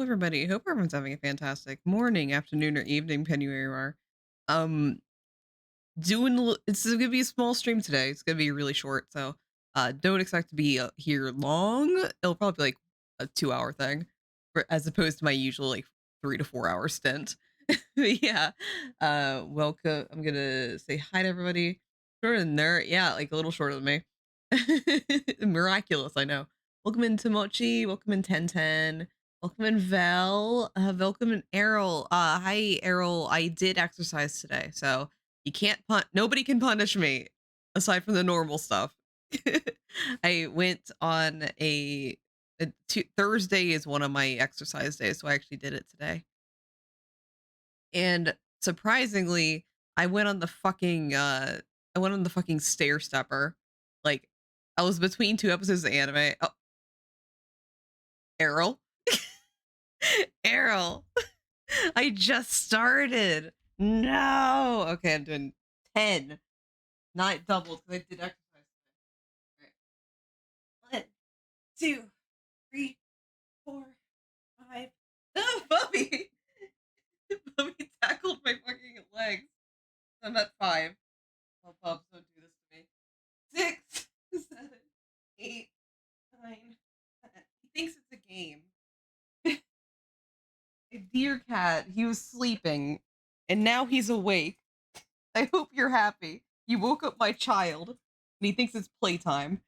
everybody. Hope everyone's having a fantastic morning, afternoon, or evening, depending where you are. Um, it's gonna be a small stream today. It's gonna be really short, so don't expect to be here long. It'll probably be like a 2 hour thing, as opposed to my usual like 3 to 4 hour stint. But yeah, welcome. I'm gonna say hi to everybody. Shorter than there, yeah, like a little shorter than me. Miraculous, I know. Welcome in Tomochi. Welcome in 1010. Welcome in Val. Welcome in Errol. Hi Errol. I did exercise today, so you can't nobody can punish me aside from the normal stuff. I went on Thursday is one of my exercise days, so I actually did it today. And surprisingly, I went on the fucking stair stepper. Like I was between two episodes of anime. Oh, Errol. Errol. I just started. No. Okay, I'm doing 10. Not doubled because I did exercise today. All right. 1, 2, 3, 4, 5. Oh, Bubby. Bubby tackled my fucking legs. I'm at 5. Oh, pups, don't do this to me. 6, 7, 8, 9, 10. He thinks it's a game. Dear cat, he was sleeping, and now he's awake. I hope you're happy. You woke up my child, and he thinks it's playtime.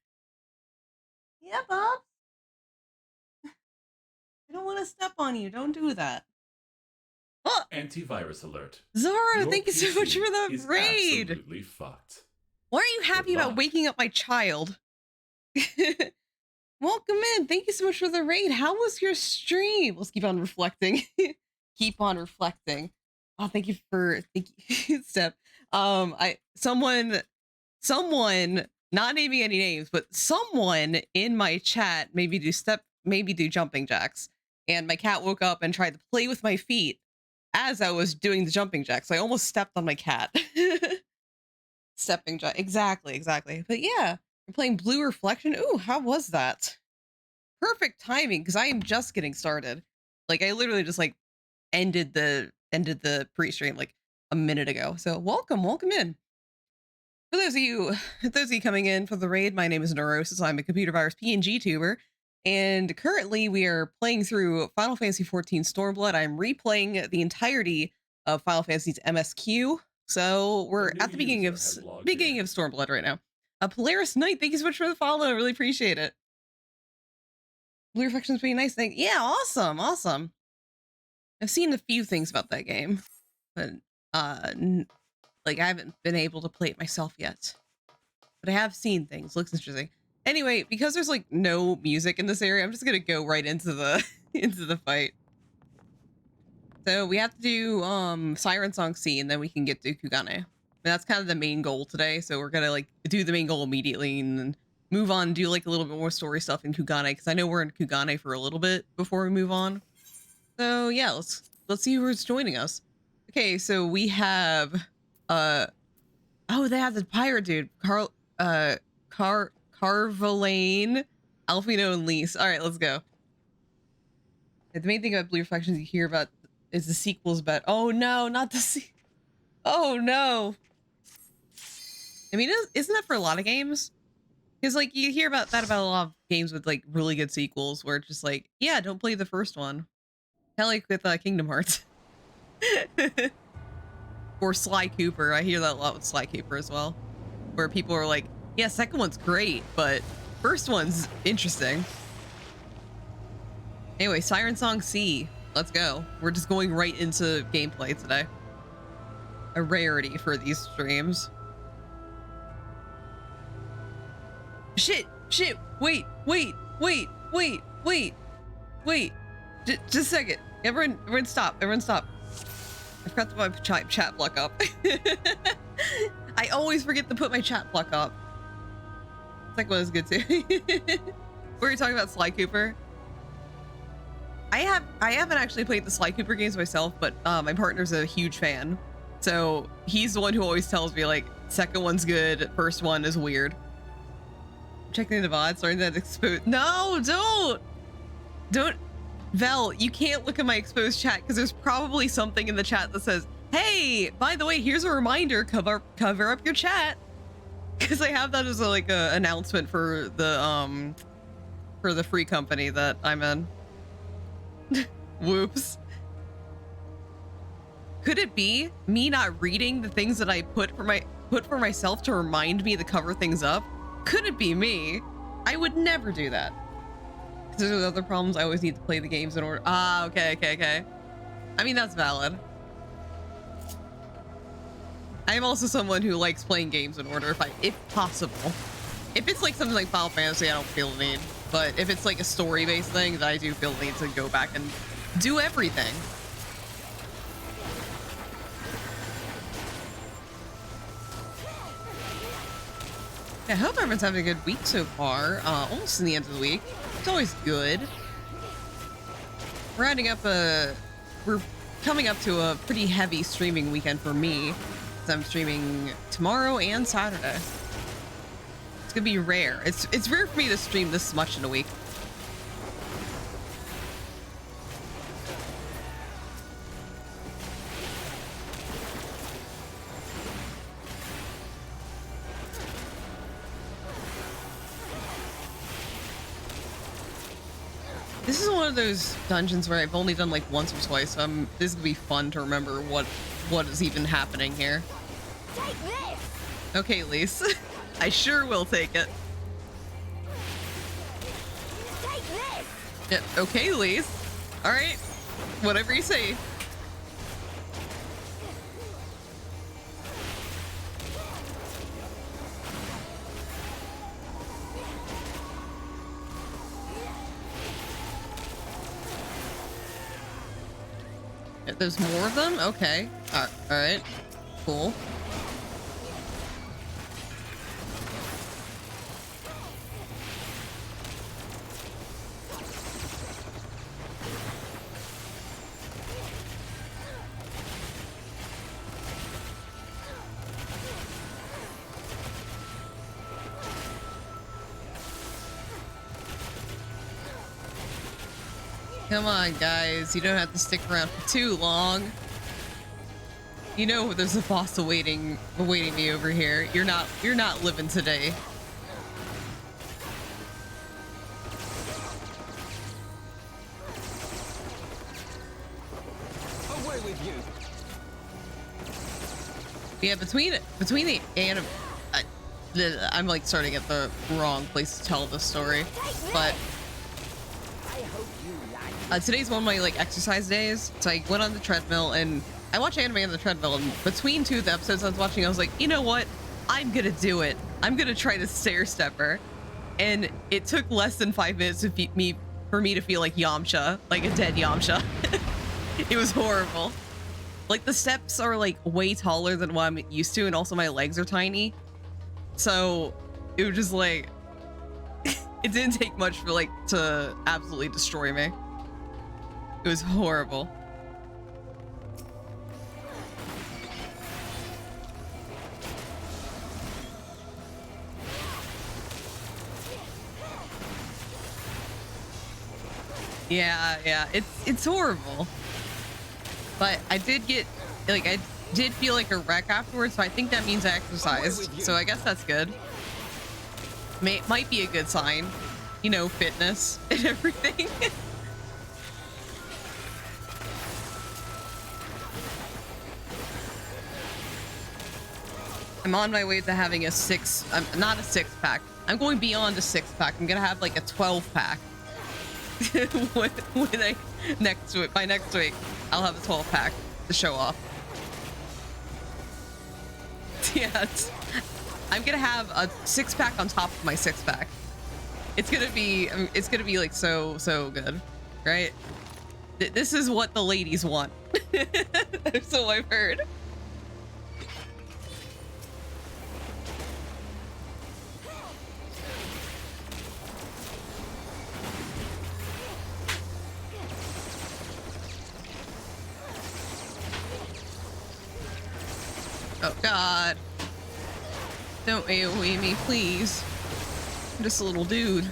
Yeah, Bob. I don't want to step on you. Don't do that. Oh! Antivirus alert. Zara, thank you so much for the is raid. Absolutely fucked. Why are you happy about waking up my child? Welcome in. Thank you so much for the raid. How was your stream? Let's keep on reflecting. Keep on reflecting. Oh, thank you, Steph. Someone, not naming any names, but someone in my chat maybe do jumping jacks. And my cat woke up and tried to play with my feet as I was doing the jumping jacks. So I almost stepped on my cat. Stepping jack. Exactly. But yeah, you're playing Blue Reflection. Ooh, how was that? Perfect timing, because I am just getting started. Like I literally just like ended the pre-stream like a minute ago. So welcome in. For those of you coming in for the raid, my name is Neurosis. I'm a computer virus PNG tuber, and currently we are playing through Final Fantasy XIV Stormblood. I'm replaying the entirety of Final Fantasy's MSQ. So we're at the beginning of Stormblood right now. Polaris Knight, thank you so much for the follow. I really appreciate it. Blue Reflection's pretty nice thing. Yeah, awesome. I've seen a few things about that game, but like I haven't been able to play it myself yet. But I have seen things. Looks interesting. Anyway, because there's like no music in this area, I'm just gonna go right into the into the fight. So we have to do Siren Song C, and then we can get to Kugane. And that's kind of the main goal today. So we're gonna like do the main goal immediately and then move on, do like a little bit more story stuff in Kugane, because I know we're in Kugane for a little bit before we move on. So yeah, let's see who's joining us. Okay, so we have oh, they have the pirate dude, Carvalane, Alfino, and Lise. All right, let's go. The main thing about Blue Reflections you hear about is the sequels, but oh no, not the sequel. Oh no. I mean, isn't that for a lot of games? Because like you hear about that about a lot of games with like really good sequels where it's just like, yeah, don't play the first one. Hell, like with Kingdom Hearts. Or Sly Cooper. I hear that a lot with Sly Cooper as well. Where people are like, yeah, second one's great, but first one's interesting. Anyway, Siren Song C. Let's go. We're just going right into gameplay today. A rarity for these streams. Shit. Wait. Just a second. Everyone stop. I forgot to put my chat block up. I always forget to put my chat block up. Second one is good too. Were you talking about Sly Cooper? I haven't actually played the Sly Cooper games myself, but my partner's a huge fan. So he's the one who always tells me like, second one's good, first one is weird. Checking the VOD, starting that exposed. No, don't. Vel, you can't look at my exposed chat because there's probably something in the chat that says, hey, by the way, here's a reminder, cover up your chat. Because I have that as a, like a announcement for the free company that I'm in. Whoops. Could it be me not reading the things that I put for myself to remind me to cover things up? Could it be me? I would never do that. Because there's other problems. I always need to play the games in order. Ah, okay. I mean, that's valid. I'm also someone who likes playing games in order if possible. If it's like something like Final Fantasy, I don't feel the need. But if it's like a story-based thing, then I do feel the need to go back and do everything. I hope everyone's having a good week so far. Almost in the end of the week. It's always good. We're coming up to a pretty heavy streaming weekend for me. So I'm streaming tomorrow and Saturday. It's gonna be rare. It's rare for me to stream this much in a week. This is one of those dungeons where I've only done like once or twice, so this is gonna be fun to remember what is even happening here. Take this. Okay, Lise. I sure will take it. Take this. Yeah, okay, Lise. All right. Whatever you say. There's more of them? Okay. All right. Cool. Come on, guys. You don't have to stick around for too long. You know there's a boss awaiting me over here. You're not living today. Away with you. Yeah, between the anime, I'm like starting at the wrong place to tell this story, but today's one of my like exercise days, so I went on the treadmill and I watch anime on the treadmill, and between two of the episodes I was watching, I was like, you know what? I'm gonna do it. I'm gonna try to stair stepper. And it took less than 5 minutes for me to feel like Yamcha, like a dead Yamcha. It was horrible. Like the steps are like way taller than what I'm used to, and also my legs are tiny. So it was just like, it didn't take much for like to absolutely destroy me. It was horrible. Yeah, it's horrible. But I did feel like a wreck afterwards, so I think that means I exercised. So I guess that's good. Might be a good sign. You know, fitness and everything. I'm on my way to having a not a 6-pack. I'm going beyond a 6-pack. I'm gonna have like a 12-pack. By next week, I'll have a 12-pack to show off. Yeah, I'm gonna have a 6-pack on top of my 6-pack. It's gonna be like so good, right? This is what the ladies want. So I've heard. Oh God. Don't AoE me, please. I'm just a little dude.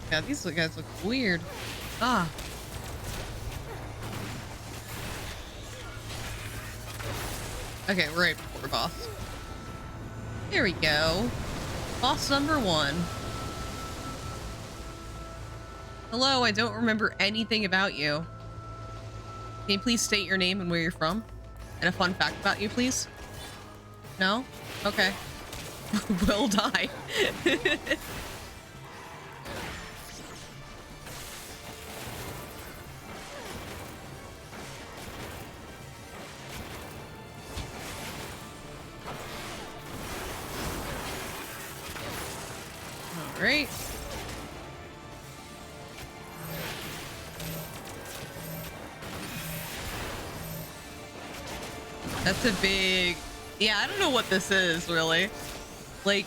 God, these guys look weird. Ah. Okay, we're right before boss. Here we go. Boss number 1. Hello, I don't remember anything about you. Can you please state your name and where you're from? And a fun fact about you, please? No? Okay. We'll die. All right. That's a big... Yeah, I don't know what this is, really. Like,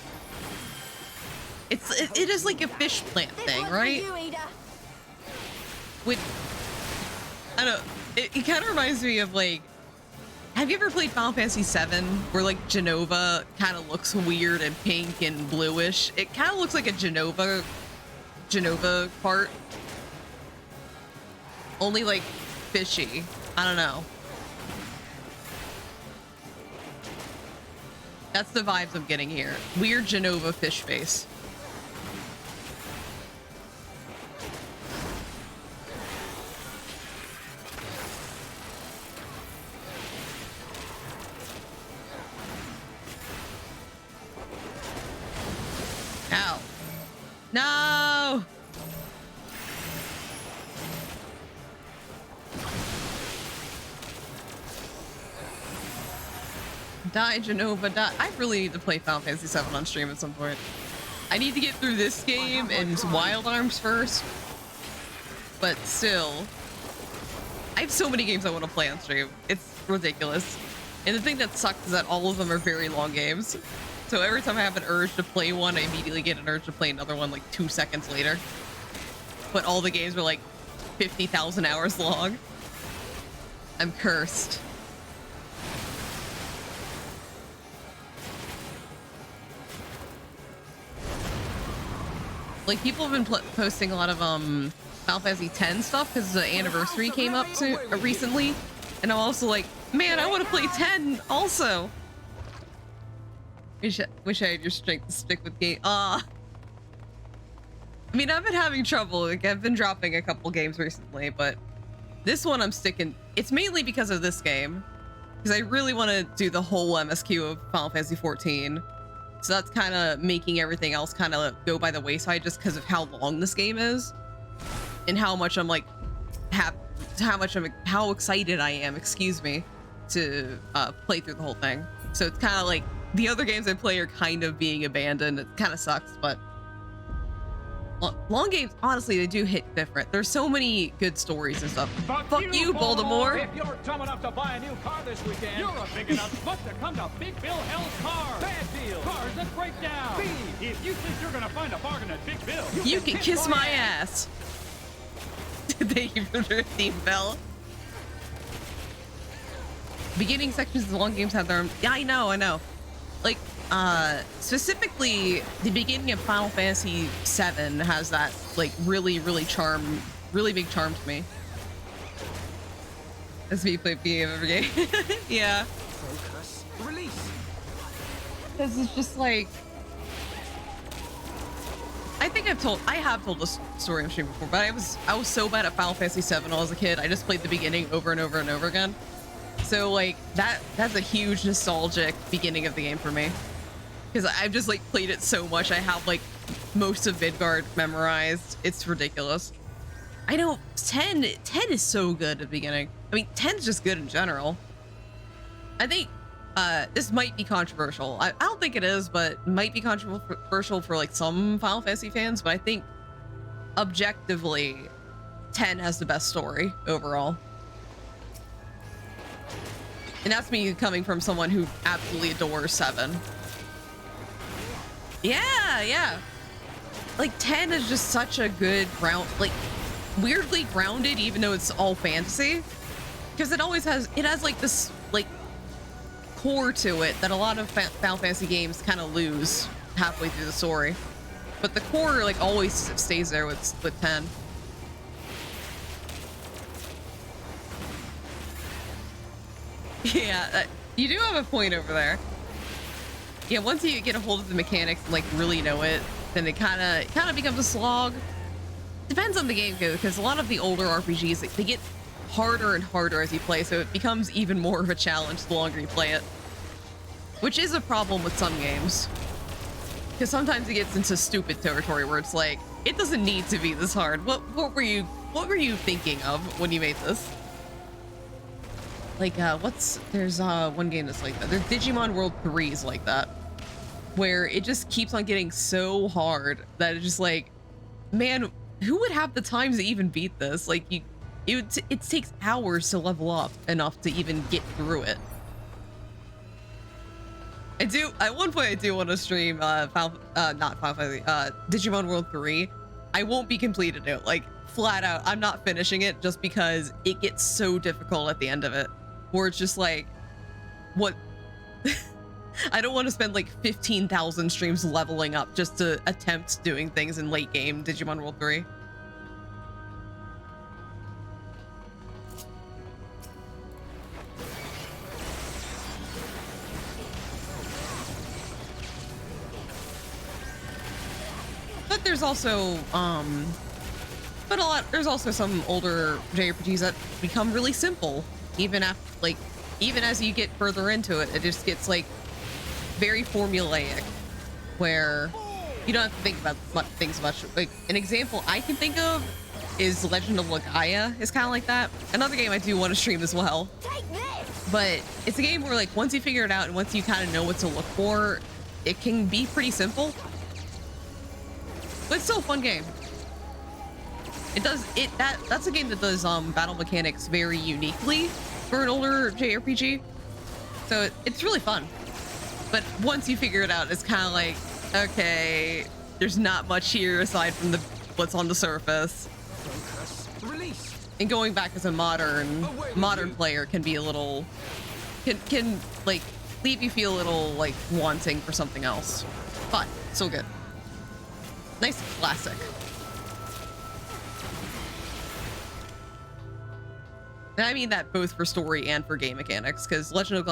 it is like a fish plant thing, right? With... I don't know. It kind of reminds me of, like... Have you ever played Final Fantasy VII, where, like, Genova kind of looks weird and pink and bluish? It kind of looks like a Genova part. Only, like, fishy. I don't know. That's the vibes I'm getting here. Weird Genova fish face. Ow. No! Die, Genova, die. I really need to play Final Fantasy VII on stream at some point. I need to get through this game and Wild Arms first. But still, I have so many games I want to play on stream. It's ridiculous. And the thing that sucks is that all of them are very long games. So every time I have an urge to play one, I immediately get an urge to play another one like 2 seconds later. But all the games are like 50,000 hours long. I'm cursed. Like, people have been posting a lot of Final Fantasy X stuff because the anniversary came up recently, and I'm also like, man, I want to play 10 also. Wish I had your strength to stick with game. I mean, I've been having trouble. Like, I've been dropping a couple games recently, but this one I'm sticking. It's mainly because of this game, because I really want to do the whole MSQ of Final Fantasy XIV. So that's kind of making everything else kind of go by the wayside just because of how long this game is and how much I'm like, how excited I am, excuse me, to play through the whole thing. So it's kind of like the other games I play are kind of being abandoned. It kind of sucks, but long games, honestly, they do hit different. There's so many good stories and stuff. Fuck you, Baltimore. If you're dumb enough to buy a new car this weekend, you're a big enough smuck to come to Big Bill Hell's Car. Bad deal. Cars that break down. B, if you think you're gonna find a bargain at Big Bill, you can kiss my ass. Thank you for the theme bell. Beginning sections of the long games have their own. Yeah, I know. Like, specifically, the beginning of Final Fantasy VII has that, like, really big charm to me. As we play BM every game. Yeah. Focus. Release. This is just like, I think I have told this story on stream before, but I was so bad at Final Fantasy VII when I was a kid. I just played the beginning over and over and over again. So like that's a huge nostalgic beginning of the game for me, because I've just like played it so much. I have like most of Midgard memorized. It's ridiculous. I know 10 is so good at the beginning. I mean, 10's just good in general. I think this might be controversial. I don't think it is, but it might be controversial for like some Final Fantasy fans. But I think objectively, 10 has the best story overall. And that's me coming from someone who absolutely adores 7. Yeah. Like 10 is just such a good like weirdly grounded, even though it's all fantasy, because it has like this like core to it that a lot of Final Fantasy games kind of lose halfway through the story. But the core like always stays there with 10. Yeah, you do have a point over there. Yeah, once you get a hold of the mechanics and like really know it, then it kind of becomes a slog. Depends on the game though, because a lot of the older RPGs, like, they get harder and harder as you play, so it becomes even more of a challenge the longer you play it. Which is a problem with some games. Because sometimes it gets into stupid territory where it's like, it doesn't need to be this hard. What were you thinking of when you made this? Like there's one game that's like that. There's Digimon World 3 is like that, where it just keeps on getting so hard that it's just like, man, who would have the time to even beat this? Like it takes hours to level up enough to even get through it. At one point I do want to stream Digimon World 3. I won't be completed it, like flat out. I'm not finishing it just because it gets so difficult at the end of it, where it's just like, what? I don't want to spend like 15,000 streams leveling up just to attempt doing things in late game Digimon World 3. But there's also there's also some older JRPGs that become really simple even as you get further into it. It just gets like very formulaic, where you don't have to think about things much. Like an example I can think of is Legend of Legaia is kind of like that. Another game I do want to stream as well. Take this! But it's a game where like once you figure it out and once you kind of know what to look for, it can be pretty simple. But it's still a fun game. That's a game that does battle mechanics very uniquely for an older JRPG. So it's really fun. But once you figure it out, it's kind of like, okay, there's not much here aside from what's on the surface. Focus. Release. And going back as a modern player can be a little can like leave you feel a little like wanting for something else. But still good. Nice classic. And I mean that both for story and for game mechanics, because Legend of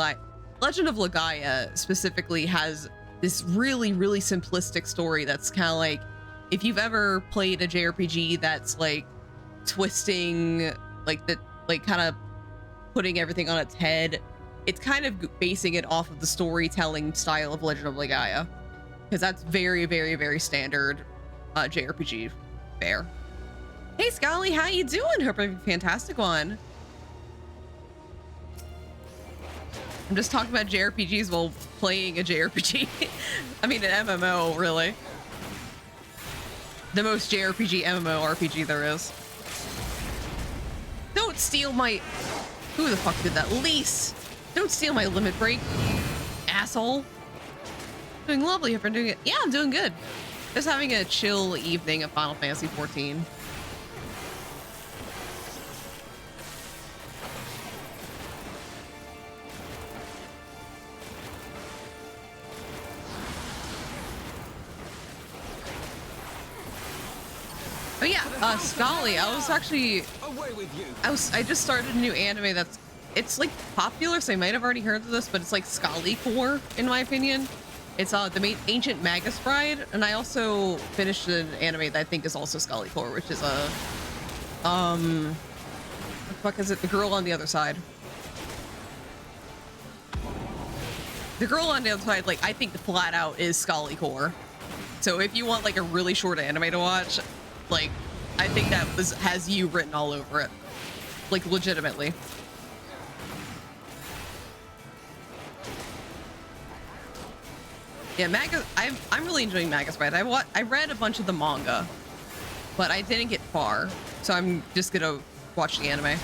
Legaia specifically has this really, really simplistic story that's kind of like, if you've ever played a JRPG that's like twisting, like kind of putting everything on its head, it's kind of basing it off of the storytelling style of Legend of Legaia, because that's very, very, very standard JRPG fare. Hey Scully, how you doing? Hope you're having a fantastic one. I'm just talking about JRPGs while playing a JRPG. I mean an MMO, really. The most JRPG MMO RPG there is. Don't steal my... Who the fuck did that? Lise! Don't steal my limit break, asshole. Doing lovely. Hope you're doing it. Yeah, I'm doing good. Just having a chill evening of Final Fantasy XIV. Oh yeah, Scully, I was actually... Away with you. I just started a new anime it's like popular, so I might have already heard of this, but it's like Scully core, in my opinion. It's the Ancient Magus Bride, and I also finished an anime that I think is also Scully core, which is what the fuck is it? The Girl on the Other Side. The Girl on the Other Side, like, I think flat out is Scully core. So if you want like a really short anime to watch, like, I think that has you written all over it, like legitimately. Yeah, I'm really enjoying Magus Bride. I read a bunch of the manga, but I didn't get far, so I'm just gonna watch the anime.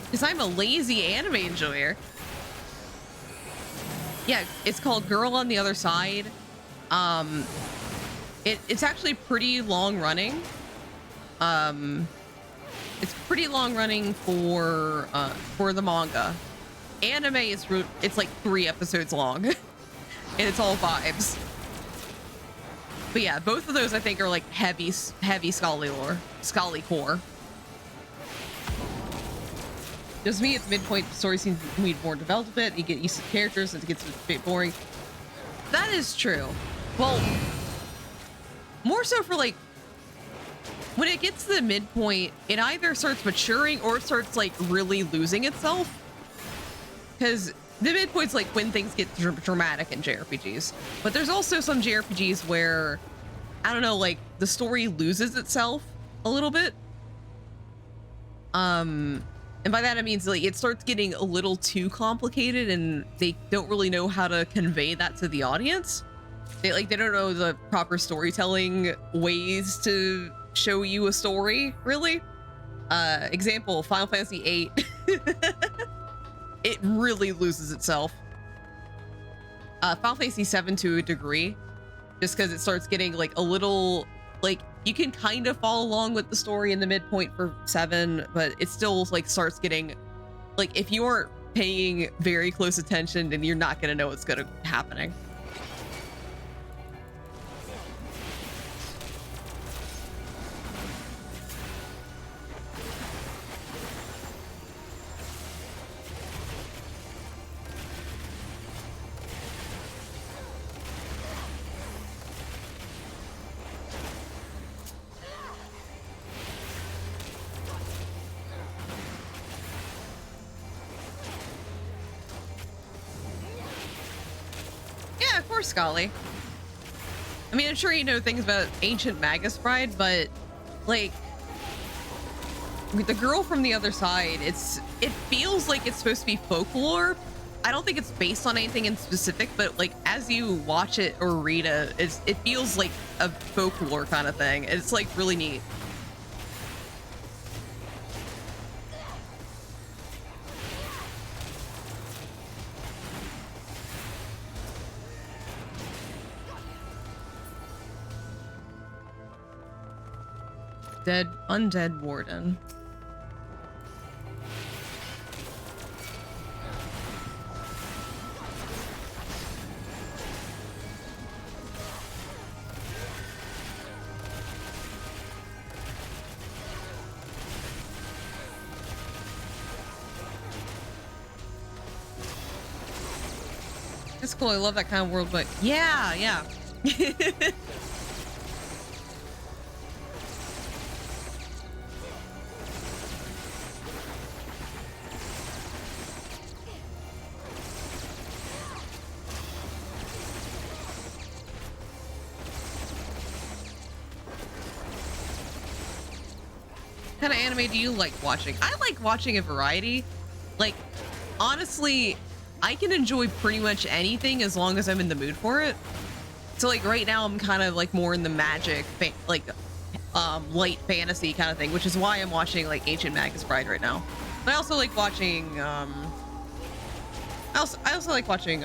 Because I'm a lazy anime enjoyer. Yeah, it's called Girl on the Other Side. It's actually pretty long running. It's pretty long running for the manga. Anime it's like 3 episodes long. And it's all vibes. But yeah, both of those I think are like heavy Scully lore, Scully core. Just me at the midpoint, the story seems to need more development. You get used to the characters and it gets a bit boring. That is true. Well, more so for like when it gets to the midpoint, it either starts maturing or it starts like really losing itself. Because the midpoint's like when things get dramatic in JRPGs. But there's also some JRPGs where, I don't know, like the story loses itself a little bit. And by that I mean like it starts getting a little too complicated and they don't really know how to convey that to the audience. They don't know the proper storytelling ways to show you a story, really. Example, Final Fantasy VIII. It really loses itself. Final Fantasy VII to a degree, just because it starts getting like a little, like you can kind of follow along with the story in the midpoint for 7, but it still like starts getting, like if you aren't paying very close attention, then you're not gonna know what's gonna be happening. Yeah, of course, Scully. I mean, I'm sure you know things about ancient Magus Bride, but like with the girl from the other side, it feels like it's supposed to be folklore. I don't think it's based on anything in specific, but like as you watch it or read it, it feels like a folklore kind of thing. It's like really neat. Undead Warden. It's cool. I love that kind of world, but yeah. What kind of anime do you like watching? I like watching a variety. Like, honestly, I can enjoy pretty much anything as long as I'm in the mood for it. So like right now I'm kind of like more in the magic, light fantasy kind of thing, which is why I'm watching like Ancient Magus Bride right now. But I also like watching, I also like watching,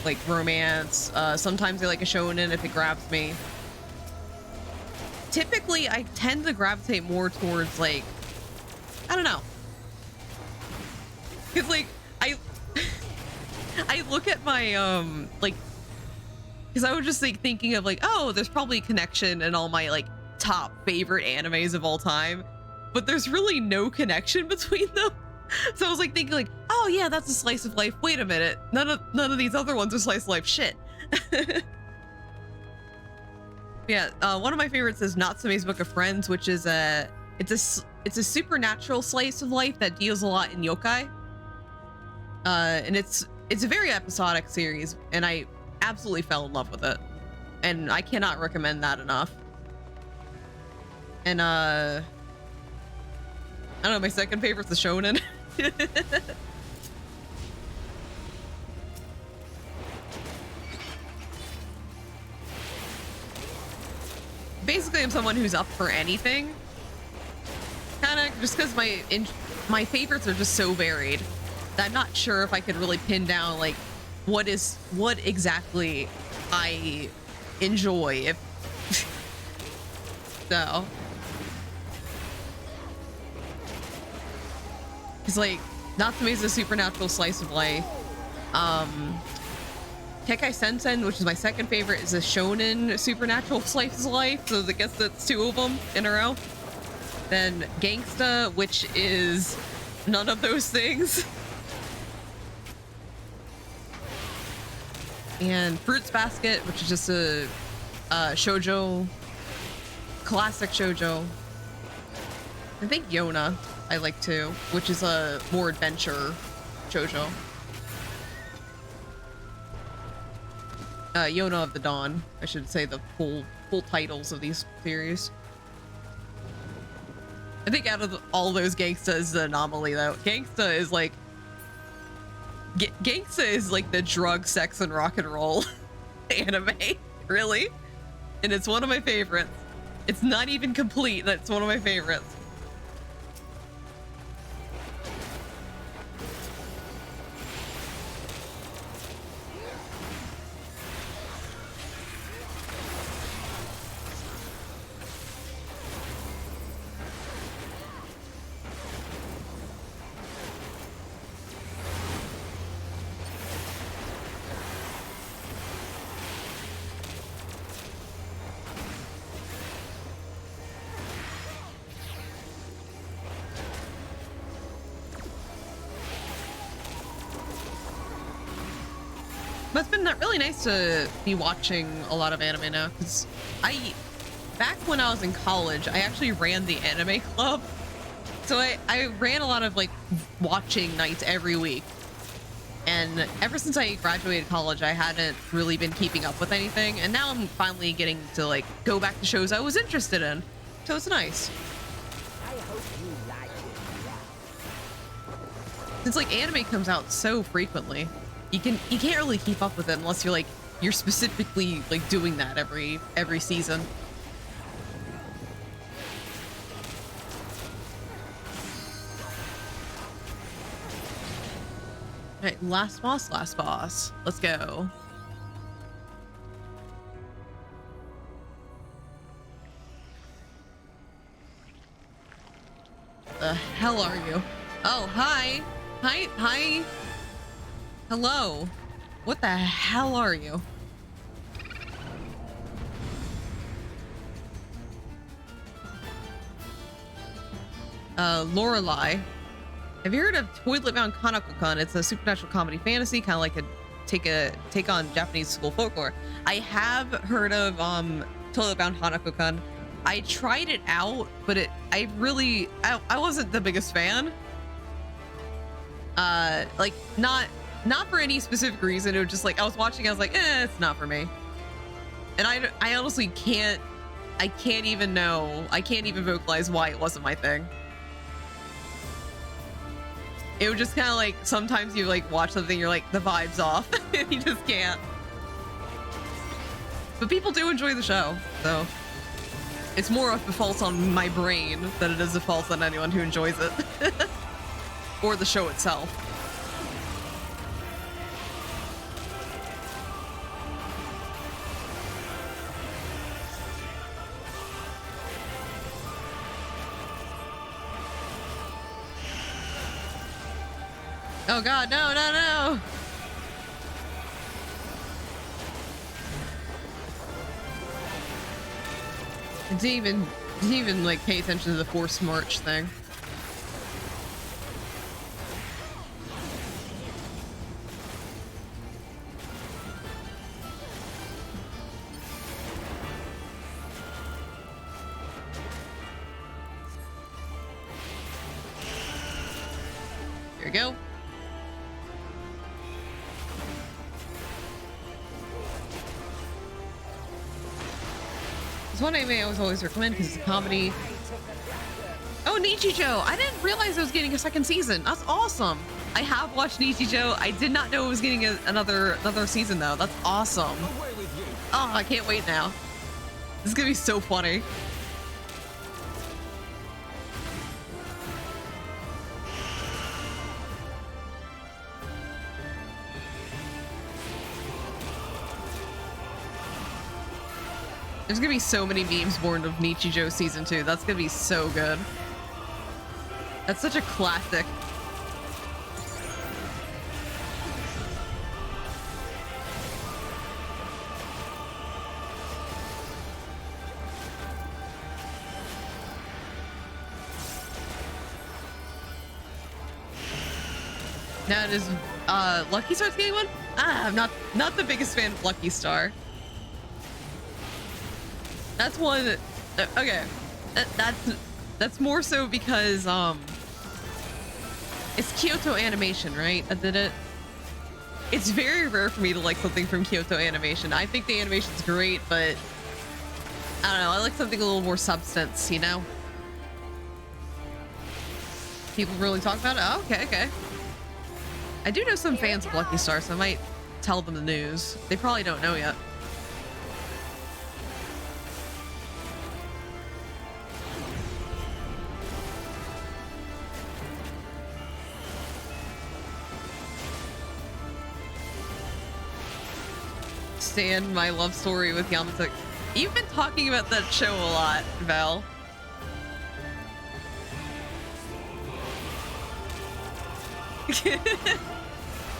like romance. Sometimes I like a shonen if it grabs me. Typically, I tend to gravitate more towards like, I don't know. Cause like, I look at my, like, cause I was just like thinking of like, oh, there's probably a connection in all my like top favorite animes of all time, but there's really no connection between them. So I was like thinking like, oh yeah, that's a slice of life. Wait a minute. None of these other ones are slice of life shit. Yeah, one of my favorites is Natsume's Book of Friends, which is it's a supernatural slice of life that deals a lot in yokai. And it's a very episodic series, and I absolutely fell in love with it, and I cannot recommend that enough. And I don't know, my second favorite's the shonen. Basically, I'm someone who's up for anything. Kind of just because my favorites are just so varied that I'm not sure if I could really pin down like what exactly I enjoy. If so, it's like Natsume is a supernatural slice of life. Kekkai Sensen, which is my second favorite, is a shonen supernatural slice of life, so I guess that's 2 of them in a row. Then Gangsta, which is none of those things. And Fruits Basket, which is just a shoujo, classic shoujo. I think Yona I like too, which is a more adventure shoujo. Yona of the Dawn, I should say the full titles of these series. I think out of all those, Gangsta is the anomaly though. Gangsta is like the drug, sex, and rock and roll anime, really. And it's one of my favorites. It's not even complete, that's one of my favorites. But it's been really nice to be watching a lot of anime now, because back when I was in college, I actually ran the anime club. So I ran a lot of like watching nights every week. And ever since I graduated college, I hadn't really been keeping up with anything. And now I'm finally getting to like go back to shows I was interested in. So it's nice. I hope you like it. Since like anime comes out so frequently, you can't really keep up with it unless you're specifically like doing that every season. All right, last boss. Let's go. The hell are you? Oh, hi. Hi. Hello. What the hell are you? Lorelei. Have you heard of Toilet Bound Kanako-kun? It's a supernatural comedy fantasy, kind of like take on Japanese school folklore. I have heard of Toilet Bound Hanako-kun. I tried it out, but I wasn't the biggest fan. Like not for any specific reason. It was just like I was watching, I was like, it's not for me. And I honestly can't even vocalize why it wasn't my thing. It was just kind of like sometimes you like watch something, you're like the vibe's off, and you just can't. But people do enjoy the show, so it's more of a fault on my brain than it is a fault on anyone who enjoys it or the show itself. Oh god, no. Didn't even like pay attention to the forced march thing. Here we go. It's one anime I always recommend because it's a comedy. Oh, Nichijou! I didn't realize it was getting a second season. That's awesome. I have watched Nichijou. I did not know it was getting another season though. That's awesome. Away with you. Oh, I can't wait now. This is gonna be so funny. There's gonna be so many memes born of Nichijou season 2. That's gonna be so good. That's such a classic. Now it is Lucky Star's getting one? I'm not the biggest fan of Lucky Star. That's one that, okay. That's more so because it's Kyoto Animation, right? That did it. It's very rare for me to like something from Kyoto Animation. I think the animation's great, but I don't know, I like something a little more substance, you know? People really talk about it? Oh, okay. I do know some fans of Lucky Star, so I might tell them the news. They probably don't know yet. Stand my love story with Yamato. You've been talking about that show a lot, Val.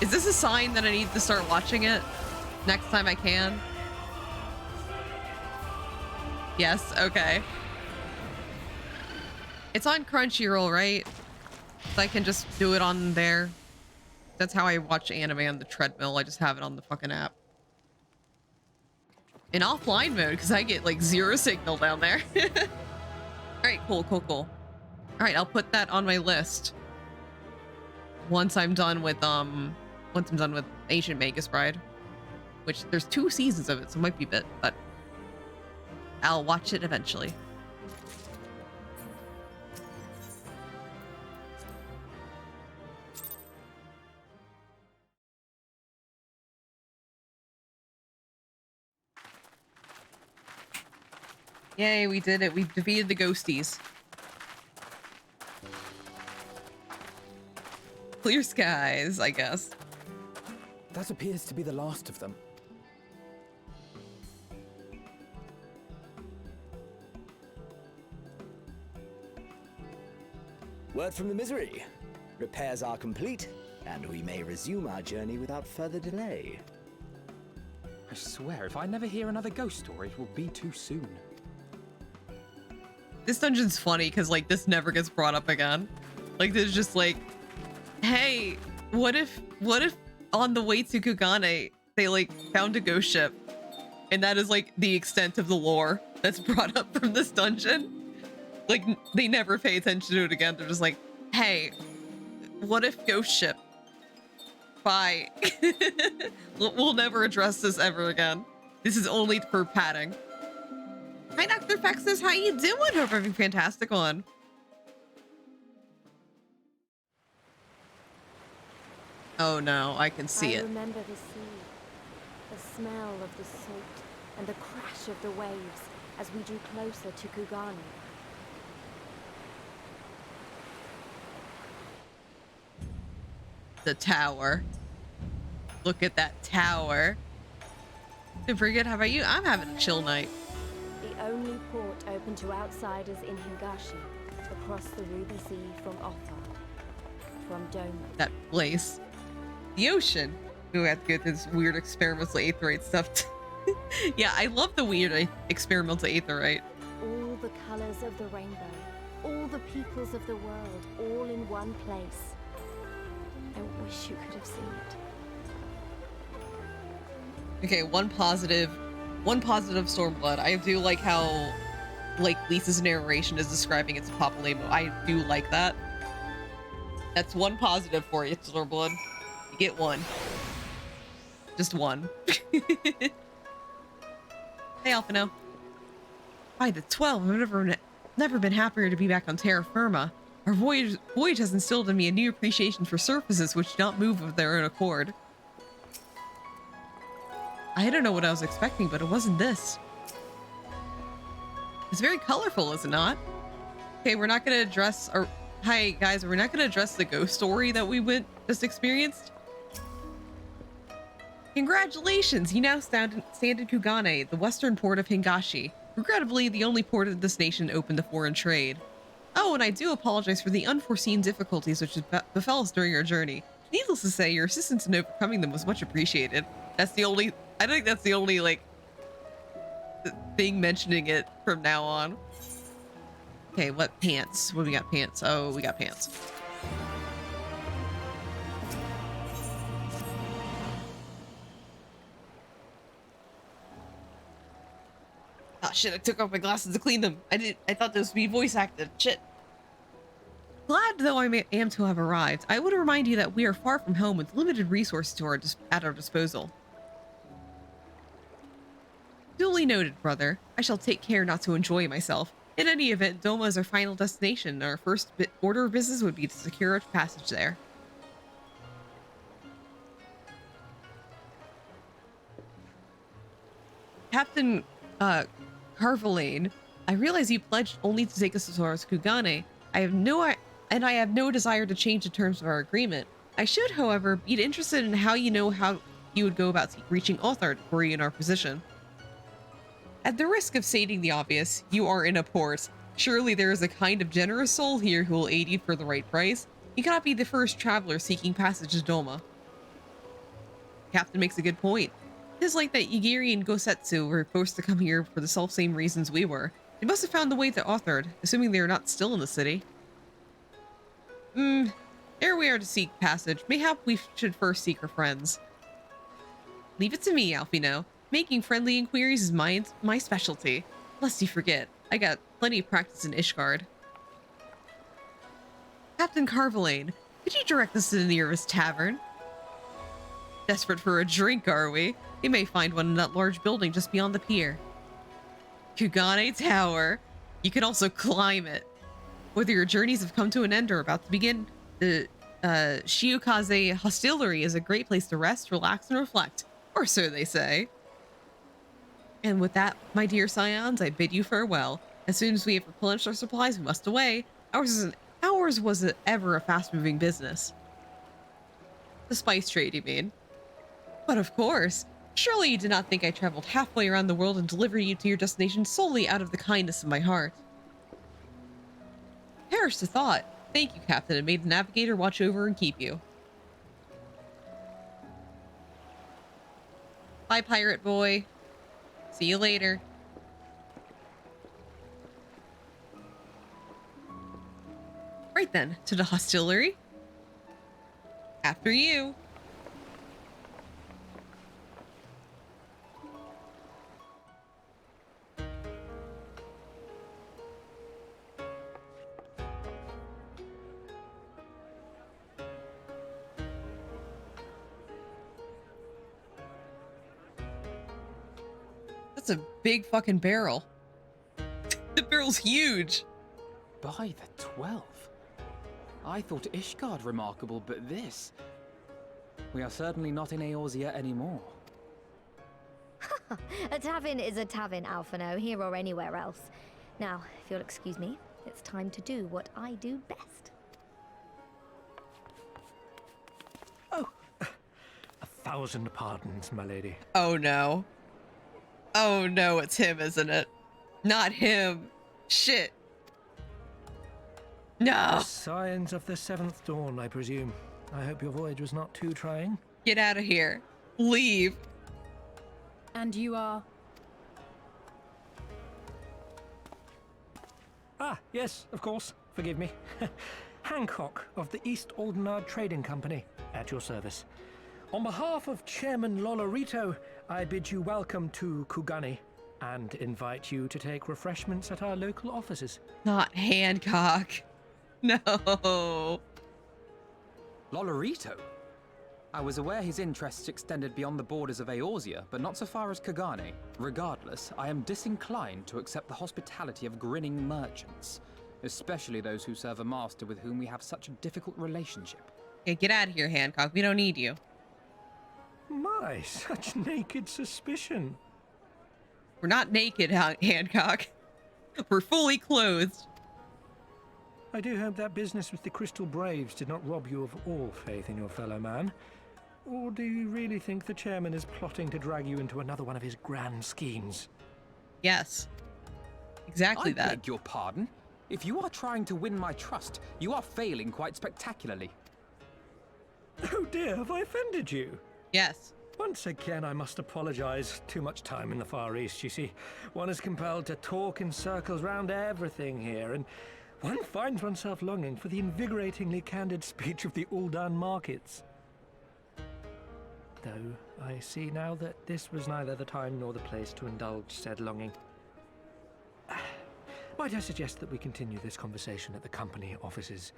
Is this a sign that I need to start watching it next time I can? Yes, okay. It's on Crunchyroll, right? So I can just do it on there. That's how I watch anime on the treadmill. I just have it on the fucking app. In offline mode, because I get like 0 signal down there. All right, cool. All right, I'll put that on my list. Once I'm done with Ancient Magus Bride, which there's 2 seasons of it, so it might be a bit, but I'll watch it eventually. Yay, we did it. We defeated the ghosties. Clear skies, I guess. That appears to be the last of them. Word from the Misery. Repairs are complete, and we may resume our journey without further delay. I swear, if I never hear another ghost story, it will be too soon. This dungeon's funny because like this never gets brought up again. Like there's just like, hey, what if on the way to Kugane they like found a ghost ship, and that is like the extent of the lore that's brought up from this dungeon. Like they never pay attention to it again. They're just like, hey, what if ghost ship? Bye. We'll never address this ever again. This is only for padding. Hi, Dr. Fexus. How you doing? Hope you're having a fantastic one. Oh no, I can see it. I remember the sea, the smell of the salt, and the crash of the waves as we drew closer to Kugane. The tower. Look at that tower. Been pretty good. How about you? I'm having a chill night. The only port open to outsiders in Higashi, across the Ruby Sea from Offa, from Doma. That place. The ocean. We have to go through this weird experimental aetherite stuff. Yeah, I love the weird experimental aetherite. All the colors of the rainbow, all the peoples of the world, all in one place. I wish you could have seen it. Okay, one positive Stormblood. I do like how, like, Lisa's narration is describing it to Papalemo. I do like that. That's one positive for you, Stormblood. You get one. Just one. Hey, Alphino. By the 12, I've never been happier to be back on terra firma. Our voyage has instilled in me a new appreciation for surfaces which do not move of their own accord. I don't know what I was expecting, but it wasn't this. It's very colorful, is it not? Okay, we're not going to address our... Hi, guys. We're not going to address the ghost story that we just experienced. Congratulations! You now stand in Kugane, the western port of Higashi. Regrettably, the only port of this nation open to foreign trade. Oh, and I do apologize for the unforeseen difficulties which befell us during our journey. Needless to say, your assistance in overcoming them was much appreciated. That's the only... I think that's the only, like, thing mentioning it from now on. Okay, what pants? What do we got? Pants. Oh, we got pants. Ah, shit, I took off my glasses to clean them. I thought this would be voice acted. Shit. Glad though I am to have arrived, I would remind you that we are far from home with limited resources at our disposal. Duly noted, brother. I shall take care not to enjoy myself. In any event, Doma is our final destination, and our first order of business would be to secure a passage there. Captain, Carvalane, I realize you pledged only to take us as far as Kugane. I have no desire to change the terms of our agreement. I should, however, be interested in how you would go about reaching Othard were you in our position. At the risk of stating the obvious, you are in a port. Surely there is a kind of generous soul here who will aid you for the right price. You cannot be the first traveler seeking passage to Doma. Captain makes a good point. It is like that Yagiri and Gosetsu were forced to come here for the self-same reasons we were. They must have found the way to Othard, assuming they are not still in the city. Ere we are to seek passage, mayhap we should first seek our friends. Leave it to me, Alfino. Making friendly inquiries is my specialty. Lest you forget, I got plenty of practice in Ishgard. Captain Carvalane, could you direct us to the nearest tavern? Desperate for a drink, are we? We may find one in that large building just beyond the pier. Kugane Tower. You can also climb it. Whether your journeys have come to an end or about to begin, the Shiokaze Hostelry is a great place to rest, relax, and reflect. Or so they say. And with that, my dear scions, I bid you farewell. As soon as we have replenished our supplies, we must away. Ours was ever a fast-moving business. The spice trade, you mean? But of course. Surely you did not think I traveled halfway around the world and delivered you to your destination solely out of the kindness of my heart. Perish the thought. Thank you, Captain, and may the navigator watch over and keep you. Bye, pirate boy. See you later. Right then, to the hostelry. After you. That's a big fucking barrel. The barrel's huge. By the 12. I thought Ishgard remarkable, but this... We are certainly not in Eorzea anymore. A tavern is a tavern, Alphino, here or anywhere else. Now, if you'll excuse me, it's time to do what I do best. Oh, 1,000 pardons, my lady. Oh no. Oh no, it's him, isn't it? Not him. Shit. No. The signs of the 7th dawn, I presume. I hope your voyage was not too trying. Get out of here. Leave. And you are? Ah, yes, of course. Forgive me. Hancock of the East Aldenard Trading Company, at your service. On behalf of Chairman Lolorito, I bid you welcome to Kugane and invite you to take refreshments at our local offices. Not Hancock. No. Lolorito? I was aware his interests extended beyond the borders of Eorzea, but not so far as Kugane. Regardless, I am disinclined to accept the hospitality of grinning merchants, especially those who serve a master with whom we have such a difficult relationship. Okay, get out of here, Hancock. We don't need you. My, such naked suspicion. We're not naked, Hancock. We're fully clothed. I do hope that business with the Crystal Braves did not rob you of all faith in your fellow man. Or do you really think the chairman is plotting to drag you into another one of his grand schemes? Yes. Exactly I that. beg your pardon? If you are trying to win my trust, you are failing quite spectacularly. Oh dear, have I offended you? Yes. Once again, I must apologize. Too much time in the Far East, you see. One is compelled to talk in circles round everything here, and one finds oneself longing for the invigoratingly candid speech of the Uldan markets. Though I see now that this was neither the time nor the place to indulge said longing. Might I suggest that we continue this conversation at the company offices?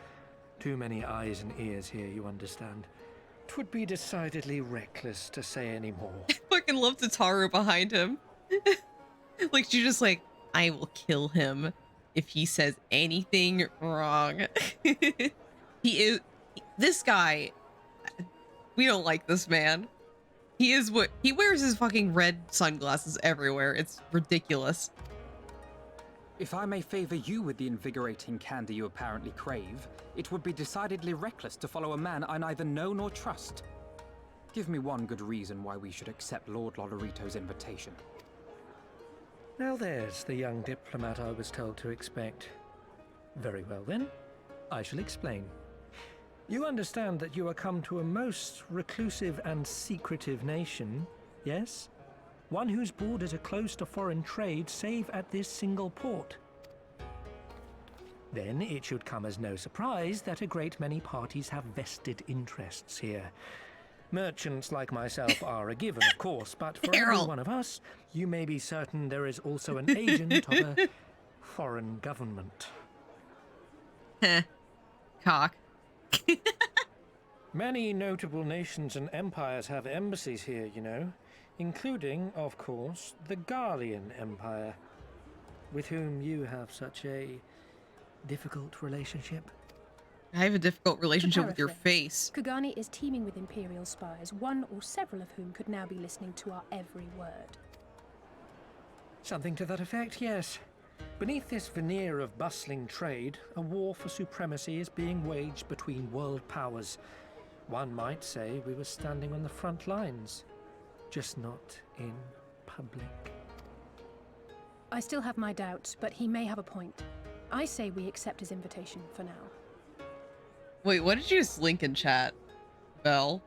Too many eyes and ears here, you understand. 'Twould be decidedly reckless to say any more. I fucking love Tataru behind him. Like, she's just like, I will kill him if he says anything wrong. This guy, we don't like this man. He wears his fucking red sunglasses everywhere. It's ridiculous. If I may favor you with the invigorating candy you apparently crave, it would be decidedly reckless to follow a man I neither know nor trust. Give me one good reason why we should accept Lord Lolorito's invitation. Now there's the young diplomat I was told to expect. Very well then, I shall explain. You understand that you are come to a most reclusive and secretive nation, yes? One whose borders are close to foreign trade save at this single port. Then it should come as no surprise that a great many parties have vested interests here. Merchants like myself are a given, of course, but for every one of us, you may be certain there is also an agent of a foreign government. Heh. Cock. Many notable nations and empires have embassies here, you know, including, of course, the Garlean Empire, with whom you have such a difficult relationship. I have a difficult relationship with your paraphrase, face. Kugani is teeming with Imperial spies, one or several of whom could now be listening to our every word. Something to that effect, yes. Beneath this veneer of bustling trade, a war for supremacy is being waged between world powers. One might say we were standing on the front lines, just not in public. I still have my doubts, but he may have a point. I say we accept his invitation for now. Wait, what did you just link in chat, Belle?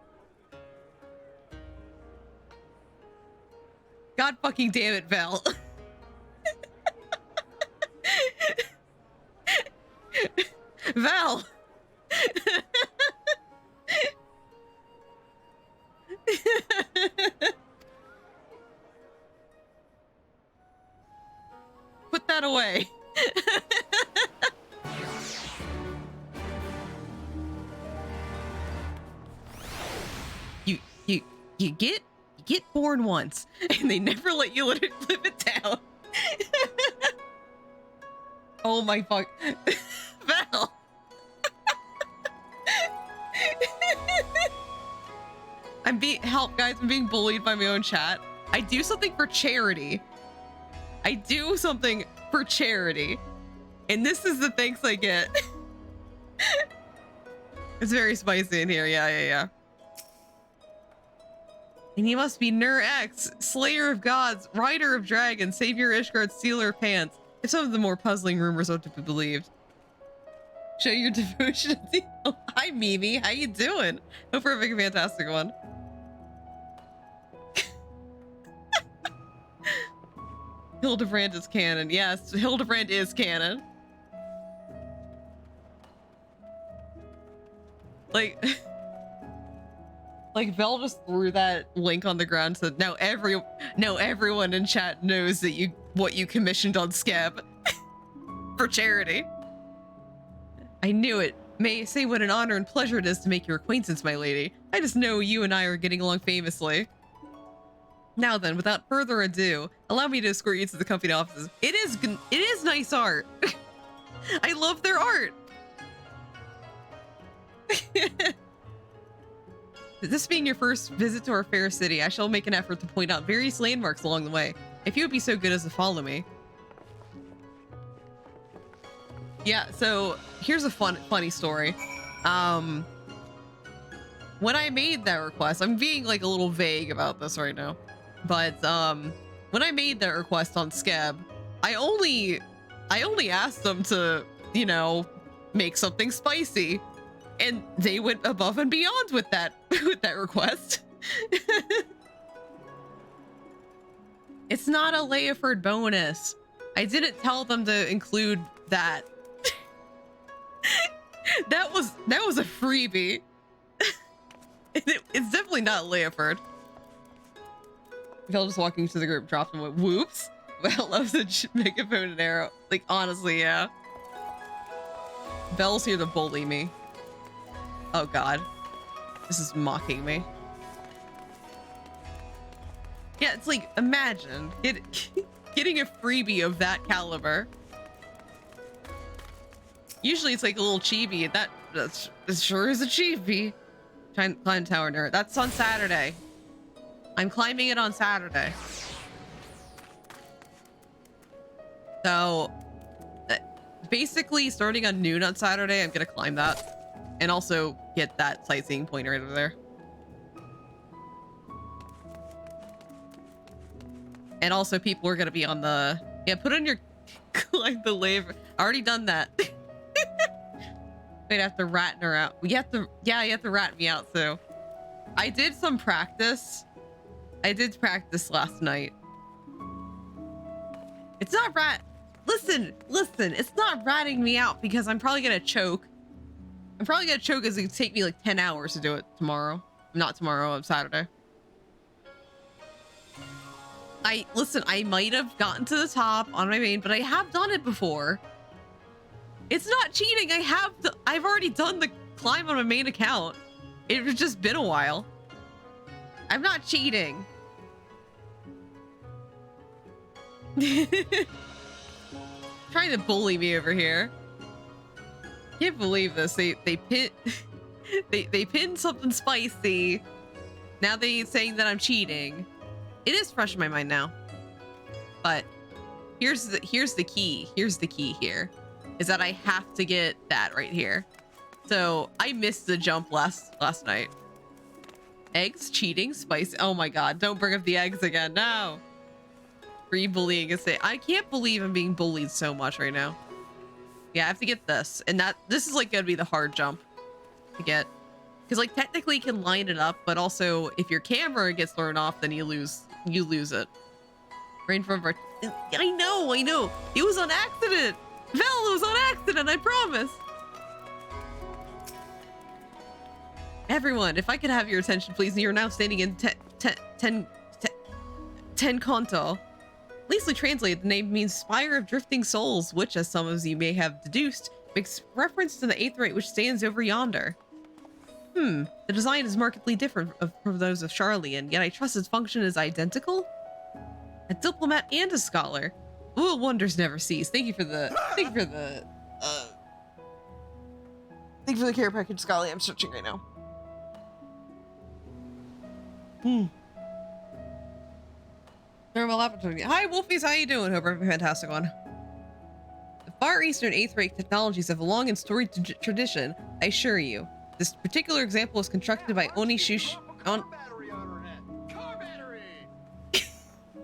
God fucking damn it, Val. Val. Put that away. You get born once, and they never let you live it down. Oh my fuck, Val. Help, guys! I'm being bullied by my own chat. I do something for charity. And this is the thanks I get. It's very spicy in here. Yeah. And he must be Nur-X, Slayer of Gods, Rider of Dragons, Savior Ishgard, Stealer of Pants. If some of the more puzzling rumors are to be believed. Show your devotion. Hi, Mimi. How you doing? Hope we're having a fantastic one. Hildebrand is canon. Yes, Hildebrand is canon. Like Vel just threw that link on the ground, so now everyone in chat knows that what you commissioned on Scab for charity. I knew it. May I say what an honor and pleasure it is to make your acquaintance, my lady. I just know you and I are getting along famously. Now then, without further ado, allow me to escort you to the company offices. It is nice art. I love their art. This being your first visit to our fair city, I shall make an effort to point out various landmarks along the way. If you would be so good as to follow me. Yeah, so here's a funny story. When I made that request, I'm being like a little vague about this right now, but when I made that request on Scab, I only asked them to, you know, make something spicy. And they went above and beyond with that request. It's not a Leiford bonus. I didn't tell them to include that. that was a freebie. It's definitely not Leiford. Vel just walking to the group dropped and went, whoops. Val loves the megaphone and arrow. Like, honestly, yeah. Belle's here to bully me. Oh god. This is mocking me. Yeah, it's like, imagine getting a freebie of that caliber. Usually it's like a little chibi, and that sure is a chibi. Trying to climb tower nerd. That's on Saturday. I'm climbing it on Saturday. So, basically, starting on noon on Saturday, I'm gonna climb that, and also get that sightseeing point right over there. And also, people are gonna be on the put on your climb the wave. Already done that. Wait, I have to rat her out. You have to rat me out too. I did some practice. I did practice last night. It's not listen, it's not ratting me out because I'm probably gonna choke. I'm probably gonna choke because it take me like 10 hours to do it tomorrow. Not tomorrow, on Saturday. I might have gotten to the top on my main, but I have done it before. It's not cheating. I've already done the climb on my main account. It's just been a while. I'm not cheating. Trying to bully me over here. Can't believe this. They pinned something spicy. Now they're saying that I'm cheating. It is fresh in my mind now. But here's the key. Here's the key here. Is that I have to get that right here. So I missed the jump last night. Eggs, cheating, spicy. Oh my god, don't bring up the eggs again. No. Free bullying is it. I can't believe I'm being bullied so much right now. Yeah, I have to get this. And this is like gonna be the hard jump to get. Because like technically you can line it up, but also if your camera gets thrown off, then you lose it. Rain from I know. It was on accident. Val, it was on accident, I promise. Everyone, if I could have your attention, please. You're now standing in 10 Kanto. Loosely translated, the name means Spire of Drifting Souls, which, as some of you may have deduced, makes reference to the 8th rite which stands over yonder. The design is markedly different from those of Charlie, and yet I trust its function is identical? A diplomat and a scholar. Ooh, wonders never cease. Thank you for the care package, Scully. I'm searching right now. Normal opportunity. Hi, Wolfies. How you doing? Hope you're having a fantastic one. The Far Eastern 8th rate technologies have a long and storied tradition, I assure you. This particular example was constructed by Onishush... Car battery!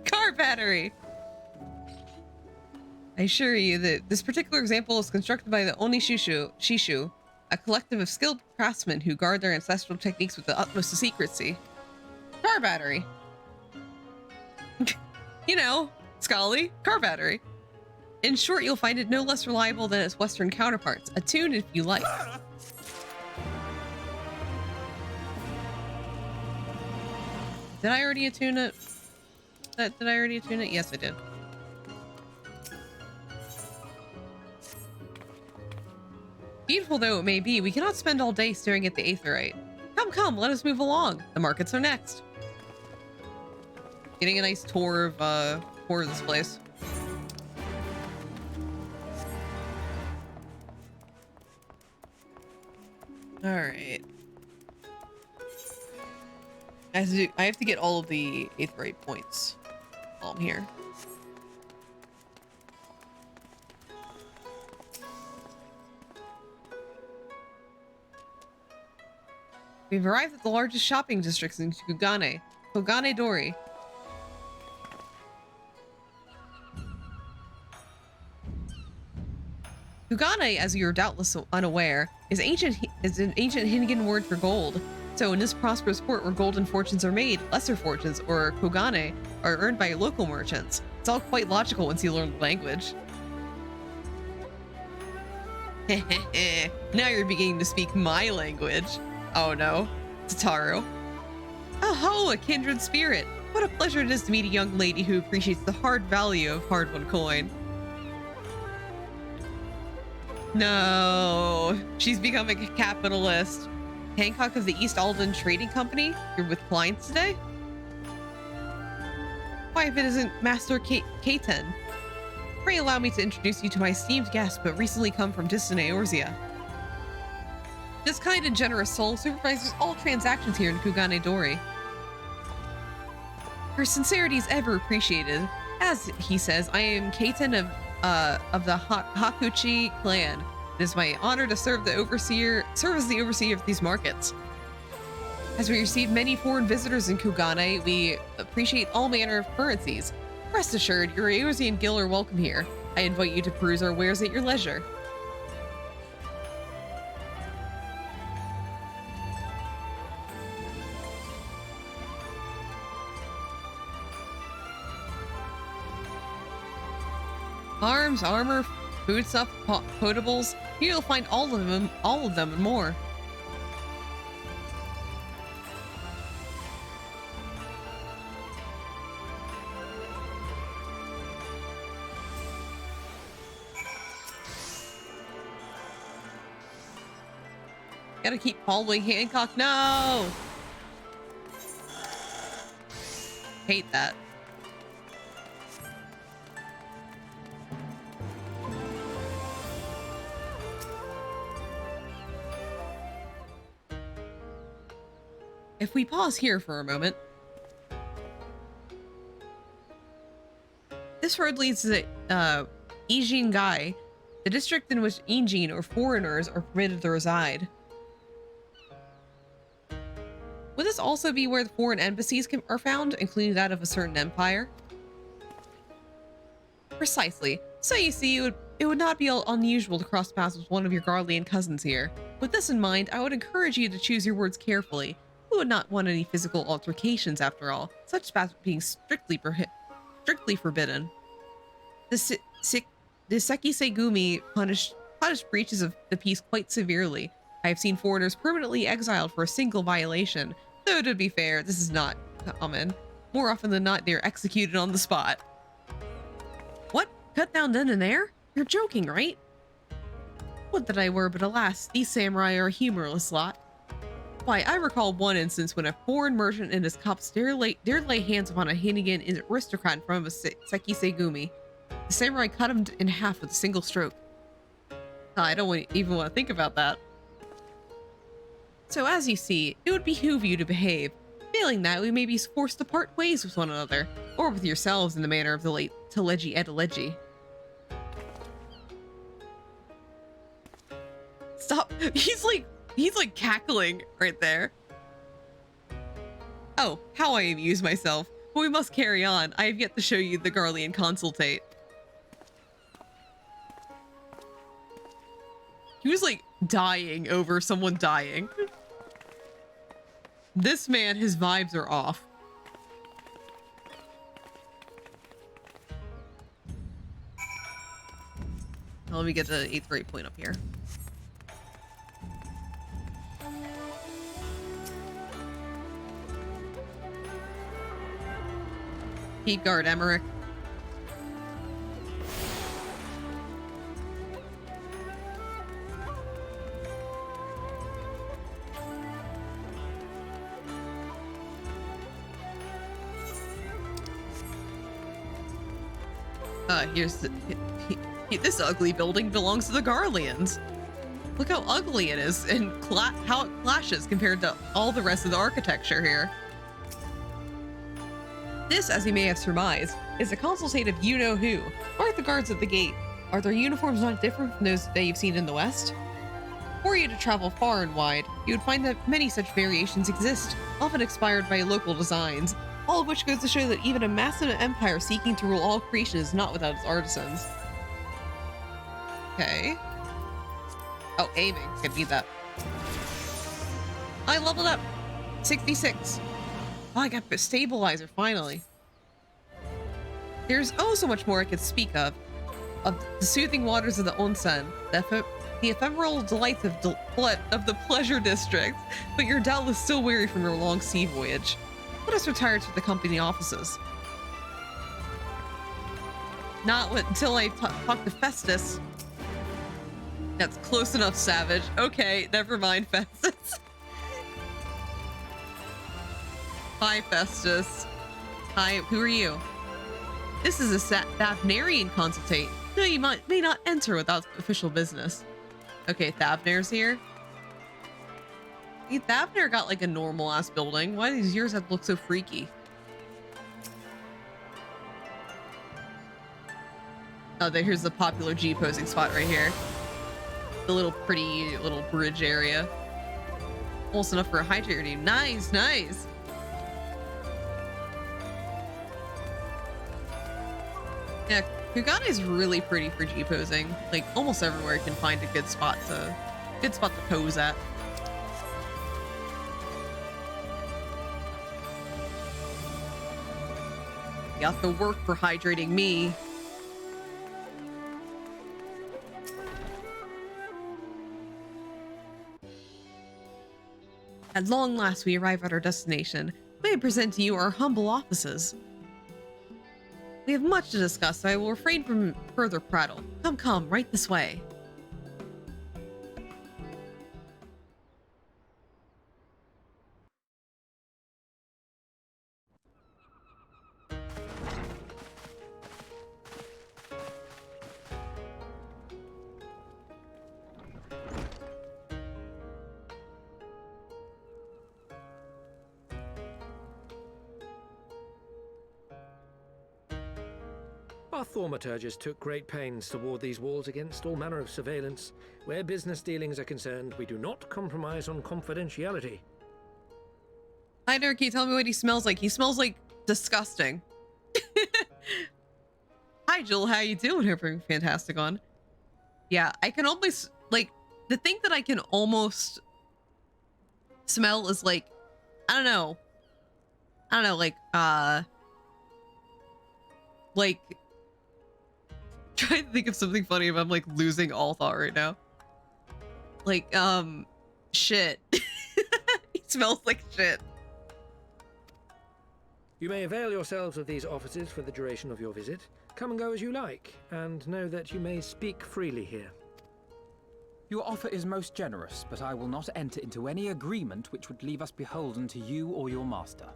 Car battery! I assure you that this particular example is constructed by the Onishishu, a collective of skilled craftsmen who guard their ancestral techniques with the utmost of secrecy. Car battery. You know, Scully, car battery. In short, you'll find it no less reliable than its Western counterparts. Attune if you like. Did I already attune it? Did I already attune it? Yes, I did. Beautiful though it may be, we cannot spend all day staring at the aetherite. Come, let us move along. The markets are next. Getting a nice tour of this place. All right. I have to get all of the aetherite points while I'm here. We've arrived at the largest shopping districts in Kugane Dori. Kugane, as you're doubtless unaware, is an ancient Hinnigan word for gold. So in this prosperous port where golden fortunes are made, lesser fortunes, or Kugane, are earned by local merchants. It's all quite logical once you learn the language. Now you're beginning to speak my language. Oh no, Tataru. Oh ho, a kindred spirit. What a pleasure it is to meet a young lady who appreciates the hard value of hard-won coin. No, she's becoming a capitalist. Hancock of the East Alden Trading Company? You're with clients today? Why, if it isn't Master K10? Pray allow me to introduce you to my esteemed guest, but recently come from distant Eorzea. This kind and generous soul supervises all transactions here in Kugane Dori. Her sincerity is ever appreciated. As he says, I am K10 of the Hakuchi clan. It is my honor to serve as the overseer of these markets. As we receive many foreign visitors in Kugane, we appreciate all manner of currencies. Rest assured, your Eorzean guild are welcome here. I invite you to peruse our wares at your leisure. Arms, armor, foodstuff, potables. Here you'll find all of them and more. Gotta keep following Hancock. No! Hate that. If we pause here for a moment. This road leads to Ijin Gai, the district in which Injin or foreigners are permitted to reside. Would this also be where the foreign embassies are found, including that of a certain empire? Precisely. So you see, it would not be unusual to cross paths with one of your Garlean cousins here. With this in mind, I would encourage you to choose your words carefully. We would not want any physical altercations after all, such paths being strictly forbidden. The Sekisei-gumi punished breaches of the peace quite severely. I have seen foreigners permanently exiled for a single violation, though to be fair, this is not common. More often than not, they are executed on the spot. What? Cut down then and there? You're joking, right? Would that I were, but alas, these samurai are a humorless lot. Why, I recall one instance when a foreign merchant and his cops dared lay hands upon a Hinigan aristocrat in front of a Sekisei-gumi. The samurai cut him in half with a single stroke. I don't even want to think about that. So as you see, it would behoove you to behave. Failing that, we may be forced to part ways with one another, or with yourselves in the manner of the late Teleji Edeleji. Stop. He's like cackling right there. Oh, how I amuse myself. But we must carry on. I have yet to show you the Garlean consultate. He was like dying over someone dying. This man, his vibes are off. Let me get the 8th grade point up here. Keep guard, Emmerich. Here's this ugly building belongs to the Garleans. Look how ugly it is and how it clashes compared to all the rest of the architecture here. This, as you may have surmised, is a consultative you-know-who. Mark the guards at the gate. Are their uniforms not different from those that you've seen in the West? Were you to travel far and wide, you would find that many such variations exist, often inspired by local designs, all of which goes to show that even a massive empire seeking to rule all creation is not without its artisans. Okay. Oh, aiming. Can beat that. I leveled up. 66. Oh, I got the stabilizer, finally. There's oh so much more I could speak of the soothing waters of the onsen, the ephemeral delights of the pleasure district, but you're doubtless still weary from your long sea voyage. Let us retire to the company offices. Not until I talk to Festus. That's close enough, Savage. Okay, never mind, Festus. Hi, Festus. Hi, who are you? This is a Thavnarian consultate. No, you may not enter without official business. Okay, Thavnar's here. Hey, Thavnar got like a normal ass building. Why do these yours have to look so freaky? Oh, here's the popular G posing spot right here. The little pretty little bridge area. Almost enough for a hydrate team. Nice, nice. Yeah, Kugane is really pretty for G posing. Like almost everywhere you can find a good spot to pose at. You have to work for hydrating me. At long last, we arrive at our destination. May I present to you our humble offices. We have much to discuss, so I will refrain from further prattle. Come, come, right this way. Our thaumaturges took great pains to ward these walls against all manner of surveillance. Where business dealings are concerned, we do not compromise on confidentiality. Hi, Nerky, tell me what he smells like. He smells like disgusting. Hi, Jill, how you doing? Everything fantastic on. Yeah, I can almost, like, the thing that I can almost smell is like, I don't know, like, trying to think of something funny if I'm like losing all thought right now. Like, shit. He smells like shit. You may avail yourselves of these offices for the duration of your visit. Come and go as you like, and know that you may speak freely here. Your offer is most generous, but I will not enter into any agreement which would leave us beholden to you or your master.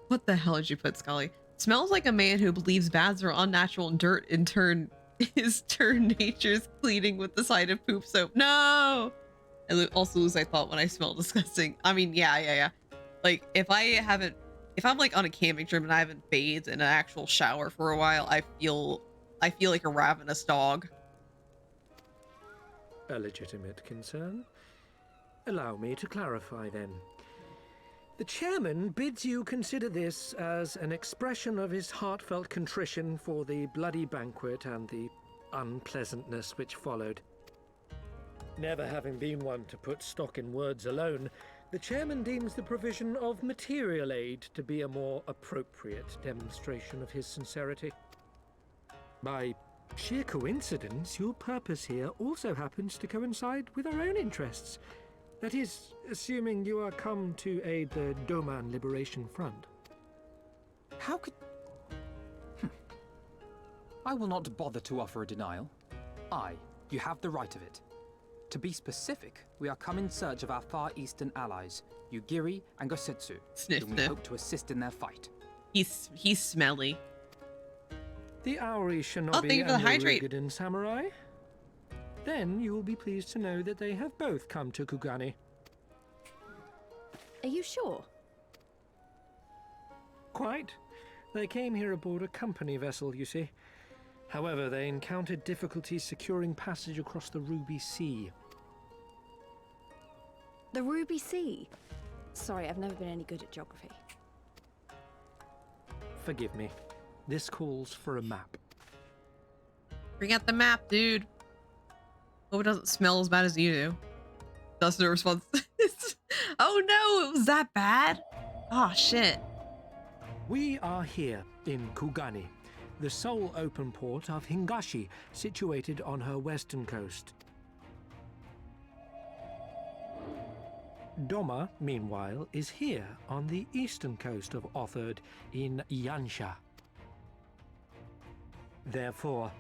What the hell did you put, Scully? Smells like a man who believes baths are unnatural and dirt in turn is nature's cleaning with the side of poop soap. No! I also lose my thought when I smell disgusting. I mean, yeah. Like, if I'm like on a camping trip and I haven't bathed in an actual shower for a while, I feel like a ravenous dog. A legitimate concern. Allow me to clarify then. The chairman bids you consider this as an expression of his heartfelt contrition for the bloody banquet and the unpleasantness which followed. Never having been one to put stock in words alone, the chairman deems the provision of material aid to be a more appropriate demonstration of his sincerity. By sheer coincidence, your purpose here also happens to coincide with our own interests. That is, assuming you are come to aid the Doman Liberation Front. How could... I will not bother to offer a denial. You have the right of it. To be specific, we are come in search of our Far Eastern allies, Yugiri and Gosetsu, whom we hope to assist in their fight. He's smelly. The Aori Shinobi and the Rugadin Samurai? Then you will be pleased to know that they have both come to Kugane. Are you sure? Quite. They came here aboard a company vessel, you see. However, they encountered difficulties securing passage across the Ruby Sea. The Ruby Sea? Sorry, I've never been any good at geography. Forgive me. This calls for a map. Bring out the map, dude. Hope it doesn't smell as bad as you do. That's no response. Oh no, it was that bad? Oh shit. We are here in Kugane, the sole open port of Hingashi, situated on her western coast. Doma, meanwhile, is here on the eastern coast of Otherd in Yansha. Therefore,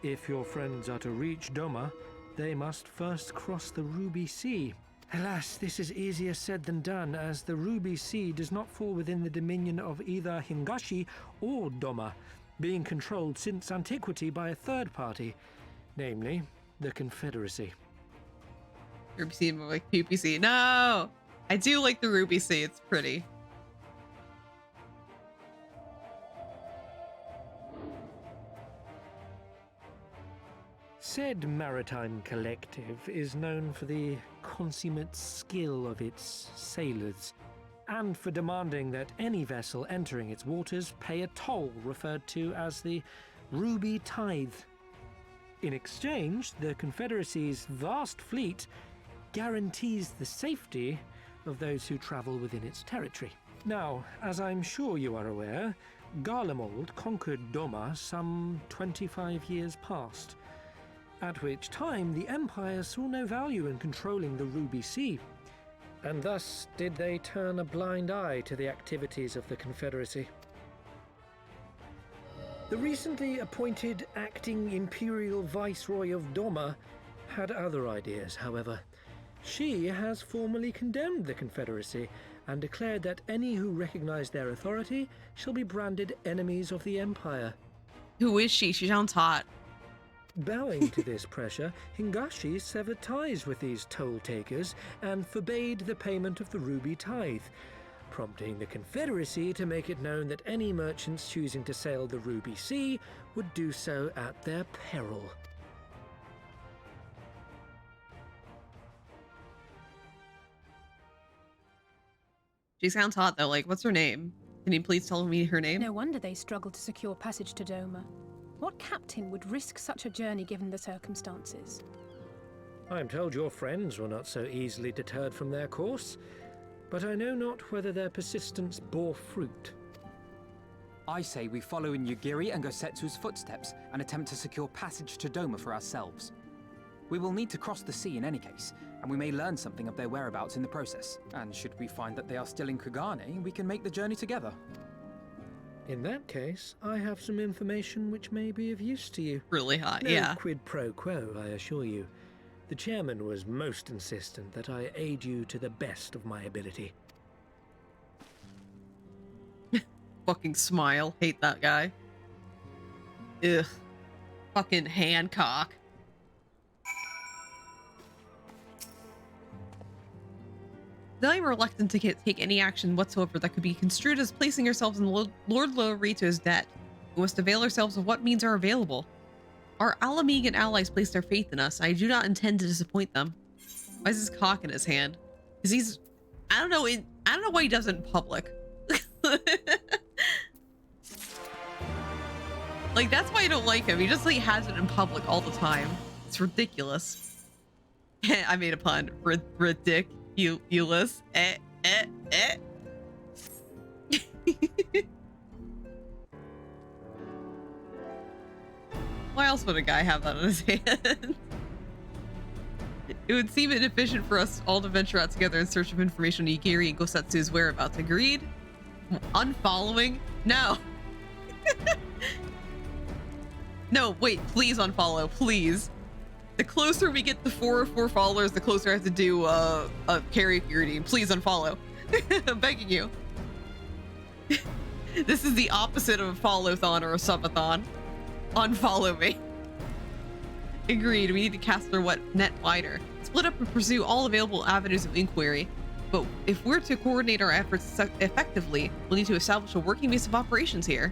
if your friends are to reach Doma, they must first cross the Ruby Sea. Alas, this is easier said than done, as the Ruby Sea does not fall within the dominion of either Hingashi or Doma, being controlled since antiquity by a third party, namely the Confederacy. Ruby Sea more like PPC. No! I do like the Ruby Sea. It's pretty. Said maritime collective is known for the consummate skill of its sailors, and for demanding that any vessel entering its waters pay a toll referred to as the Ruby Tithe. In exchange, the Confederacy's vast fleet guarantees the safety of those who travel within its territory. Now, as I'm sure you are aware, Garlemald conquered Doma some 25 years past, at which time the Empire saw no value in controlling the Ruby Sea, and thus did they turn a blind eye to the activities of the Confederacy. The recently appointed acting Imperial Viceroy of Doma had other ideas, however. She has formally condemned the Confederacy and declared that any who recognize their authority shall be branded enemies of the Empire. Who is she? She sounds hot. Bowing to this pressure, Hingashi severed ties with these toll-takers and forbade the payment of the Ruby Tithe, prompting the Confederacy to make it known that any merchants choosing to sail the Ruby Sea would do so at their peril. She sounds hot though. Like, what's her name? Can you please tell me her name? No wonder they struggled to secure passage to Doma. What captain would risk such a journey given the circumstances? I am told your friends were not so easily deterred from their course, but I know not whether their persistence bore fruit. I say we follow in Yugiri and Gosetsu's footsteps and attempt to secure passage to Doma for ourselves. We will need to cross the sea in any case, and we may learn something of their whereabouts in the process. And should we find that they are still in Kugane, we can make the journey together. In that case, I have some information which may be of use to you. Really hot, No yeah. quid pro quo, I assure you. The chairman was most insistent that I aid you to the best of my ability. Fucking smile. Hate that guy. Ugh. Fucking Hancock. I am reluctant to take any action whatsoever that could be construed as placing ourselves in Lord Lorito's debt. We must avail ourselves of what means are available. Our Alamegan allies placed their faith in us. I do not intend to disappoint them. Why is his cock in his hand? Because he's, I don't know why he does it in public. Like, that's why I don't like him. He just like has it in public all the time. It's ridiculous. I made a pun. Ridiculous. Why else would a guy have that in his hand? It would seem inefficient for us all to venture out together in search of information on Yugiri and Gosetsu's whereabouts. Agreed? Unfollowing? No. No, wait, please unfollow, please. The closer we get to 404 followers, the closer I have to do a karaoke routine. Please unfollow. I'm begging you. This is the opposite of a follow-thon or a subathon. Unfollow me. Agreed, we need to cast our net wider. Split up and pursue all available avenues of inquiry. But if we're to coordinate our efforts effectively, we'll need to establish a working base of operations here.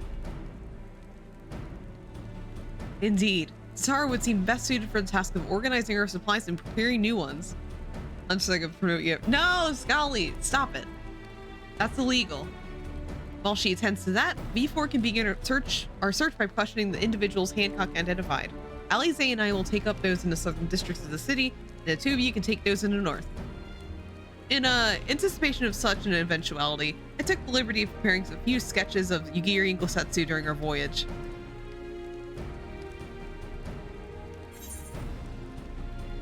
Indeed. Satara would seem best suited for the task of organizing our supplies and preparing new ones. I'm just like a promote you. No, Scully, stop it. That's illegal. While she attends to that, V4 can begin our search by questioning the individuals Hancock identified. Alize and I will take up those in the southern districts of the city, and the two of you can take those in the north. In anticipation of such an eventuality, I took the liberty of preparing a few sketches of Yugiri and Gosetsu during our voyage.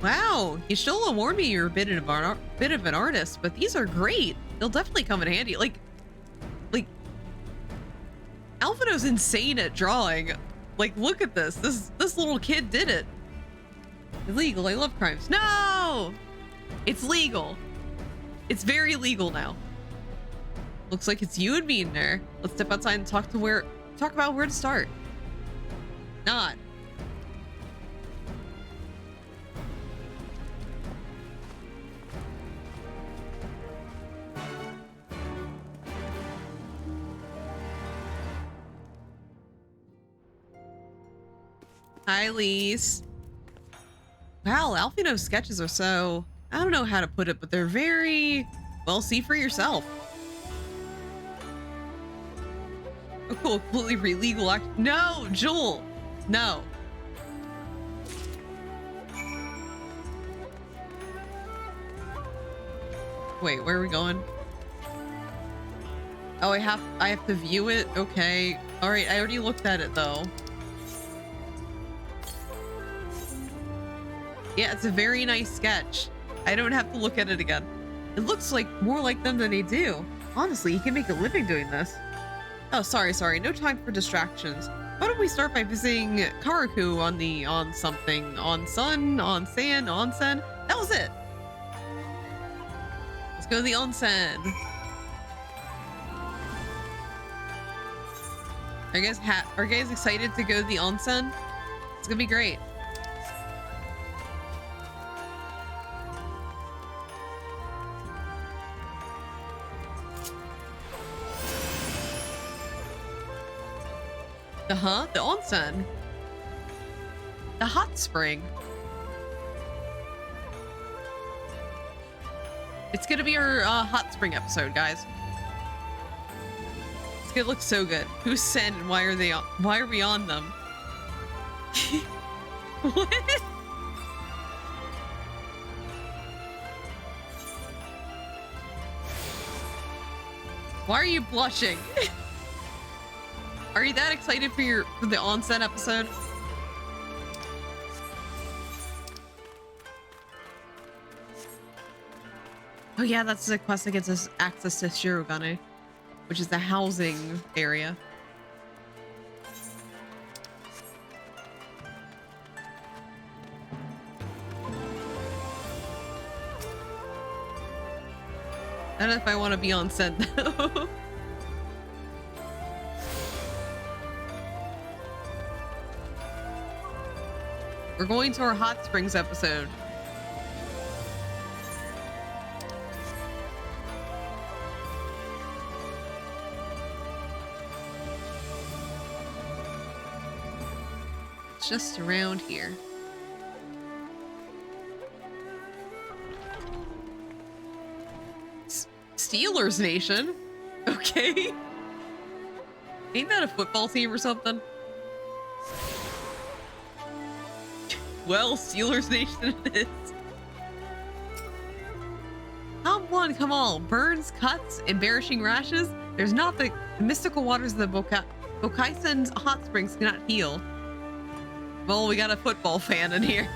Wow, you still warned me you're a bit of an artist, but these are great. They'll definitely come in handy. Like Alphino's insane at drawing. Like, look at this. This little kid did it. Illegal. I love crimes. No! It's legal. It's very legal now. Looks like it's you and me in there. Let's step outside and talk about where to start. Not. Hi, Lise. Wow, Alphino's sketches are so... I don't know how to put it, but they're very... Well, see for yourself. Oh, cool. Completely illegal act. No, Joel. No. Wait, where are we going? Oh, I have to view it? Okay. All right, I already looked at it, though. Yeah, it's a very nice sketch. I don't have to look at it again. It looks like more like them than they do. Honestly, you can make a living doing this. Oh, sorry. No time for distractions. Why don't we start by visiting Karaku on something? On sun, on sand, onsen? That was it. Let's go to the onsen. Are you guys excited to go to the onsen? It's gonna be great. The onsen. The hot spring. It's gonna be our hot spring episode, guys. It's gonna look so good. Who's Sen and why are we on them? What? Why are you blushing? Are you that excited for the onsen episode? Oh yeah, that's the quest that gets us access to Shirogane, which is the housing area. I don't know if I want to be on set though. We're going to our hot springs episode. It's just around here. Steelers Nation? Okay. Ain't that a football team or something? Well, Steelers Nation it is. Come on. Burns, cuts, embarrassing rashes. There's not the mystical waters of the Bokaisen's hot springs cannot heal. Well, we got a football fan in here.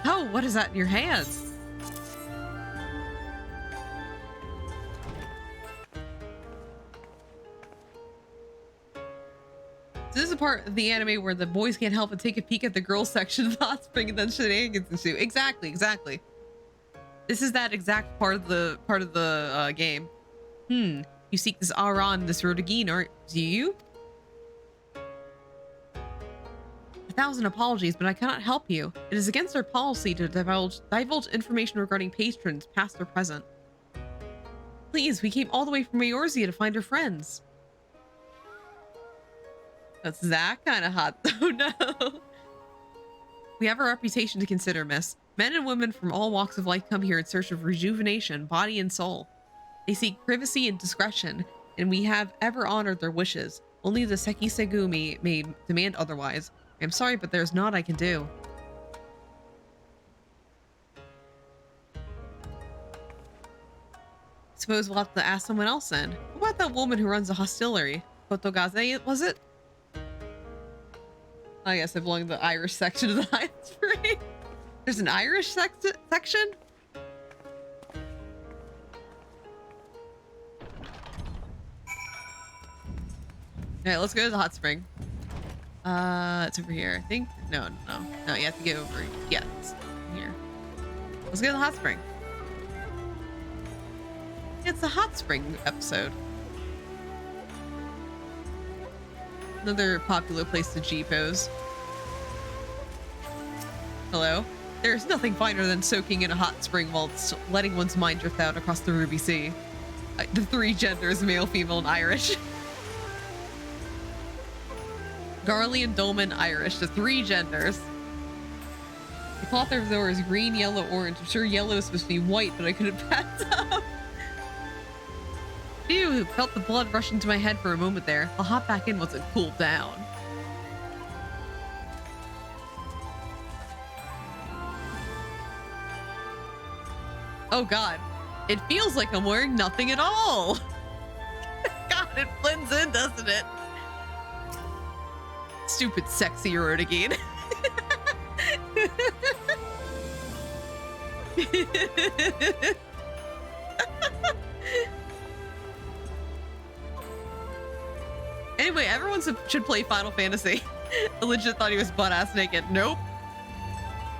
Oh, what is that in your hands? This is a part of the anime where the boys can't help but take a peek at the girls section of the hot spring and then shenanigans ensue. Exactly. This is that exact part of the game. You seek this Aran, this Rodagine, aren't you? 1,000 apologies, but I cannot help you. It is against our policy to divulge information regarding patrons, past or present. Please, we came all the way from Eorzea to find our friends. That's that kind of hot, though. No. We have a reputation to consider, miss. Men and women from all walks of life come here in search of rejuvenation, body and soul. They seek privacy and discretion, and we have ever honored their wishes. Only the Sekisegumi may demand otherwise. I'm sorry, but there's naught I can do. Suppose we'll have to ask someone else then. What about that woman who runs the hostelry? Kotogaze, was it? I guess I belong to the Irish section of the high spring. There's an Irish section? Alright, let's go to the hot spring. It's over here, I think. No, you have to go over. Yeah, it's here. Let's go to the hot spring. It's the hot spring episode. Another popular place to G-pose. Hello? There's nothing finer than soaking in a hot spring while letting one's mind drift out across the Ruby Sea. The three genders, male, female, and Irish. Garlean, Dolman, Irish, the three genders. The cloth over there is green, yellow, orange. I'm sure yellow is supposed to be white, but I couldn't pass up. Phew, felt the blood rush into my head for a moment there. I'll hop back in once it cooled down. Oh god, it feels like I'm wearing nothing at all. God, it blends in, doesn't it? Stupid sexy Erotigine. Anyway, everyone should play Final Fantasy. I legit thought he was butt-ass naked. Nope.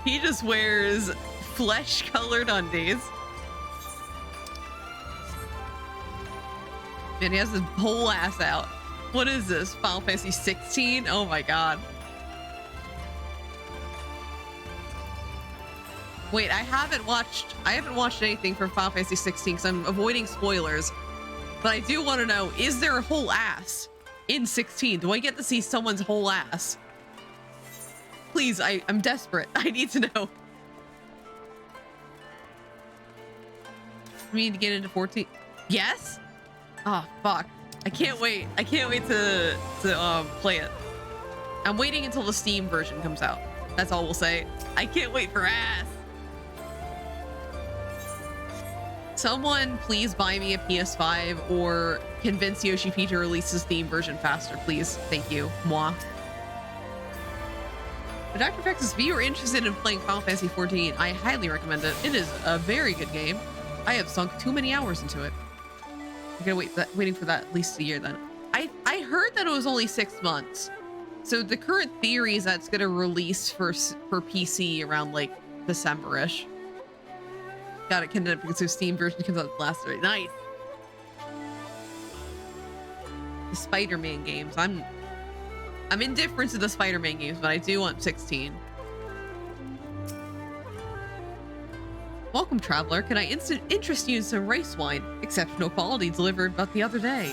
He just wears flesh-colored undies. And he has his whole ass out. What is this? Final Fantasy 16? Oh my god. Wait, I haven't watched anything from Final Fantasy 16 because I'm avoiding spoilers. But I do want to know, is there a whole ass in 16? Do I get to see someone's whole ass? Please, I'm desperate. I need to know. We need to get into 14. Yes? Oh, fuck. I can't wait. I can't wait to play it. I'm waiting until the Steam version comes out. That's all we'll say. I can't wait for ass. Someone please buy me a PS5 or convince Yoshi P to release his Steam version faster, please. Thank you. Moi. But Dr. FFXIV, if you are interested in playing Final Fantasy 14, I highly recommend it. It is a very good game. I have sunk too many hours into it. I'm gonna waiting for that at least a year then. I heard that it was only 6 months. So the current theory is that it's gonna release for PC around like December-ish. Got it condemned because the Steam version comes out last year. Nice. The Spider-Man games. I'm indifferent to the Spider-Man games, but I do want 16. Welcome, traveler. Can I interest you in some rice wine? Exceptional quality delivered about the other day.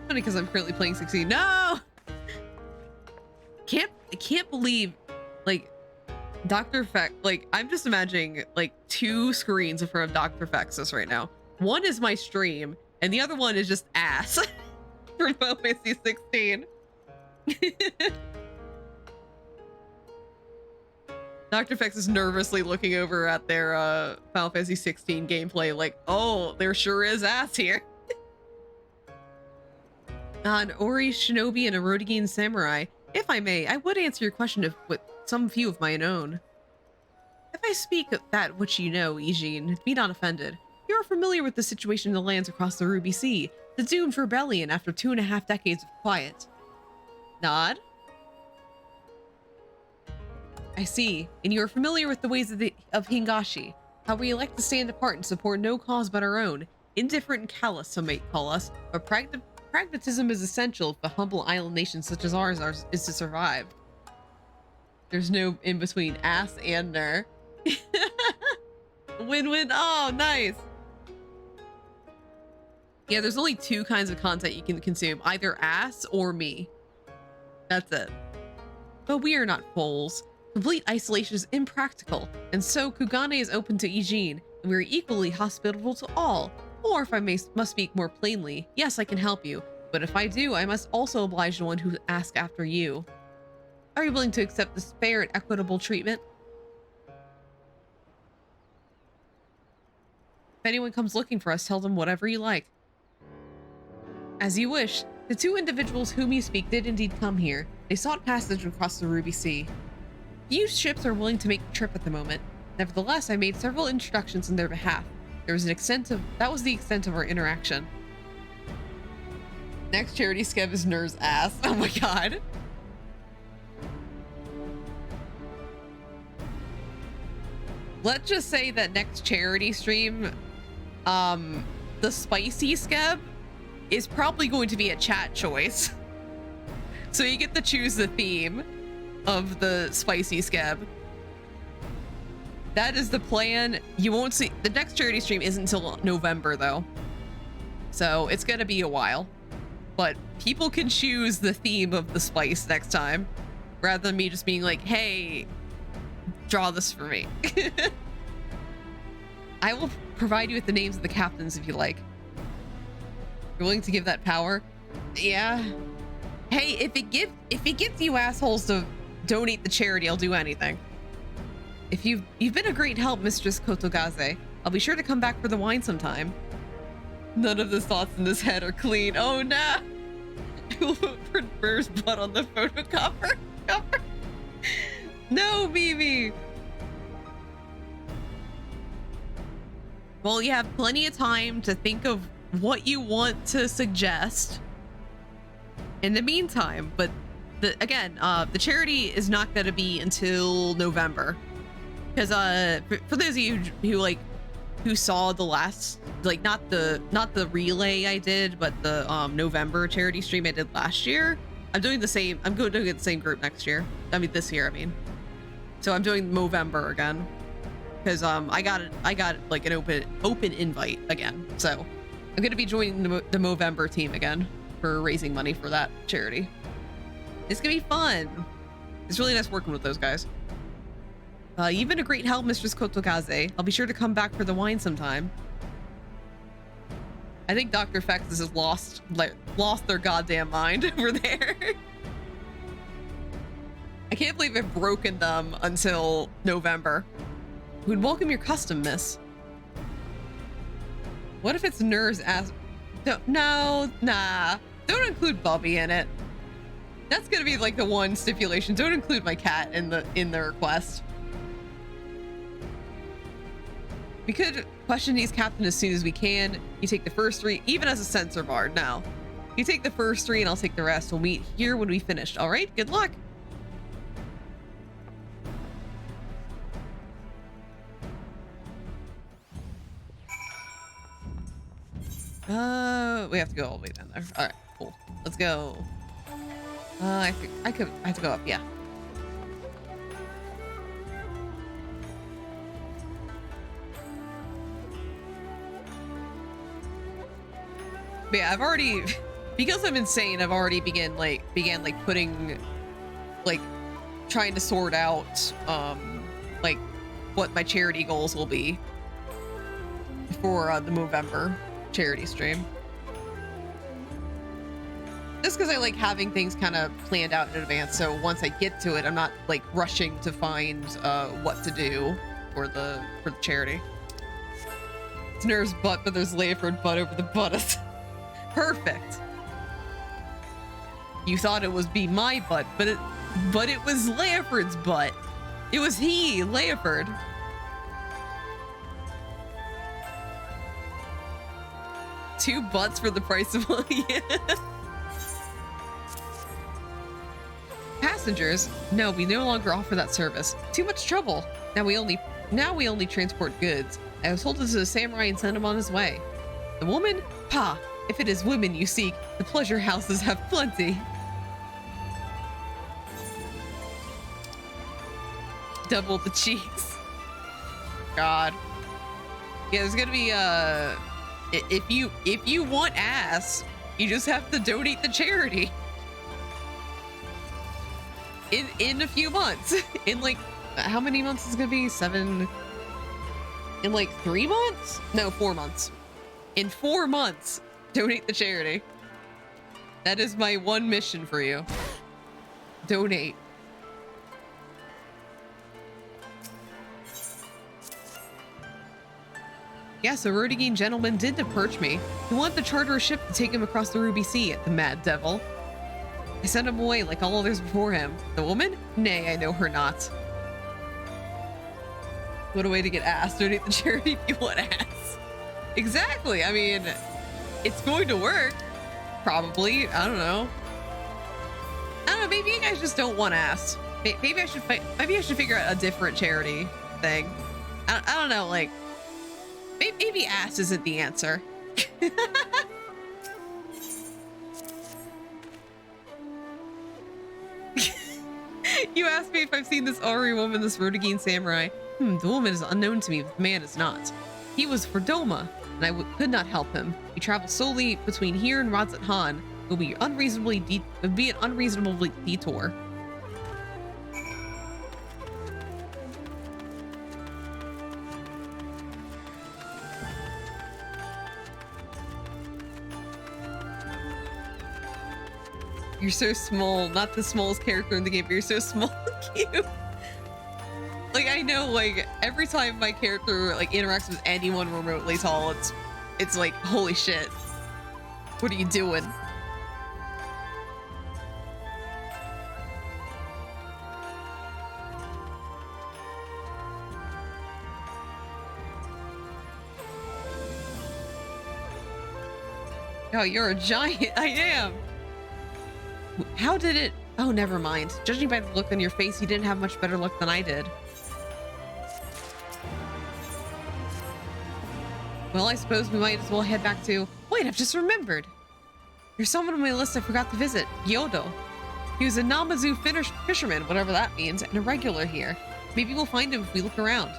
Funny because I'm currently playing 16. No! I can't believe, like, Dr. Fex, like, I'm just imagining, like, 2 screens in front of Dr. Fexus right now. One is my stream, and the other one is just ass. For Final Fantasy 16. Dr. Fex is nervously looking over at their Final Fantasy 16 gameplay like, oh, there sure is ass here. An Ori Shinobi and a Erotigine Samurai. If I may, I would answer your question with some few of my own. If I speak of that which you know, Ijin, be not offended. You are familiar with the situation in the lands across the Ruby Sea, the doomed rebellion after 2.5 decades of quiet. Nod? I see, and you are familiar with the ways of Hingashi, how we elect to stand apart and support no cause but our own. Indifferent and callous, some may call us, but pragmatism is essential if a humble island nation such as ours is to survive. There's no in between ass and ner. Win-win. Oh, nice. Yeah, there's only 2 kinds of content you can consume, either ass or me. That's it. But we are not fools. Complete isolation is impractical, and so Kugane is open to Ijin, and we are equally hospitable to all. Or if I must speak more plainly, yes, I can help you, but if I do, I must also oblige the one who asks after you. Are you willing to accept this fair and equitable treatment? If anyone comes looking for us, tell them whatever you like. As you wish. The 2 individuals whom you speak did indeed come here. They sought passage across the Ruby Sea. Few ships are willing to make the trip at the moment. Nevertheless, I made several introductions on their behalf. That was the extent of our interaction. Next charity skev is Nur's ass. Oh my god. Let's just say that next charity stream, the spicy scab is probably going to be a chat choice. So you get to choose the theme of the spicy scab. That is the plan. You won't see the next charity stream isn't until November though. So it's gonna be a while. But people can choose the theme of the spice next time, rather than me just being like, hey, draw this for me. I will provide you with the names of the captains if you like. You're willing to give that power? Yeah. Hey, if it gets you assholes to donate the charity, I'll do anything. If you've been a great help, Mistress Kotogaze. I'll be sure to come back for the wine sometime. None of the thoughts in this head are clean. Oh no! I will vote for Burr's butt on the photo cover. No, Mimi. Well, you have plenty of time to think of what you want to suggest in the meantime, but the charity is not going to be until November, because for those of you who saw the last, like, not the relay I did, but the November charity stream I did last year, I'm doing the same. I'm going to get the same group next year. I mean, this year, I mean. So I'm doing Movember again, because I got like an open invite again. So I'm gonna be joining the Movember team again for raising money for that charity. It's gonna be fun. It's really nice working with those guys. You've been a great help, Mistress Kotogaze. I'll be sure to come back for the wine sometime. I think Dr. Fexus has lost their goddamn mind over there. I can't believe I've broken them until November. We'd welcome your custom, miss. What if it's Nur's ass? No, nah. Don't include Bubby in it. That's gonna be like the one stipulation. Don't include my cat in the request. We could question these captain as soon as we can. You take the first 3, even as a censor bard. Now, you take the first 3 and I'll take the rest. We'll meet here when we finish. All right, good luck. We have to go all the way down there. All right, cool. Let's go. I have to go up. Yeah. But yeah, I've already, because I'm insane, I've already began putting, like, trying to sort out, like, what my charity goals will be for the Movember charity stream. Just because I like having things kind of planned out in advance, so once I get to it, I'm not like rushing to find what to do for the charity. It's Nerve's butt, but there's Leiford butt over the buttus. Perfect. You thought it was my butt, but it was Leiford's butt. It was he, Leiford. Two butts for the price of one. Yeah. Passengers? No, we no longer offer that service. Too much trouble. Now we only transport goods. I was told this is a samurai and sent him on his way. The woman? Pa! If it is women you seek, the pleasure houses have plenty. Double the cheeks. God. Yeah, there's gonna be if you want ass, you just have to donate the charity. In a few months. In like, how many months is it gonna be? 7? In like 3 months? No, 4 months. In 4 months, donate the charity. That is my one mission for you. Donate. Yeah, so Rodigine gentleman did approach me. He wanted to charter a ship to take him across the Ruby Sea, the mad devil. I sent him away like all others before him. The woman? Nay, I know her not. What a way to get ass. Donate the charity if you want ass. Exactly. I mean, it's going to work. Probably. I don't know. Maybe you guys just don't want ass. Maybe I should figure out a different charity thing. I don't know, like maybe ass isn't the answer. You asked me if I've seen this Ari woman, this Rhodogene samurai. The woman is unknown to me, but the man is not. He was for Doma, and I could not help him. He traveled solely between here and Radzat Han. It would be an unreasonable detour. You're so small, not the smallest character in the game, but you're so small and cute. Like, I know, like, every time my character, like, interacts with anyone remotely tall, it's like, holy shit. What are you doing? Oh, you're a giant. I am. How did it? Oh, never mind. Judging by the look on your face, you didn't have much better luck than I did. Well, I suppose we might as well head back to... Wait, I've just remembered. There's someone on my list I forgot to visit. Gyodo. He was a Namazu fisherman, whatever that means, and a regular here. Maybe we'll find him if we look around.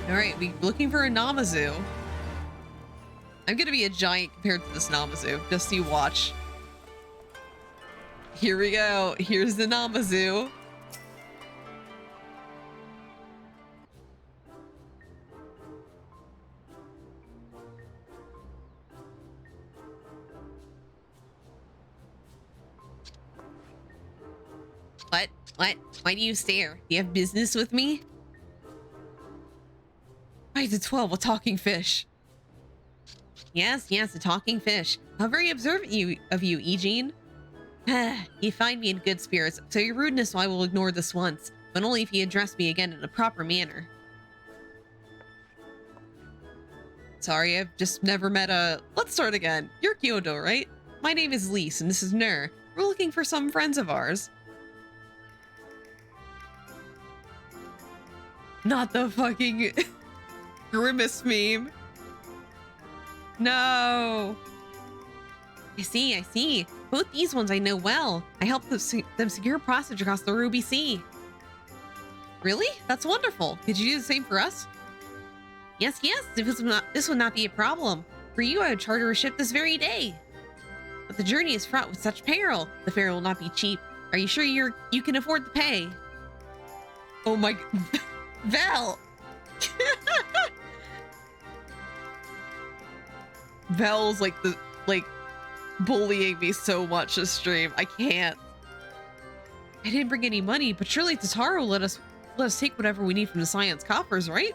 Alright, we're looking for a Namazu. I'm gonna be a giant compared to this Namazu. Just so you watch. Here we go. Here's the Namazu. What? What? Why do you stare? Do you have business with me? 5 to 12, a talking fish. Yes, a talking fish. How very observant of you, Eugene. You find me in good spirits, so your rudeness I will ignore this once, but only if you address me again in a proper manner. Sorry, I've just never met a... Let's start again. You're Kyoto, right? My name is Lise, and this is Nur. We're looking for some friends of ours. Not the fucking grimace meme. No. I see. Both these ones I know well. I helped them secure passage across the Ruby Sea. Really? That's wonderful. Could you do the same for us? Yes. This would not be a problem. For you, I would charter a ship this very day. But the journey is fraught with such peril. The fare will not be cheap. Are you sure you can afford the pay? Oh my... Val! Val's like bullying me so much this stream. I can't. I didn't bring any money, but surely Tataru will let us take whatever we need from the Scion's coffers, right?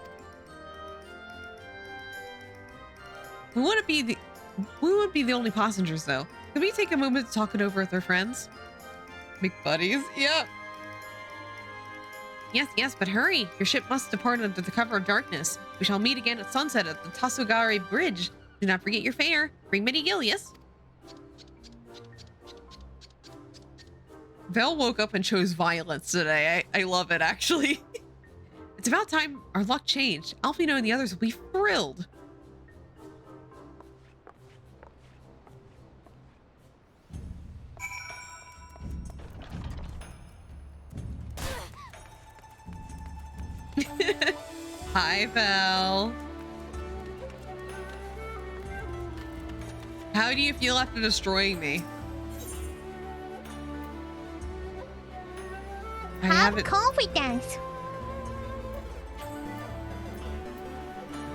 We wouldn't be the only passengers though. Could we take a moment to talk it over with our friends? Make buddies? Yep. Yes, but hurry. Your ship must depart under the cover of darkness. We shall meet again at sunset at the Tasugare Bridge. Do not forget your fare. Bring Minnie Gilius. Vel woke up and chose violence today. I love it, actually. It's about time our luck changed. Alfino and the others will be thrilled. Hi, Val. How do you feel after destroying me? Have confidence.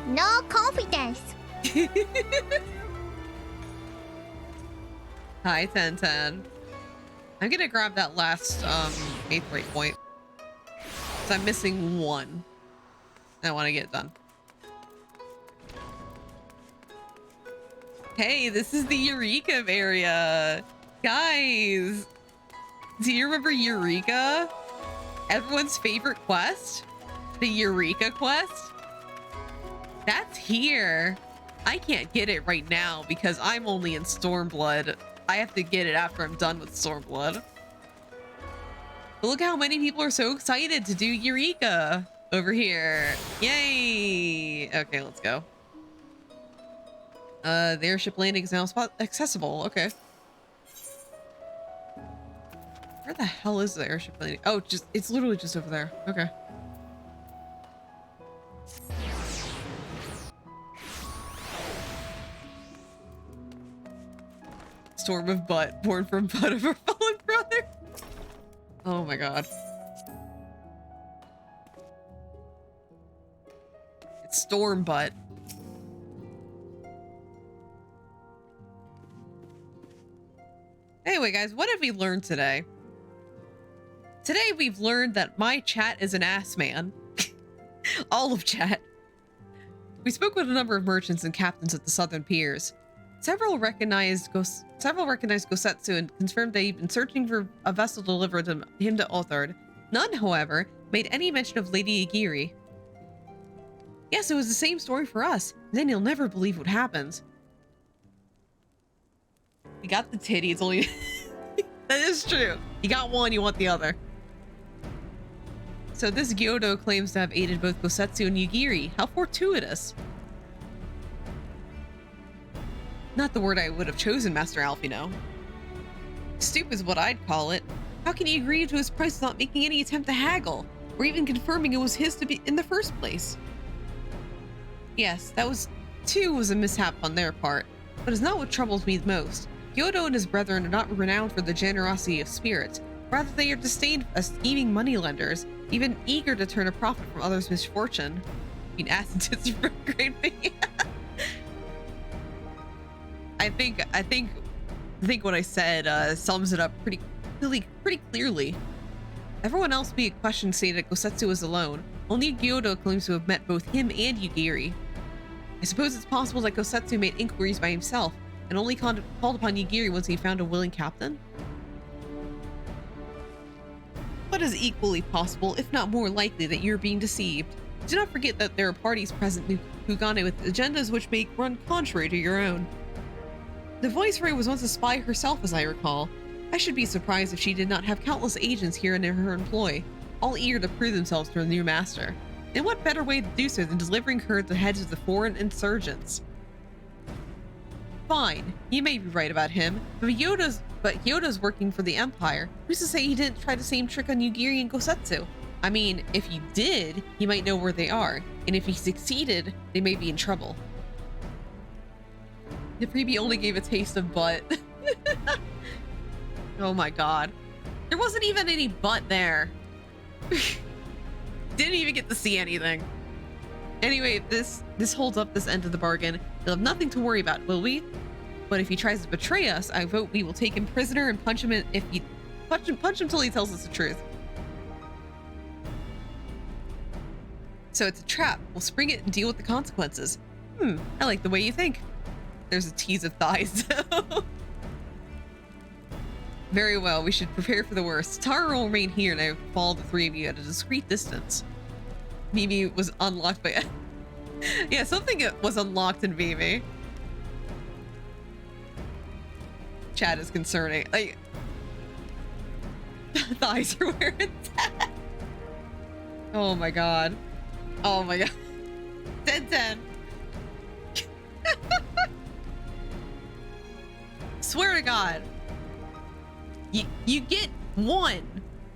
No confidence. Hi, 1010. I'm gonna grab that last 8th rate point. So I'm missing one. I want to get it done. Hey, this is the Eureka area. Guys, do you remember Eureka? everyone's favorite quest, the Eureka quest, that's here. I can't get it right now because I'm only in Stormblood. I have to get it after I'm done with Stormblood. But look how many people are so excited to do Eureka over here. Yay! Okay, let's go. The airship landing is now accessible. Okay. Where the hell is the airship landing? Oh, it's literally just over there. Okay. Storm of butt, born from butt of our fallen brother. Oh my god. It's storm butt. Anyway, guys, what have we learned today? Today we've learned that my chat is an ass man. All of chat. We spoke with a number of merchants and captains at the southern piers. Several recognized Gosetsu and confirmed they'd been searching for a vessel to deliver him to Othard. None, however, made any mention of Lady Igiri. Yes, it was the same story for us. Then you'll never believe what happens. You got the titty, it's only... That is true. You got one, you want the other. So this Gyodo claims to have aided both Gosetsu and Yugiri. How fortuitous. Not the word I would have chosen, Master Alfino. Stoop is what I'd call it. How can he agree to his price without making any attempt to haggle, or even confirming it was his to be in the first place? Yes, that was a mishap on their part, but it's not what troubles me most. Gyodo and his brethren are not renowned for the generosity of spirit. Rather, they are disdained as scheming moneylenders, even eager to turn a profit from others' misfortune. I mean, ass and tits for a great thing. I think what I said sums it up pretty clearly. Everyone else being questioned stated that Gosetsu was alone. Only Gyodo claims to have met both him and Yugiri. I suppose it's possible that Gosetsu made inquiries by himself and only called upon Yugiri once he found a willing captain. But it is equally possible, if not more likely, that you're being deceived. Do not forget that there are parties present in Kugane with agendas which may run contrary to your own. The Viceroy was once a spy herself, as I recall. I should be surprised if she did not have countless agents here in her employ, all eager to prove themselves to her new master. And what better way to do so than delivering her to the heads of the foreign insurgents? Fine, you may be right about him, but Yoda's working for the Empire. Who's to say he didn't try the same trick on Yugiri and Gosetsu? I mean, if he did, he might know where they are, and if he succeeded, they may be in trouble. The freebie only gave a taste of butt. Oh my god. There wasn't even any butt there. Didn't even get to see anything. Anyway, if this holds up this end of the bargain, we'll have nothing to worry about, will we? But if he tries to betray us, I vote we will take him prisoner and punch him punch him till he tells us the truth. So it's a trap. We'll spring it and deal with the consequences. I like the way you think. There's a tease of thighs. Very well, we should prepare for the worst. Tara will remain here and I will follow the three of you at a discreet distance. Mimi was unlocked by... Yeah, something was unlocked in Mimi. Chat is concerning. Like... Thighs are where it's at. Oh my god. Oh my god. 10-10. Swear to God. You get one.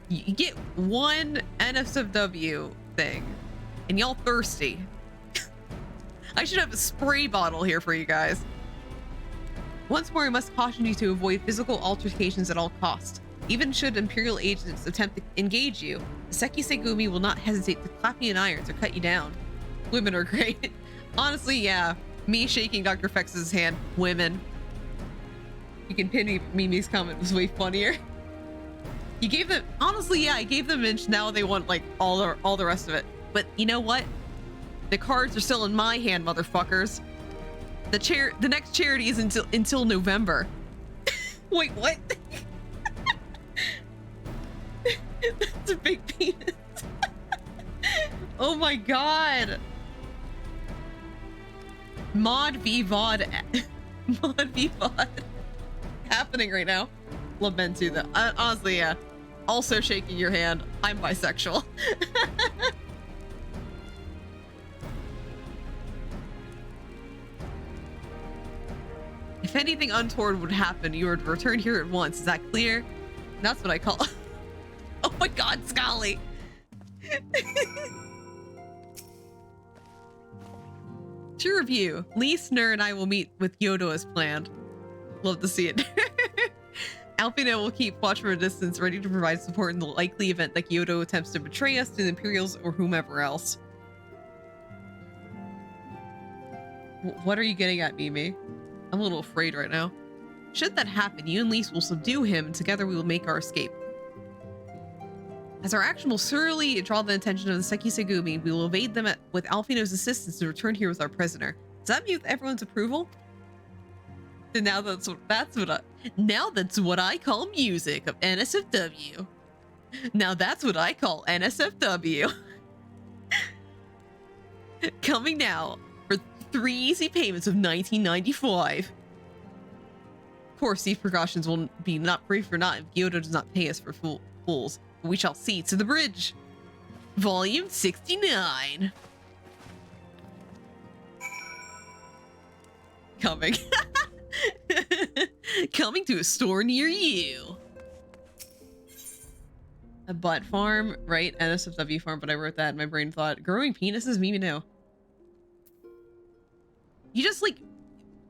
You get one NSFW thing. And y'all thirsty. I should have a spray bottle here for you guys. Once more, I must caution you to avoid physical altercations at all costs. Even should Imperial agents attempt to engage you, the Seki Segumi will not hesitate to clap you in irons or cut you down. Women are great. Honestly, yeah. Me shaking Dr. Fex's hand. Women. You can pin Mimi's comment was way funnier. You gave them... Honestly, yeah, I gave them inch. Now they want, like, all the rest of it. But you know what? The cards are still in my hand, motherfuckers. The next charity is until November. Wait, what? That's a big penis. Oh my god. Mod v VOD. Mod v VOD. Happening right now. Lamentu though. Honestly, yeah. Also shaking your hand. I'm bisexual. If anything untoward would happen, you would return here at once. Is that clear? That's what I call. Oh my god, Scully. To review, Lee, Snur, and I will meet with Yodo as planned. Love to see it. Alpina will keep watch from a distance, ready to provide support in the likely event that Yodo attempts to betray us to the Imperials or whomever else. What are you getting at, Mimi? I'm a little afraid right now. Should that happen, you and Lise will subdue him, and together we will make our escape. As our action will surely draw the attention of the Sekisegumi, we will evade them with Alfino's assistance and return here with our prisoner. Does that mean with everyone's approval? And now that's what I call music of NSFW. Now that's what I call NSFW. Coming now for 3 easy payments of $19.95. Of course, these precautions will be not free for naught if Gyoto does not pay us for fools. We shall see to the bridge. Volume 69. Coming. Coming to a store near you. A butt farm, right? NSFW farm, but I wrote that and my brain thought, growing penises? Mimi, no. You just like,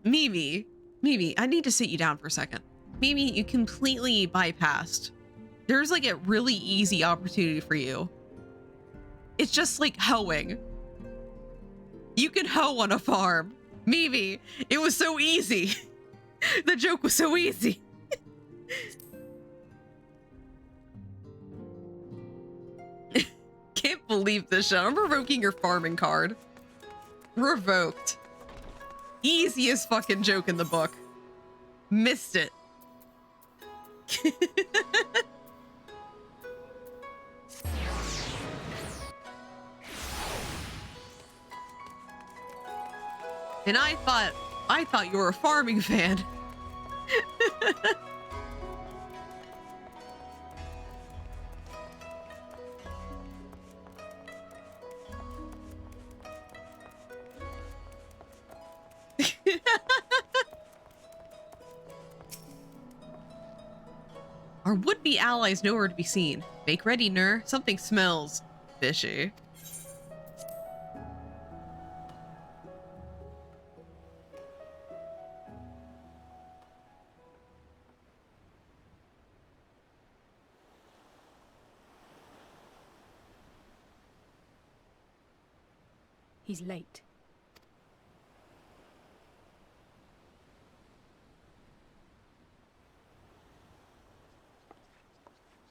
Mimi, I need to sit you down for a second. Mimi, you completely bypassed. There's like a really easy opportunity for you. It's just like hoeing. You can hoe on a farm. Mimi, it was so easy. The joke was so easy. Can't believe this shit. I'm revoking your farming card. Revoked. Easiest fucking joke in the book. Missed it. And I thought you were a farming fan. Our would-be allies nowhere to be seen. Make ready, Nur. Something smells fishy. He's late.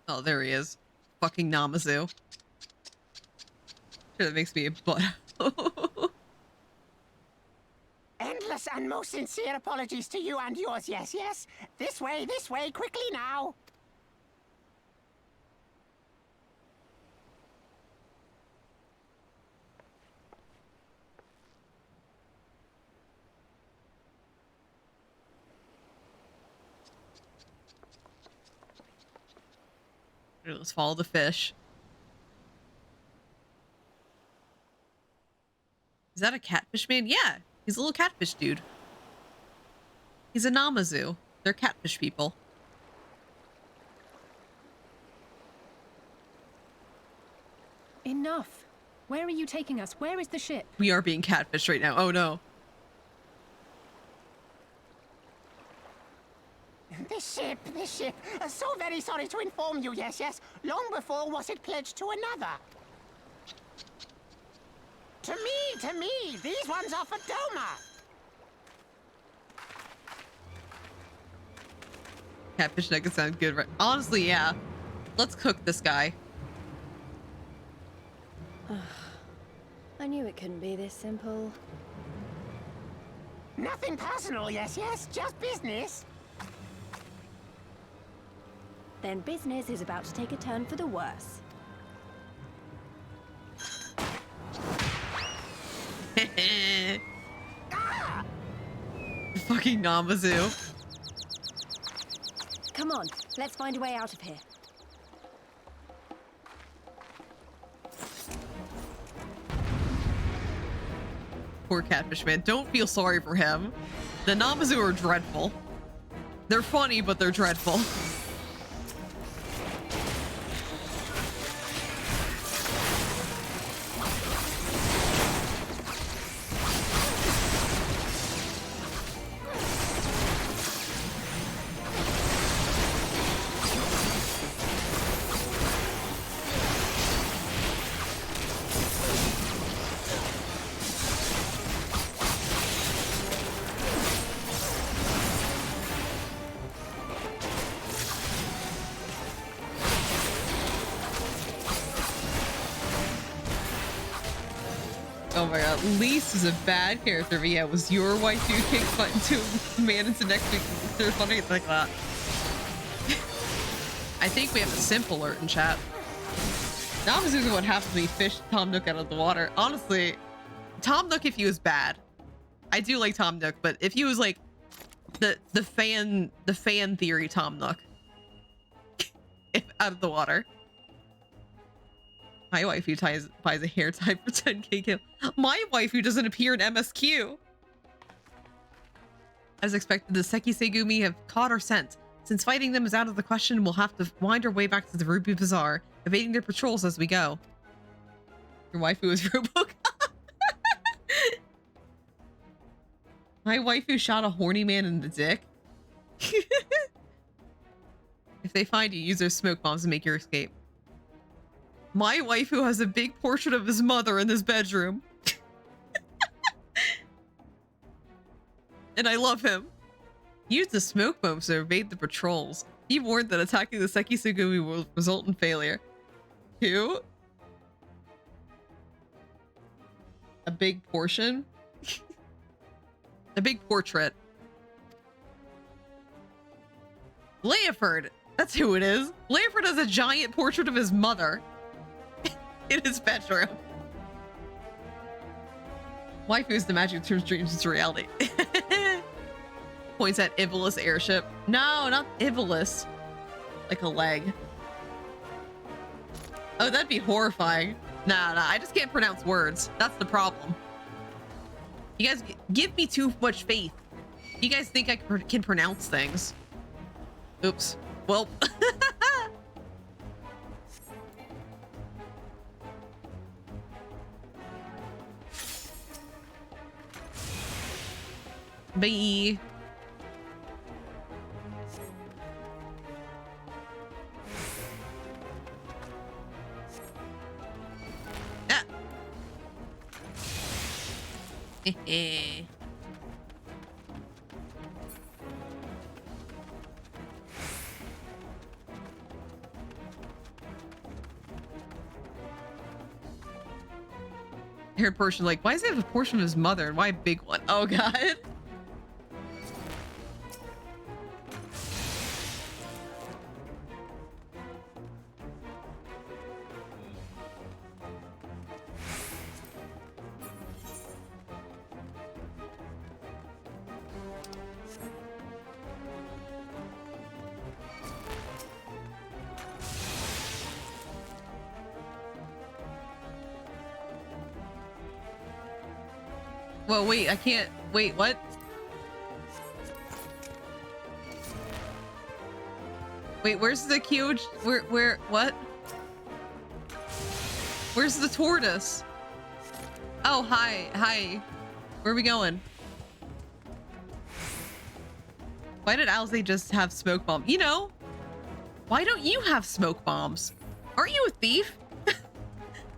Oh, there he is. Fucking Namazu. Sure, that makes me a butt. Endless and most sincere apologies to you and yours, yes, yes. This way, quickly now. Let's follow the fish. Is that a catfish man? Yeah, he's a little catfish dude. He's a Namazu. They're catfish people. Enough. Where are you taking us? Where is the ship? We are being catfished right now. Oh no. This ship. So very sorry to inform you, yes, yes. Long before was it pledged to another. To me, these ones are for Doma. Catfish nuggets sound good, right? Honestly, yeah. Let's cook this guy. I knew it couldn't be this simple. Nothing personal, yes, yes. Just business. Then business is about to take a turn for the worse. Fucking Namazu. Come on, let's find a way out of here. Poor Catfish Man. Don't feel sorry for him. The Namazu are dreadful. They're funny, but they're dreadful. Oh my god, Lise is a bad character, but yeah, was your wife who kicked butt into a man into next week? They're funny like that. I think we have a simp alert in chat. Namazu is what happens when you fish Tom Nook out of the water. Honestly, Tom Nook if he was bad. I do like Tom Nook, but if he was like the fan theory Tom Nook. If out of the water. My wife who buys a hair tie for 10k kill. My wife who doesn't appear in MSQ. As expected, the Seki Segumi have caught our scent. Since fighting them is out of the question, we'll have to wind our way back to the Ruby Bazaar, evading their patrols as we go. Your waifu is Robok. My waifu shot a horny man in the dick. If they find you, use their smoke bombs to make your escape. My waifu has a big portrait of his mother in this bedroom. And I love him. Use the smoke bombs to evade the patrols. He warned that attacking the Seki Sugumi will result in failure. Who? A big portion? A big portrait. Leoford! That's who it is. Leoford has a giant portrait of his mother. In his bedroom. Waifu is the magic that turns dreams into reality. Points at Ivolus airship. No, not Ivolus. Like a leg. Oh, that'd be horrifying. Nah, I just can't pronounce words. That's the problem. You guys give me too much faith. You guys think I can pronounce things. Oops. Well. Bye. Ah. I heard a portion like, why does he have a portion of his mother and why a big one? Oh god. Well, wait, I can't. Wait, what? Wait, where's the huge? Where, what? Where's the tortoise? Oh, hi. Where are we going? Why did Alze just have smoke bomb? You know, why don't you have smoke bombs? Aren't you a thief?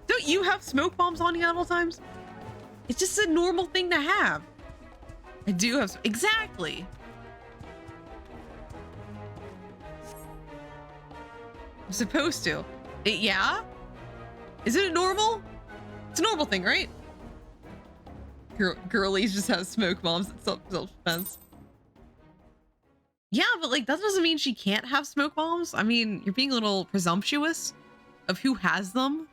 Don't you have smoke bombs on you at all times? It's just a normal thing to have. I do have, exactly. I'm supposed to. Yeah? Is it a normal? It's a normal thing, right? Girlies just have smoke bombs at self-defense. Yeah, but like, that doesn't mean she can't have smoke bombs. I mean, you're being a little presumptuous of who has them.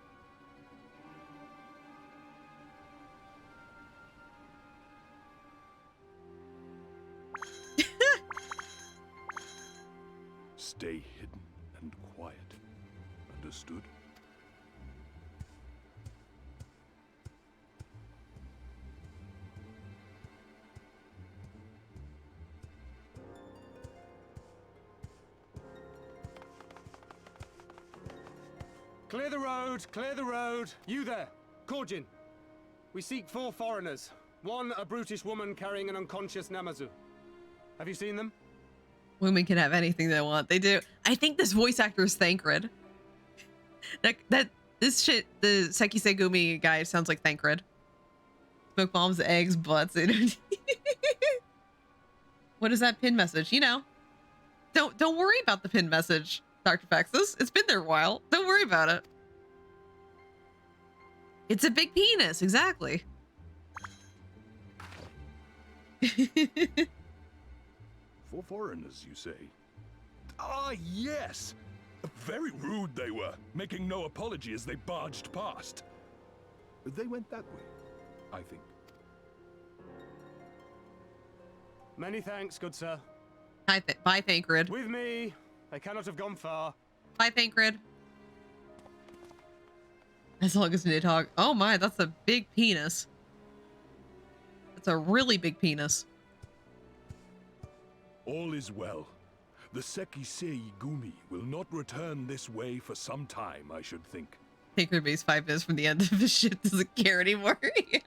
and quiet. Understood? Clear the road! Clear the road! You there! Korjin! We seek 4 foreigners. One, a brutish woman carrying an unconscious Namazu. Have you seen them? Women can have anything they want. They do. I think this voice actor is Thancred. This shit, the Seki Segumi guy sounds like Thancred. Smoke bombs, eggs, butts. What is that pin message? You know, don't worry about the pin message, Dr. Fexus. It's been there a while. Don't worry about it. It's a big penis, exactly. 4 foreigners, you say? Ah, yes! Very rude they were, making no apology as they barged past. They went that way, I think. Many thanks, good sir. Bye, Thancred. With me. I cannot have gone far. Bye, Thancred. As long as Nidhogg. Oh my, that's a big penis. That's a really big penis. All is well. The Sekisei Gumi will not return this way for some time, I should think. Thancred base 5 minutes from the end of his shit doesn't care anymore. Yeah.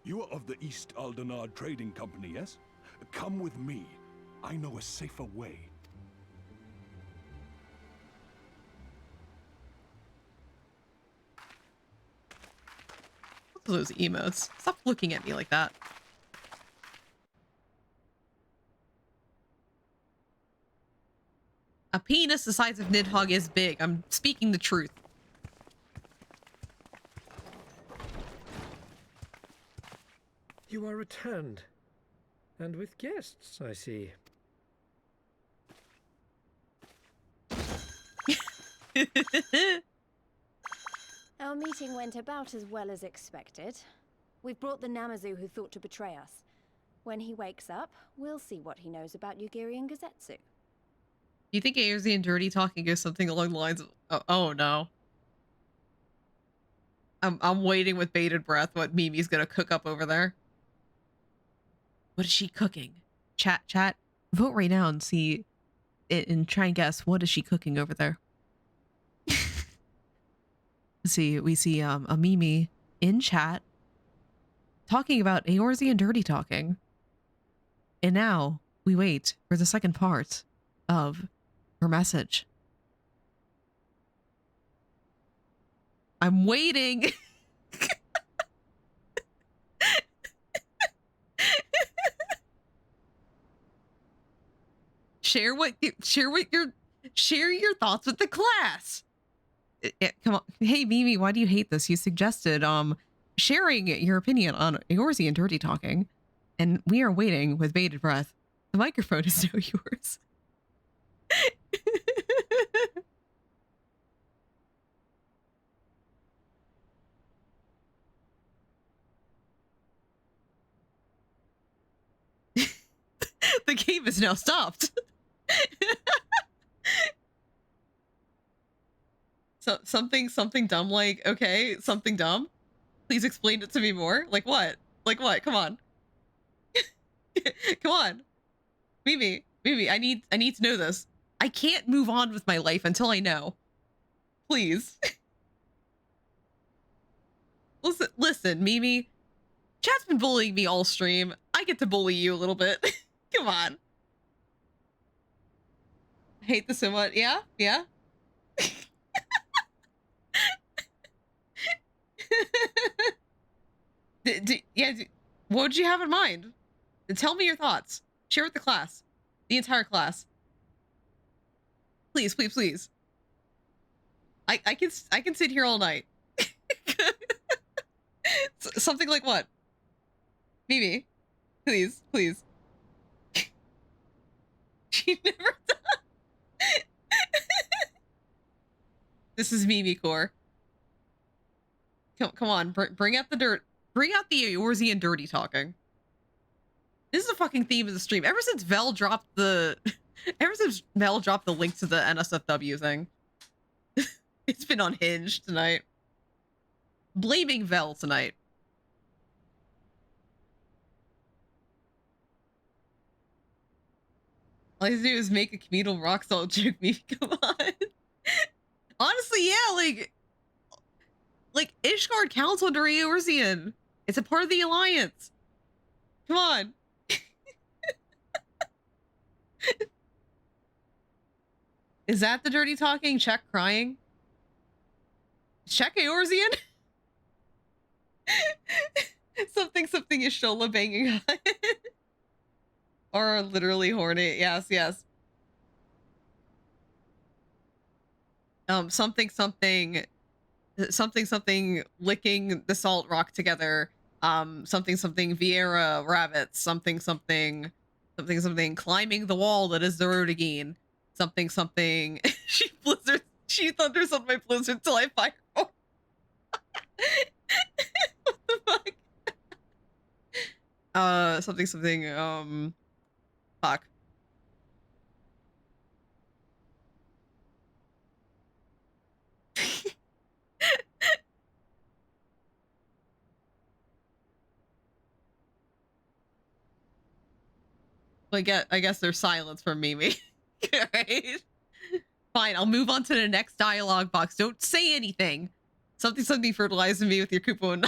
You are of the East Aldenard Trading Company, yes? Come with me. I know a safer way. Those emotes. Stop looking at me like that. A penis the size of Nidhogg is big. I'm speaking the truth. You are returned. And with guests, I see. Our meeting went about as well as expected. We've brought the Namazu who thought to betray us. When he wakes up, we'll see what he knows about Yugiri and Gazetsu. Do you think Eorzean Dirty Talking goes something along the lines of, oh no. I'm waiting with bated breath what Mimi's gonna cook up over there. What is she cooking? Chat, vote right now and see and try and guess what is she cooking over there. We see a Mimi in chat talking about Eorzean Dirty Talking. And now we wait for the second part of her message. I'm waiting. Share your thoughts with the class. Come on. Hey Mimi, why do you hate this? You suggested sharing your opinion on Eorzean Dirty Talking, and we are waiting with bated breath. The microphone is now yours. The game is now stopped. So something dumb, like, okay, something dumb. Please explain it to me more. Like what? Like what? Come on. Come on. Mimi, I need to know this. I can't move on with my life until I know. Please. Listen, Mimi. Chat's been bullying me all stream. I get to bully you a little bit. Come on. I hate this so much. Yeah? Yeah? What would you have in mind? Tell me your thoughts. Share with the class. The entire class. Please, please, please. I can sit here all night. Something like what? Mimi, please, please. She never does. This is Mimi Core. Come on, bring out the dirt. Bring out the Eorzean Dirty Talking. This is the fucking theme of the stream. Ever since Vel dropped the Ever since Mel dropped the link to the NSFW thing, it's been unhinged tonight. Blaming Vel tonight. All I do is make a communal rock salt joke meme. Come on. Honestly, yeah, like Ishgard counts under Eorzean. It's a part of the alliance. Come on. Is that the dirty talking? Check crying? Check Eorzean? something is Shola banging on. Or literally horny. Yes, yes. Something licking the salt rock together. Something Vieira rabbits. Something climbing the wall that is the road again. Something she thunders on my blizzard till I fire. What the fuck? Fuck. I guess there's silence from Mimi. Right? Fine, I'll move on to the next dialogue box. Don't say anything. Something fertilizing me with your coupon.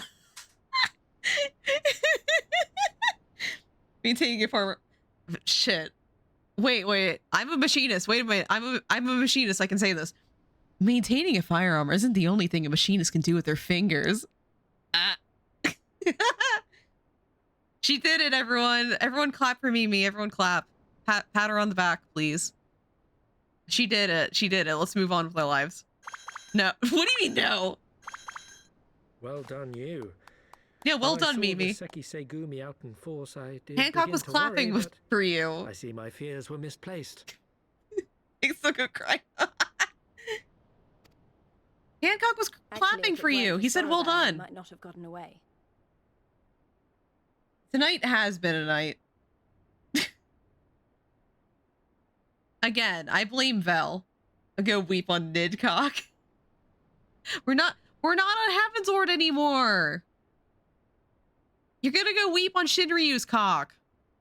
Maintaining a farmer. Shit. Wait. I'm a machinist. Wait a minute. I'm a machinist. I can say this. Maintaining a firearm isn't the only thing a machinist can do with their fingers. She did it, everyone. Everyone clap for Mimi. Everyone clap. Pat her on the back, please. She did it. Let's move on with our lives. No. What do you mean, no? Well done, you. Yeah, well done, Mimi. Seki Segumi out in force, I did Hancock begin was to clapping worry, for you. I see my fears were misplaced. He's so good crying. Hancock was clapping for you. He said, well done. Might not have gotten away. Tonight has been a night. Again, I blame Vel. I'll go weep on Nidcock. We're not on Heavensward anymore. You're gonna go weep on Shinryu's cock.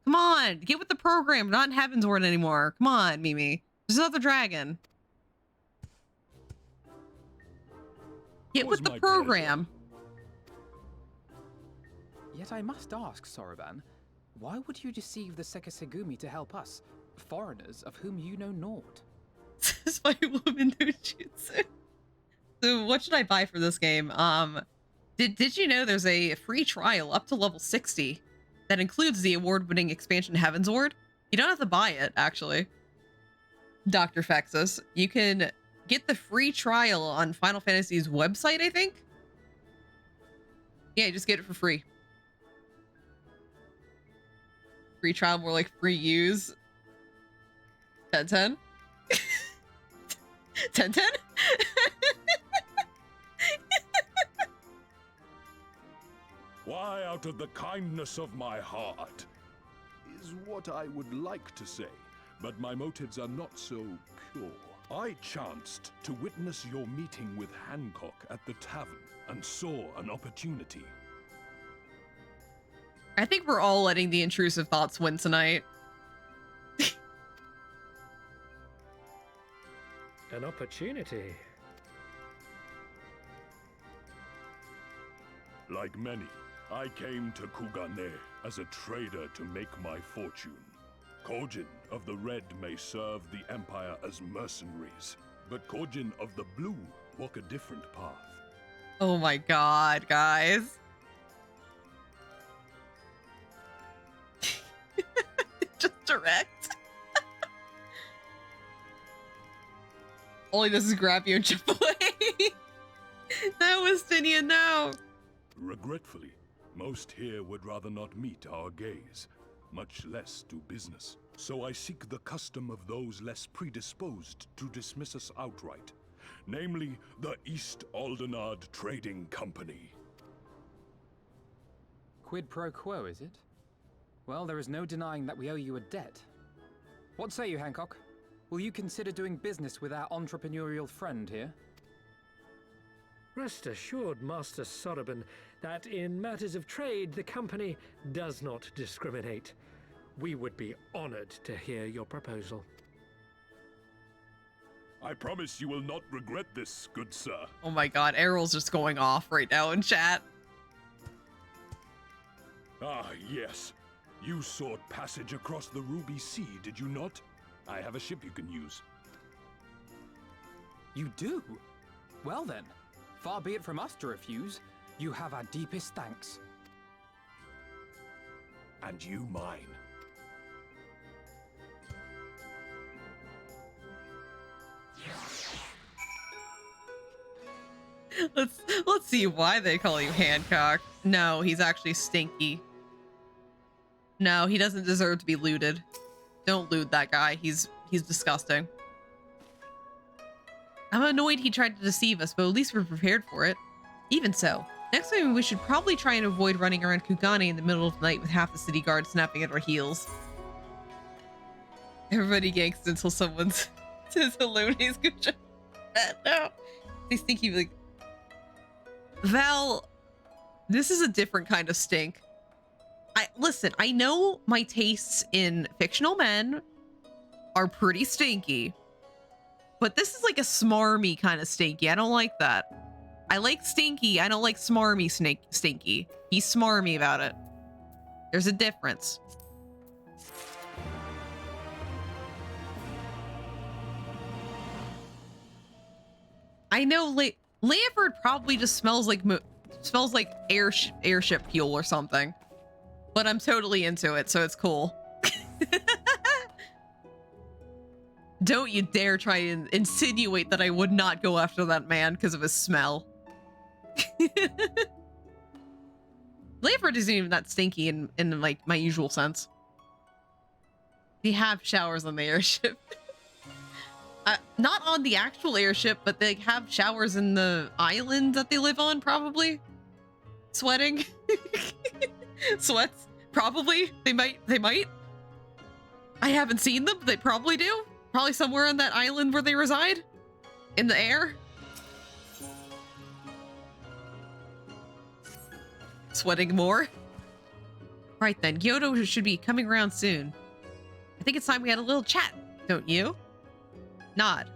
Come on, get with the program. We're not in Heavensward anymore. Come on, Mimi. There's another dragon. Get with the program. Yet I must ask, Soroban, why would you deceive the Sekisegumi to help us, foreigners of whom you know naught? Satisfy woman no jutsu. So what should I buy for this game? Did you know there's a free trial up to level 60 that includes the award-winning expansion Heavensward? You don't have to buy it, actually. Dr. Fexus. You can get the free trial on Final Fantasy's website, I think? Yeah, just get it for free. Free trial, more like free use. 10-10? 10-10? Why, out of the kindness of my heart, is what I would like to say, but my motives are not so pure. I chanced to witness your meeting with Hancock at the tavern and saw an opportunity. I think we're all letting the intrusive thoughts win tonight. An opportunity. Like many, I came to Kugane as a trader to make my fortune. Kojin of the Red may serve the Empire as mercenaries, but Kojin of the Blue walk a different path. Oh my god, guys. Just direct. All he does is grab you and jump away. That was Tinian now. Regretfully, most here would rather not meet our gaze, much less do business. So I seek the custom of those less predisposed to dismiss us outright, namely the East Aldenard Trading Company. Quid pro quo, is it? Well, there is no denying that we owe you a debt. What say you, Hancock? Will you consider doing business with our entrepreneurial friend here? Rest assured, Master Soroban, that in matters of trade, the company does not discriminate. We would be honored to hear your proposal. I promise you will not regret this, good sir. Oh my god, Errol's just going off right now in chat. Ah, yes. You sought passage across the Ruby Sea, did you not? I have a ship you can use. You do? Well then, far be it from us to refuse. You have our deepest thanks. And you mine. Let's see why they call you Hancock. No, he's actually stinky. No, he doesn't deserve to be looted. Don't loot that guy. He's disgusting. I'm annoyed he tried to deceive us, but at least we're prepared for it. Even so, next time we should probably try and avoid running around Kugane in the middle of the night with half the city guard snapping at our heels. Everybody ganks until someone says hello to his good job. No. They stinky like Val, this is a different kind of stink. Listen, I know my tastes in fictional men are pretty stinky, but this is like a smarmy kind of stinky. I don't like that. I like stinky. I don't like smarmy stinky. He's smarmy about it. There's a difference. I know Leopard probably just smells like airship fuel or something. But I'm totally into it, so it's cool. Don't you dare try and insinuate that I would not go after that man because of his smell. Leopard isn't even that stinky in like my usual sense. They have showers on the airship. Not on the actual airship, but they have showers in the island that they live on, probably. Sweating. Sweats. Probably. They might. I haven't seen them. They probably do. Probably somewhere on that island where they reside. In the air. Sweating more. Right then. Kyoto should be coming around soon. I think it's time we had a little chat, don't you? Nod.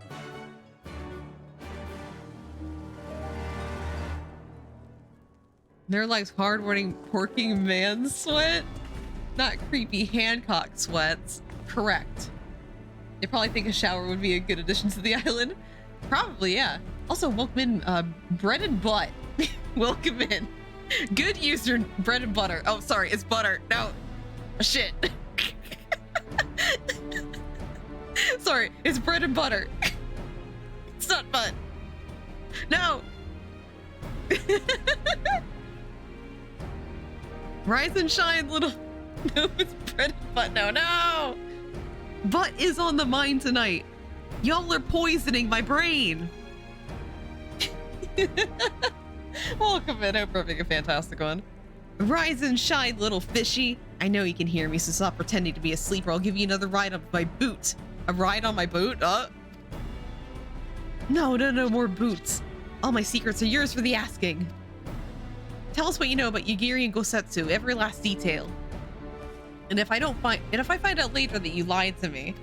They're like hard-working, porking man sweat, not creepy Hancock sweats. Correct. They probably think a shower would be a good addition to the island. Probably, yeah. Also, welcome in, bread and butt. Welcome in. Good user, bread and butter. Oh, sorry, it's butter. No, shit. Sorry, it's bread and butter. It's not butt. No. Rise and shine, little. No, it's bread and butt. No. Butt is on the mind tonight. Y'all are poisoning my brain. Welcome in. Hope we're having a fantastic one. Rise and shine, little fishy. I know you can hear me, so stop pretending to be asleep or I'll give you another ride on my boot. A ride on my boot? No more boots. All my secrets are yours for the asking. Tell us what you know about Yugiri and Gosetsu, every last detail. And if I find out later that you lied to me,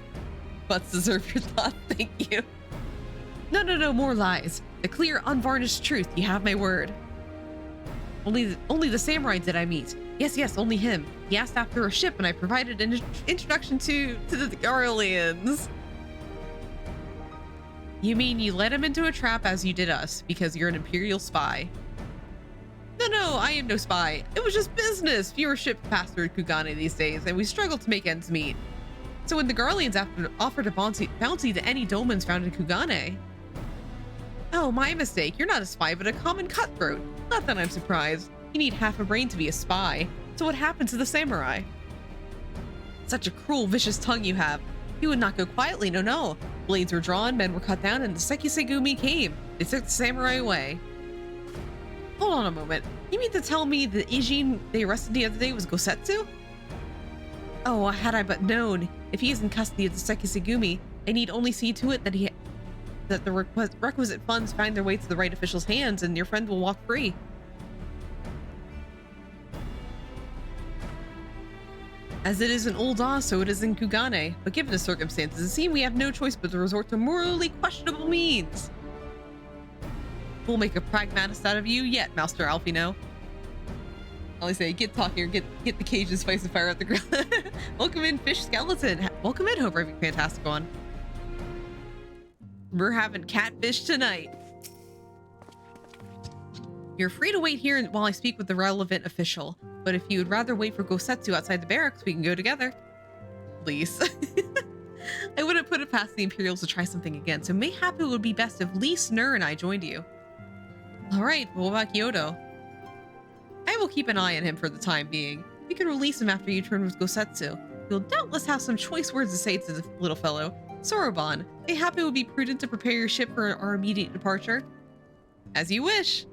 butts deserve your thought, thank you. No, more lies. The clear, unvarnished truth, you have my word. Only the samurai did I meet. Yes, only him. He asked after a ship and I provided an introduction to the Garleans. You mean you led him into a trap as you did us, because you're an Imperial spy? No, I am no spy. It was just business. Fewer ships pass through Kugane these days, and we struggle to make ends meet. So when the Garleans offered a bounty to any dolmens found in Kugane... Oh, my mistake. You're not a spy, but a common cutthroat. Not that I'm surprised. You need half a brain to be a spy. So what happened to the samurai? Such a cruel, vicious tongue you have. You would not go quietly, no. Blades were drawn, men were cut down, and the Sekisegumi came. They took the samurai away. Hold on a moment. You mean to tell me the Ijin they arrested the other day was Gosetsu? Oh, had I but known. If he is in custody of the Sekisegumi, I need only see to it that the requisite funds find their way to the right official's hands, and your friend will walk free. As it is in Old Oz, so it is in Kugane. But given the circumstances, it seems we have no choice but to resort to morally questionable means. We'll make a pragmatist out of you yet, Master Alfino. I'll say, get talking or get the cage and spice the fire at the grill. Welcome in, Fish Skeleton. Welcome in, hope everything fantastic on. We're having catfish tonight. You're free to wait here while I speak with the relevant official. But if you would rather wait for Gosetsu outside the barracks, we can go together. Please. I wouldn't put it past the Imperials to try something again, so mayhap it would be best if Lee Snur and I joined you. Alright, what about Kyoto? I will keep an eye on him for the time being. You can release him after you turn with Gosetsu. You'll doubtless have some choice words to say to the little fellow. Soroban, mayhap it would be prudent to prepare your ship for our immediate departure. As you wish.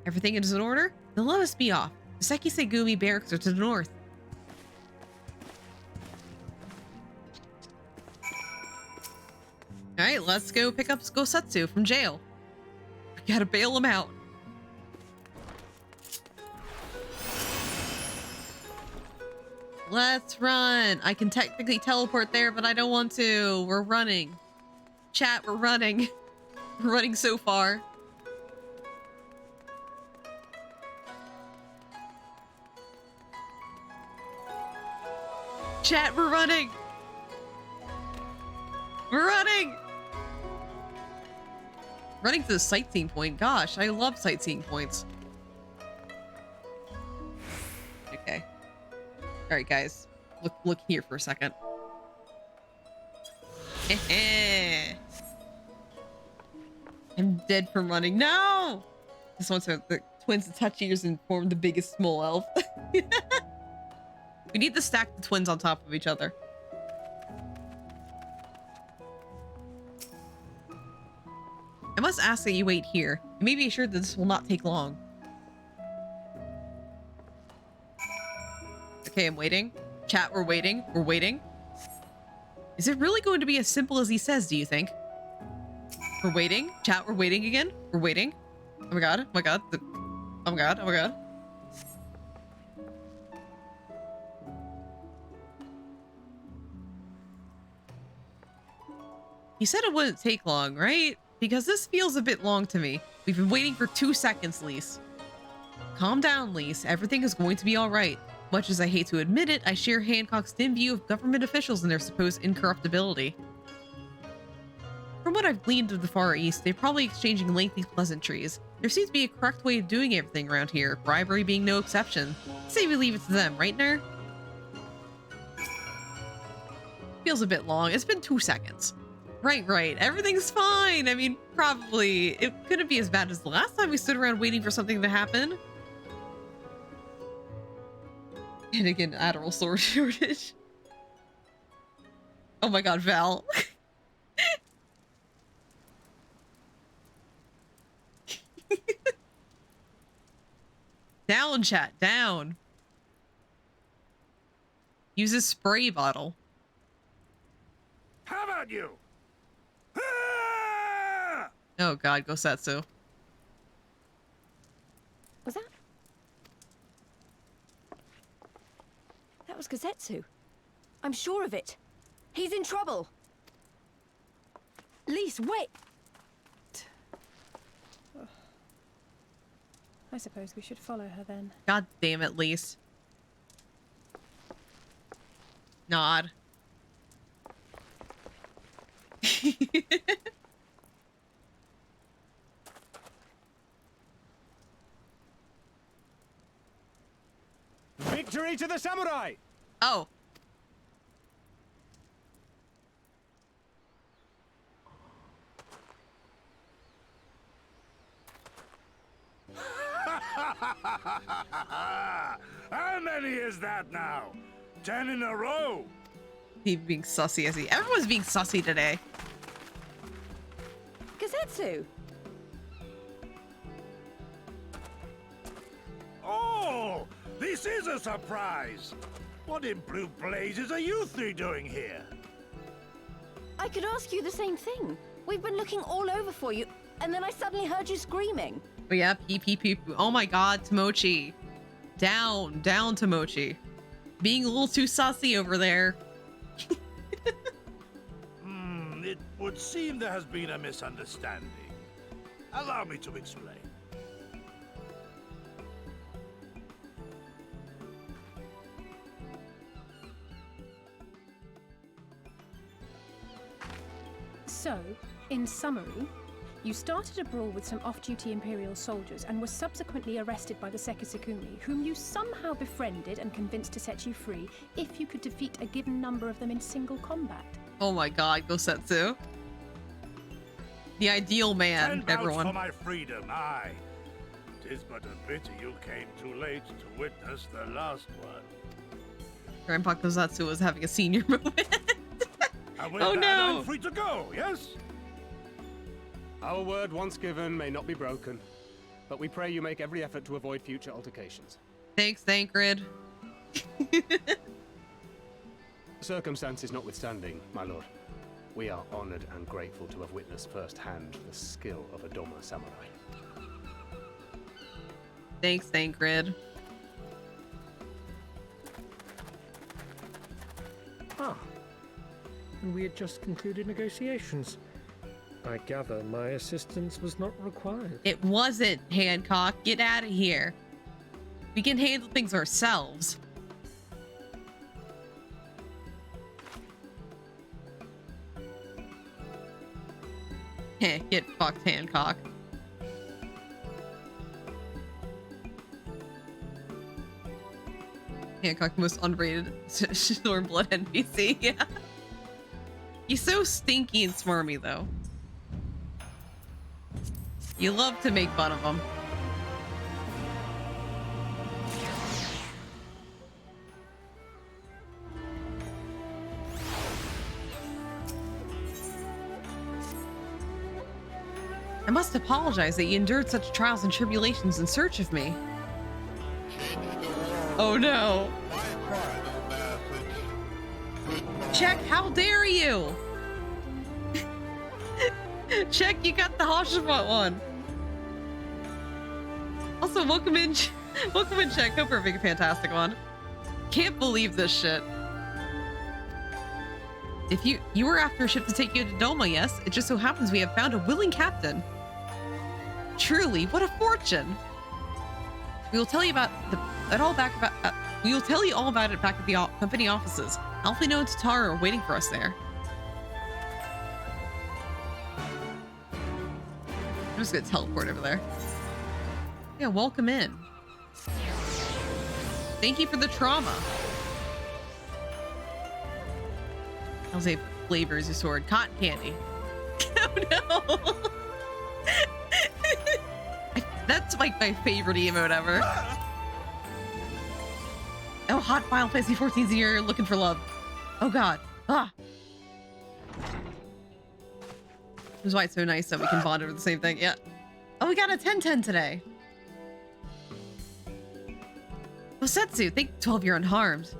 Everything is in order? Then let us be off. The Sekisegumi barracks are to the north. Alright, let's go pick up Gosetsu from jail. We gotta bail him out. Let's run. I can technically teleport there, but I don't want to. We're running. Chat, we're running. We're running so far. Chat, we're running. We're running. Running to the sightseeing point. Gosh, I love sightseeing points. Okay. All right, guys. Look here for a second. I'm dead from running. No! This one's the twins to touch ears and form the biggest small elf. We need to stack the twins on top of each other. I must ask that you wait here. You may be assured that this will not take long. Okay, I'm waiting. Chat, we're waiting. We're waiting. Is it really going to be as simple as he says, do you think? We're waiting. Chat, we're waiting again. We're waiting. Oh my god. Oh my god. Oh my god. Oh my god. He said it wouldn't take long, right? Because this feels a bit long to me. We've been waiting for 2 seconds, Lise. Calm down, Lise. Everything is going to be all right. Much as I hate to admit it, I share Hancock's dim view of government officials and their supposed incorruptibility. From what I've gleaned of the Far East, they're probably exchanging lengthy pleasantries. There seems to be a correct way of doing everything around here, bribery being no exception. Say we leave it to them, right, Ner? Feels a bit long. It's been 2 seconds. Right. Everything's fine. I mean, probably. It couldn't be as bad as the last time we stood around waiting for something to happen. And again, Adderall sword shortage. Oh my god, Val. Down, chat, down. Use a spray bottle. How about you? Oh god, Gosetsu. Was that? That was Gosetsu. I'm sure of it. He's in trouble. Lise, wait! I suppose we should follow her then. God damn it, Lise. Nod. Victory to the samurai! Oh. How many is that now? 10 in a row? He being sussy as he. Everyone's being sussy today. Gosetsu! Oh, this is a surprise. What in blue blazes are you three doing here? I could ask you the same thing. We've been looking all over for you, and then I suddenly heard you screaming. Oh yeah, pee pee pee. Oh my god, Tomochi. Down, Tomochi. Being a little too sussy over there. It would seem there has been a misunderstanding. Allow me to explain. So, in summary, you started a brawl with some off-duty Imperial soldiers and were subsequently arrested by the Sekisukumi, whom you somehow befriended and convinced to set you free if you could defeat a given number of them in single combat. Oh my god, Gosetsu. The ideal man, 10 bouts everyone. for my freedom, aye. 'Tis but a pity you came too late to witness the last one. Grandpa Gosetsu was having a senior moment. And with Oh that, no! I'm free to go, yes? Our word once given may not be broken, but we pray you make every effort to avoid future altercations. Thanks, Thancred. Circumstances notwithstanding, my lord, we are honored and grateful to have witnessed firsthand the skill of a Doma samurai. Thanks, Thancred. Ah, and we had just concluded negotiations. I gather my assistance was not required. It wasn't, Hancock. Get out of here. We can handle things ourselves. Heh, get fucked, Hancock. Hancock, most underrated Stormblood NPC. Yeah. He's so stinky and smarmy, though. You love to make fun of him. I must apologize that you endured such trials and tribulations in search of me. Oh no. Check, how dare you? Check, you got the Hashimot one. Also, welcome in, Check. Hope we're having a fantastic one. Can't believe this shit. If you were after a ship to take you to Doma, yes? It just so happens we have found a willing captain. Truly, what a fortune! We will tell you about we will tell you all about it back at the company offices. Alphino and Tataru are waiting for us there. I'm just gonna teleport over there. Yeah, welcome in. Thank you for the trauma. I'll say flavors your sword. Cotton candy. Oh no! That's like my favorite emote ever. Oh, hot Final Fantasy 14's here looking for love. Oh god. Ah. This is why it's so nice that we can bond over the same thing. Yeah. Oh, we got a 10-10 today. Osetsu, think 12 you're unharmed.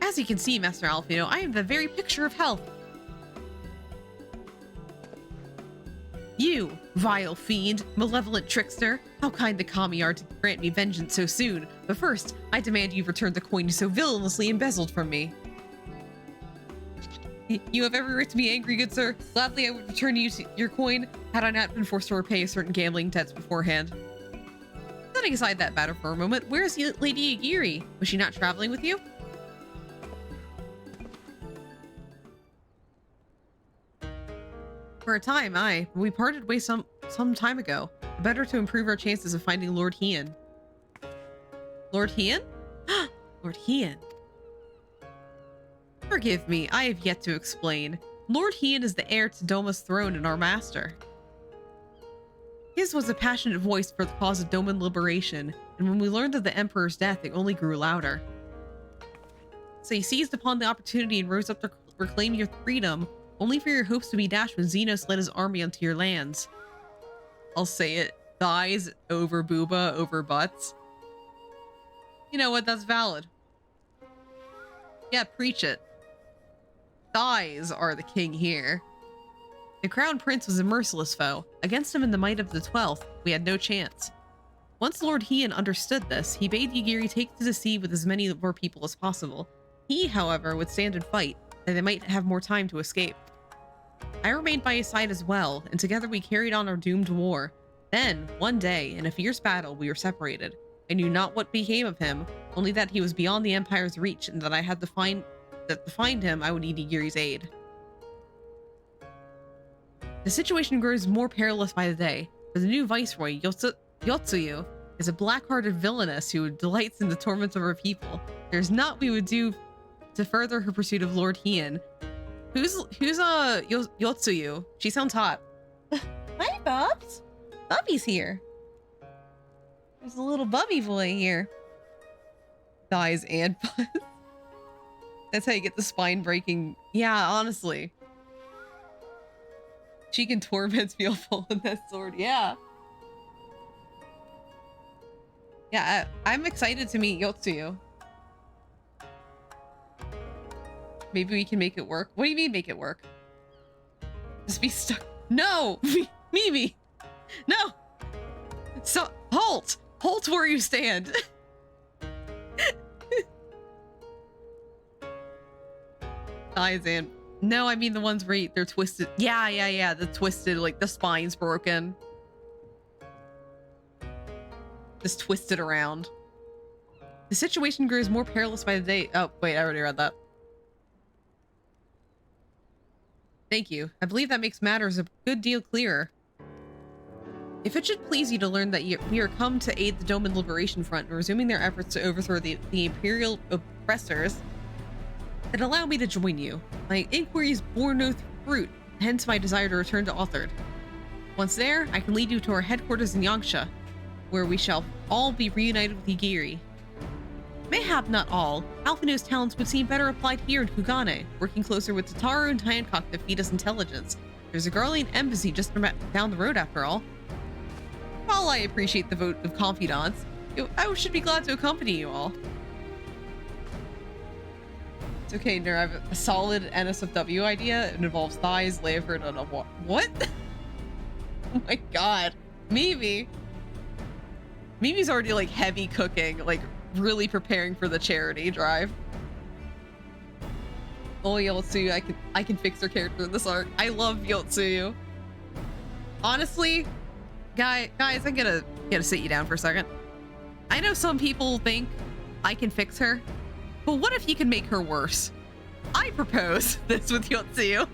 As you can see, Master Alphino, I am the very picture of health. You, vile fiend, malevolent trickster, how kind the kami are to grant me vengeance so soon. But first, I demand you return the coin you so villainously embezzled from me. You have every right to be angry, good sir. Gladly I would return you your coin had I not been forced to repay certain gambling debts beforehand. Setting aside that matter for a moment, where is Lady Agiri? Was she not traveling with you? For a time, aye. But we parted ways some time ago. Better to improve our chances of finding Lord Hien. Lord Hien? Lord Hien. Forgive me, I have yet to explain. Lord Hien is the heir to Doma's throne and our master. His was a passionate voice for the cause of Doman liberation, and when we learned of the Emperor's death, it only grew louder. So he seized upon the opportunity and rose up to reclaim your freedom, only for your hopes to be dashed when Xenos led his army onto your lands. I'll say it. Thighs over booba over butts. You know what? That's valid. Yeah, preach it. Thighs are the king here. The Crown Prince was a merciless foe. Against him in the might of the 12th, we had no chance. Once Lord Heian understood this, he bade Yugiri take to the sea with as many of our people as possible. He, however, would stand and fight, that they might have more time to escape. I remained by his side as well, and together we carried on our doomed war. Then, one day, in a fierce battle, we were separated. I knew not what became of him, only that he was beyond the Empire's reach, and that I had to find him, I would need Yugiri's aid. The situation grows more perilous by the day, for the new viceroy, Yotsuyu, is a black-hearted villainess who delights in the torments of her people. There's naught we would do to further her pursuit of Lord Heian. Who's Yotsuyu? She sounds hot. Hi, Bubs. Bubby's here. There's a little Bubby boy here. Thighs and butts. That's how you get the spine breaking. Yeah, honestly. She can torment people with that sword. Yeah. Yeah, I'm excited to meet Yotsuyu. Maybe we can make it work. What do you mean make it work? Just be stuck. No! Mimi! No! So, halt! Halt where you stand! Eyes and... No, I mean the ones where they're twisted. Yeah. The twisted, like the spine's broken. Just twisted around. The situation grows more perilous by the day. Oh, wait, I already read that. Thank you. I believe that makes matters a good deal clearer. If it should please you to learn that we are come to aid the Doman Liberation Front in resuming their efforts to overthrow the Imperial oppressors, then allow me to join you. My inquiries bore no fruit, hence my desire to return to Authard. Once there, I can lead you to our headquarters in Yangsha, where we shall all be reunited with Yugiri. Mayhap not all. Alphino's talents would seem better applied here in Kugane, working closer with Tataru and Hancock to feed us intelligence. There's a Garlean embassy just down the road after all. While I appreciate the vote of confidants, I should be glad to accompany you all. It's okay, Ner, I have a solid NSFW idea. It involves thighs, lavered, and a what? Oh my god. Mimi! Mimi's already like heavy cooking, like really preparing for the charity drive. Oh, Yotsuyu, I can fix her character in this arc. I love Yotsuyu. Honestly, guys, I'm gonna sit you down for a second. I know some people think I can fix her, but what if you can make her worse? I propose this with Yotsuyu.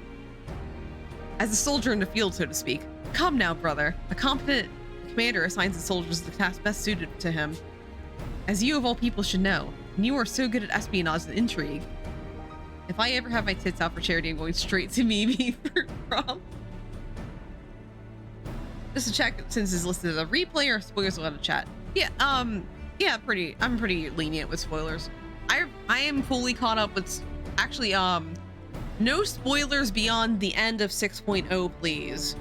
As a soldier in the field, so to speak. Come now, brother. A competent commander assigns the soldiers the task best suited to him. As you of all people should know, and you are so good at espionage and intrigue. If I ever have my tits out for charity, I'm going straight to Mimi for prom. Just to check, since it's listed as a replay or spoilers allowed to chat. Yeah, yeah, I'm pretty lenient with spoilers. I am fully caught up with, actually, no spoilers beyond the end of 6.0, please.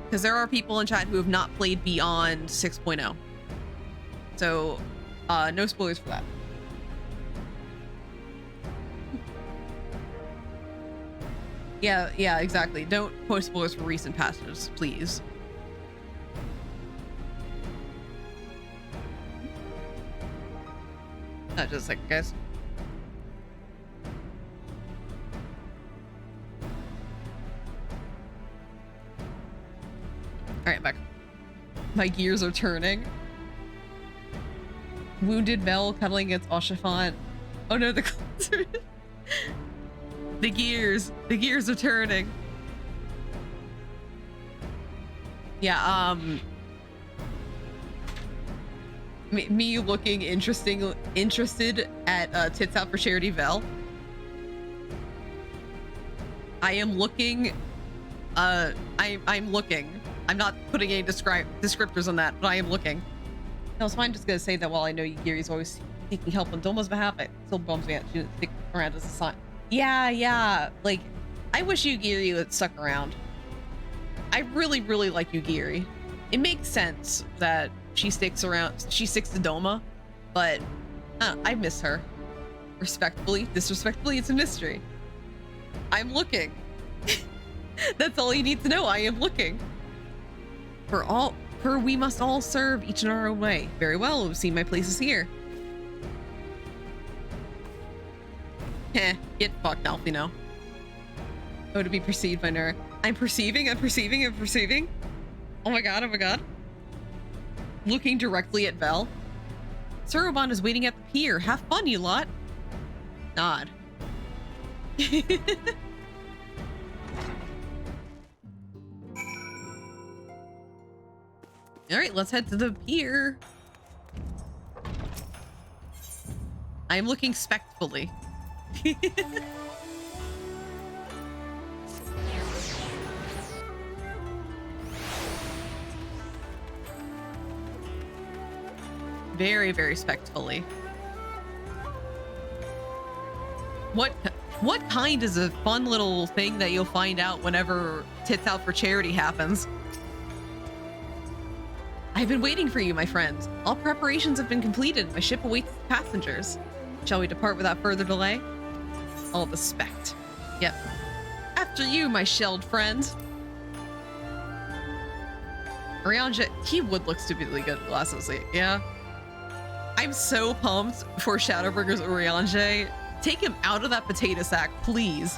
Because there are people in chat who have not played beyond 6.0. So, no spoilers for that. Yeah, exactly. Don't post spoilers for recent passages, please. Not just a second, guys. Alright, back. My gears are turning. Wounded Mel cuddling against Oshafant. Oh no, the the gears are turning. Yeah, me looking interested at Tits Out for Charity Vel. I am looking, I'm looking. I'm not putting any descriptors on that, but I am looking. No, so I'm just gonna say that while I know Yugiri's always seeking help on Doma's behalf, it still bums me out she didn't stick around as a sign. Yeah, like, I wish Yugiri would stuck around. I really like Yugiri. It makes sense that she sticks around, she sticks to Doma, but I miss her. Respectfully, disrespectfully, it's a mystery. I'm looking. That's all you need to know. I am looking. For we must all serve each in our own way. Very well, we've seen my places here. Heh, get fucked, Alfino. Oh, to be perceived by Nura. I'm perceiving. Oh my god, oh my god. Looking directly at Vel. Suruban is waiting at the pier. Have fun, you lot. Nod. All right, let's head to the pier. I am looking spectfully. Very, very spectfully. What kind is a fun little thing that you'll find out whenever Tits Out for Charity happens? I've been waiting for you, my friend. All preparations have been completed. My ship awaits passengers. Shall we depart without further delay? All respect. Yep. After you, my shelled friend. Orianja, he would look stupidly good with glasses. Yeah. I'm so pumped for Shadowbringer's Orianja. Take him out of that potato sack, please.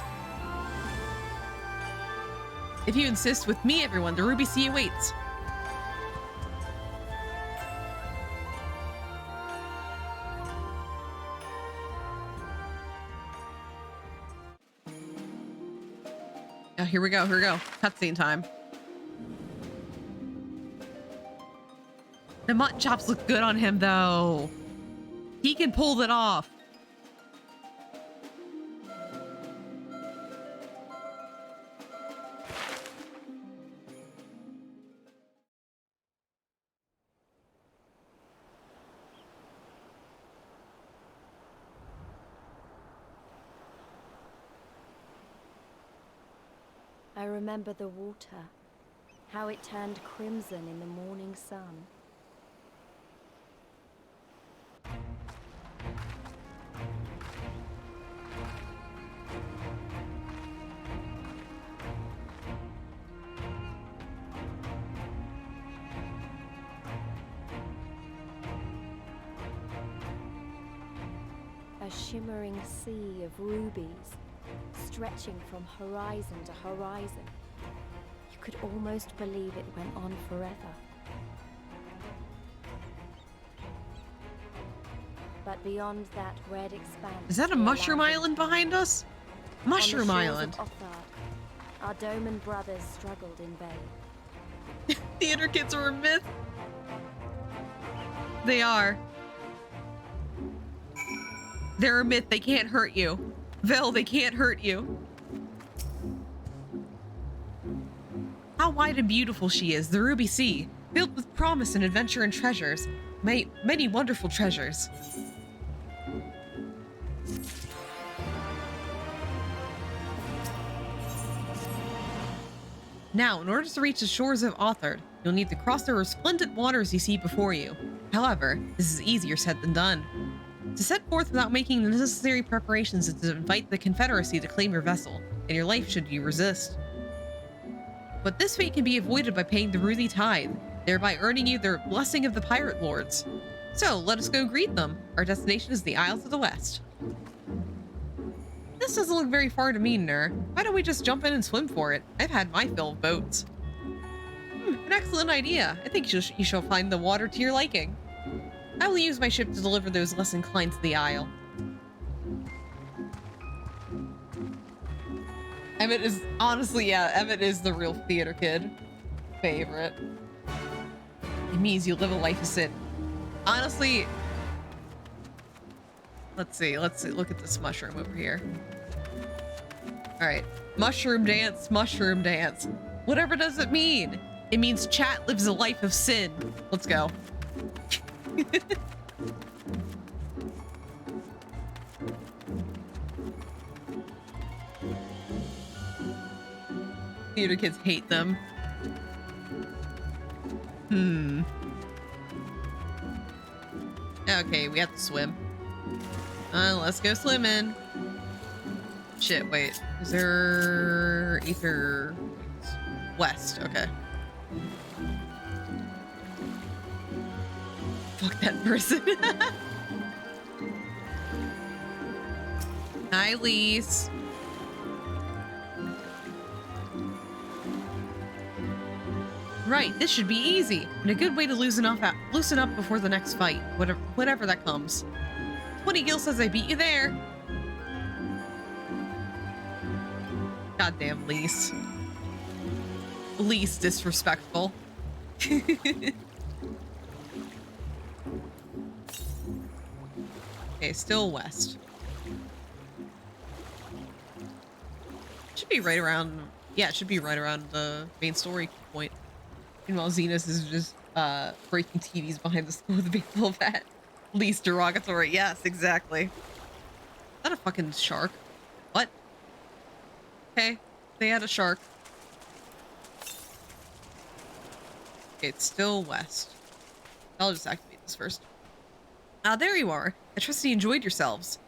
If you insist, with me, everyone, the Ruby Sea awaits. Oh, here we go. Cutscene time. The mutton chops look good on him, though. He can pull it off. I remember the water, how it turned crimson in the morning sun. A shimmering sea of rubies, stretching from horizon to horizon. You could almost believe it went on forever. But beyond that red expanse... Is that a mushroom island behind us? Mushroom Island. Our Doman brothers struggled in vain. Theater kids are a myth. They are. They're a myth. They can't hurt you. Vel, they can't hurt you. How wide and beautiful she is, the Ruby Sea, filled with promise and adventure and treasures. Many wonderful treasures. Now, in order to reach the shores of Authard, you'll need to cross the resplendent waters you see before you. However, this is easier said than done. To set forth without making the necessary preparations is to invite the Confederacy to claim your vessel, and your life should you resist. But this fate can be avoided by paying the Ruthie tithe, thereby earning you the blessing of the pirate lords. So, let us go greet them. Our destination is the Isles of the West. This doesn't look very far to me, Nur. Why don't we just jump in and swim for it? I've had my fill of boats. An excellent idea. I think you shall find the water to your liking. I will use my ship to deliver those less inclined to the Isle. Emmett is, honestly, yeah, Emmett is the real theater kid favorite. It means you live a life of sin. Honestly, let's see, look at this mushroom over here. All right, mushroom dance. Whatever does it mean? It means chat lives a life of sin. Let's go. Theater kids hate them. Okay, we have to swim. Let's go swimming. Shit, wait. Is there ether west? Okay. Fuck that person. Hi, Lise. Right, this should be easy, and a good way to loosen up before the next fight, whatever that comes. 20 gil says I beat you there. Goddamn Lise. Least disrespectful. Okay, still west. Should be right around, yeah, it should be right around the main story point. Meanwhile, Zenos is just breaking TVs behind the school with a baseball bat. Least derogatory. Yes, exactly. Is that a fucking shark? What? Okay, they had a shark. Okay, it's still west. I'll just activate this first. Ah, there you are. I trust you enjoyed yourselves.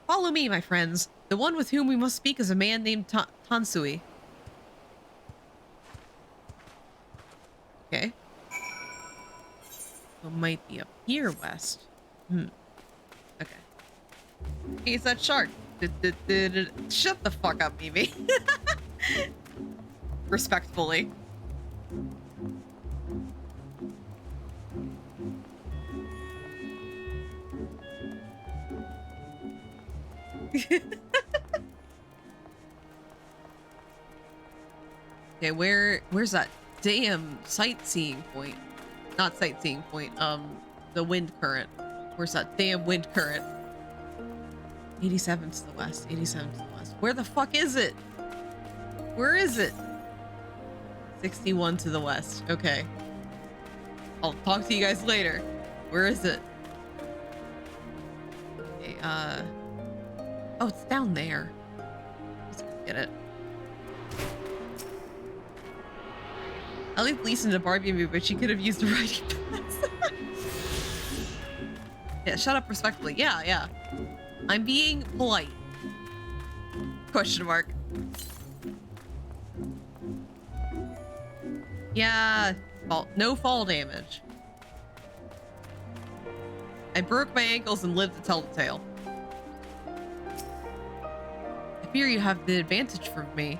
Follow me, my friends. The one with whom we must speak is a man named Tansui. Okay. It might be up here west. Okay. Hey, it's that shark. Shut the fuck up, Mimi. Respectfully. Okay, where's that damn sightseeing point? Not sightseeing point, the wind current. Where's that damn wind current? 87 to the west, 87 to the west. Where the fuck is it? Where is it? 61 to the west. Okay. I'll talk to you guys later. Where is it? Okay, oh, it's down there. Let's get it. I like Lisa in the Barbie movie, but she could have used a writing pass. Yeah, shut up respectfully. Yeah. I'm being polite. Question mark. Yeah, no fall damage. I broke my ankles and lived to tell the tale. I fear you have the advantage from me.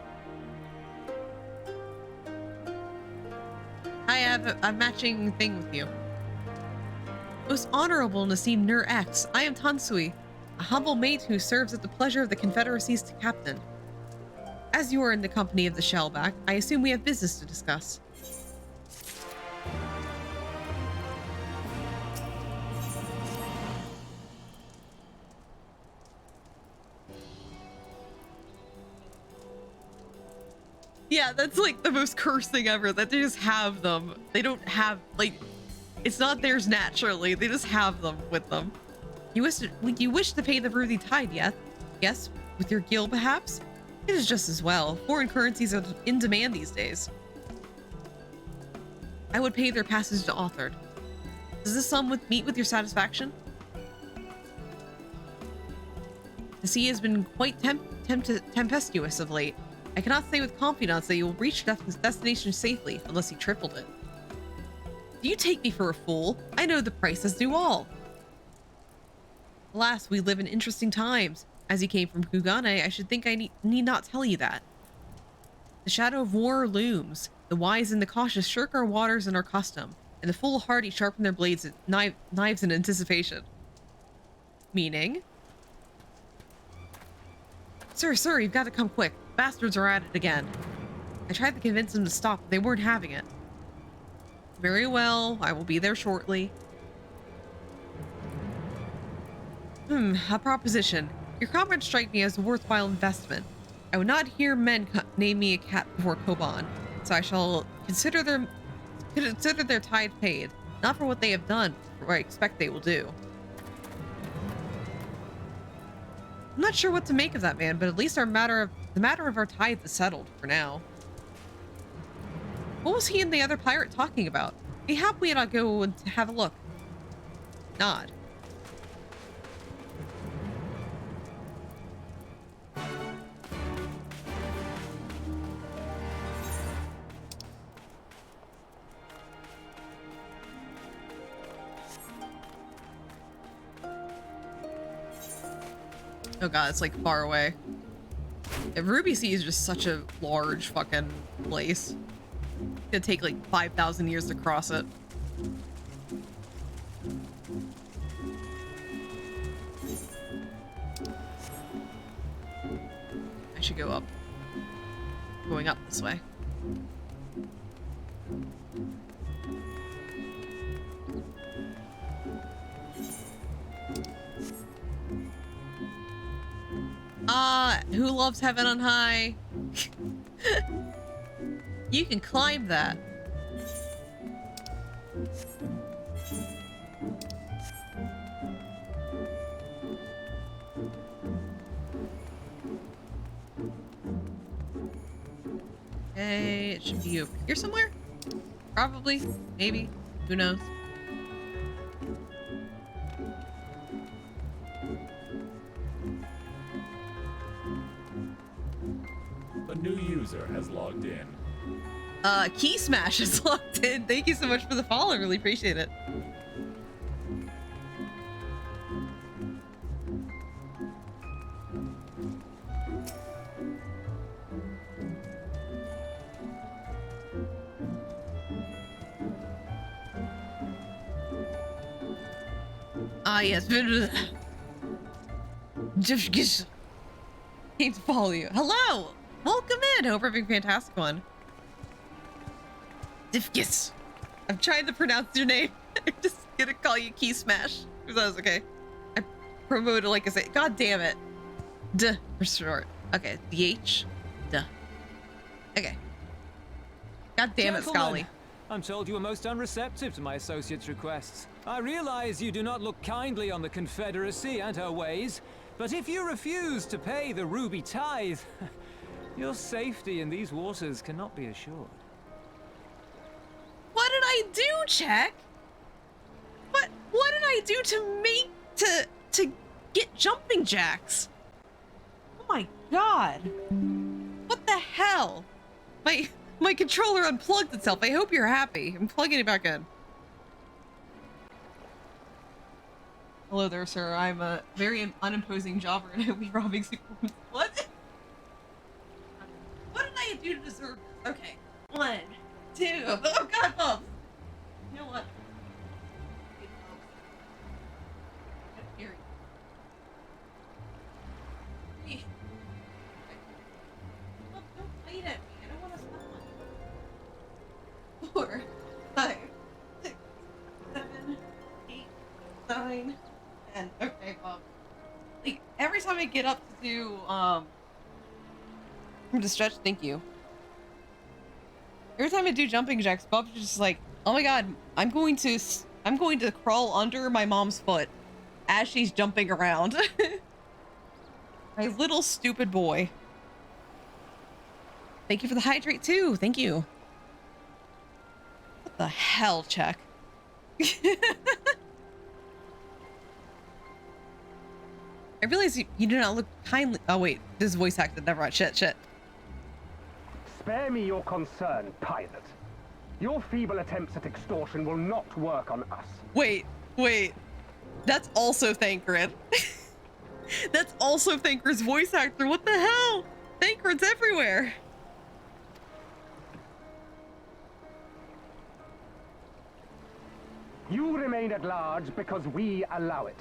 I have a matching thing with you. Most honorable Nassim Nur X, I am Tansui, a humble mate who serves at the pleasure of the Confederacy's captain. As you are in the company of the Shellback, I assume we have business to discuss. Yeah, that's like the most cursed thing ever, that they just have them. They don't have, like, it's not theirs naturally. They just have them with them. You wish to pay the worthy tide, yet? Yes, with your guild, perhaps? It is just as well. Foreign currencies are in demand these days. I would pay their passage to Authored. Does this sum meet with your satisfaction? The sea has been quite tempestuous of late. I cannot say with confidence that you will reach your destination safely unless you tripled it. Do you take me for a fool? I know the price as do all. Alas, we live in interesting times. As you came from Kugane, I should think I need not tell you that. The shadow of war looms. The wise and the cautious shirk our waters and our custom, and the foolhardy sharpen their blades at knives in anticipation. Meaning? Sir, you've got to come quick. Bastards are at it again. I tried to convince them to stop, but they weren't having it. Very well, I will be there shortly. A proposition. Your comrades strike me as a worthwhile investment. I would not hear men name me a cat before Koban, so I shall consider their tithe paid, not for what they have done, but what I expect they will do. I'm not sure what to make of that, man, but at least the matter of our tithe is settled for now. What was he and the other pirate talking about? Be happy and I'll go and have a look. Nod. Oh god, it's like far away. Yeah, Ruby Sea is just such a large fucking place. It's gonna take like 5,000 years to cross it. I should go up. Going up this way. Who loves heaven on high? You can climb that. Okay, it should be over here somewhere. Probably, maybe, who knows? A new user has logged in. Key Smash is logged in. Thank you so much for the follow. Really appreciate it. Yes. Just came to follow you. Hello! Welcome in! Hope we're having a fantastic one. Diffgis. I'm trying to pronounce your name. I'm just gonna call you Key Smash. If that was okay. I promoted like I said. God damn it. Duh for short. Okay. DH. Duh. Okay. God damn it, Scully. I'm told you were most unreceptive to my associate's requests. I realize you do not look kindly on the Confederacy and her ways, but if you refuse to pay the ruby tithe, your safety in these waters cannot be assured. What did I do, Check? What did I do to get jumping jacks? Oh my god. What the hell? My controller unplugged itself. I hope you're happy. I'm plugging it back in. Hello there, sir. I'm a very unimposing jobber and I'll be robbing superwomen. What? What did I do to deserve this? Okay. 1, 2. Oh god, Bubs. You know what? Don't fight at me. I don't want to spend money. 4, 5, 6, 7, 8, 9, 10. Okay, Bob. Like every time I get up to do to stretch, thank you. Every time I do jumping jacks, Bob's just like, oh my god, I'm going to crawl under my mom's foot as she's jumping around. My little stupid boy. Thank you for the hydrate too. Thank you. What the hell, Check? I realize you do not look kindly. Oh wait, this is voice acted. Never mind. Shit. Spare me your concern, pilot. Your feeble attempts at extortion will not work on us. Wait. That's also Thancred. That's also Thancred's voice actor. What the hell? Thancred's everywhere. You remain at large because we allow it.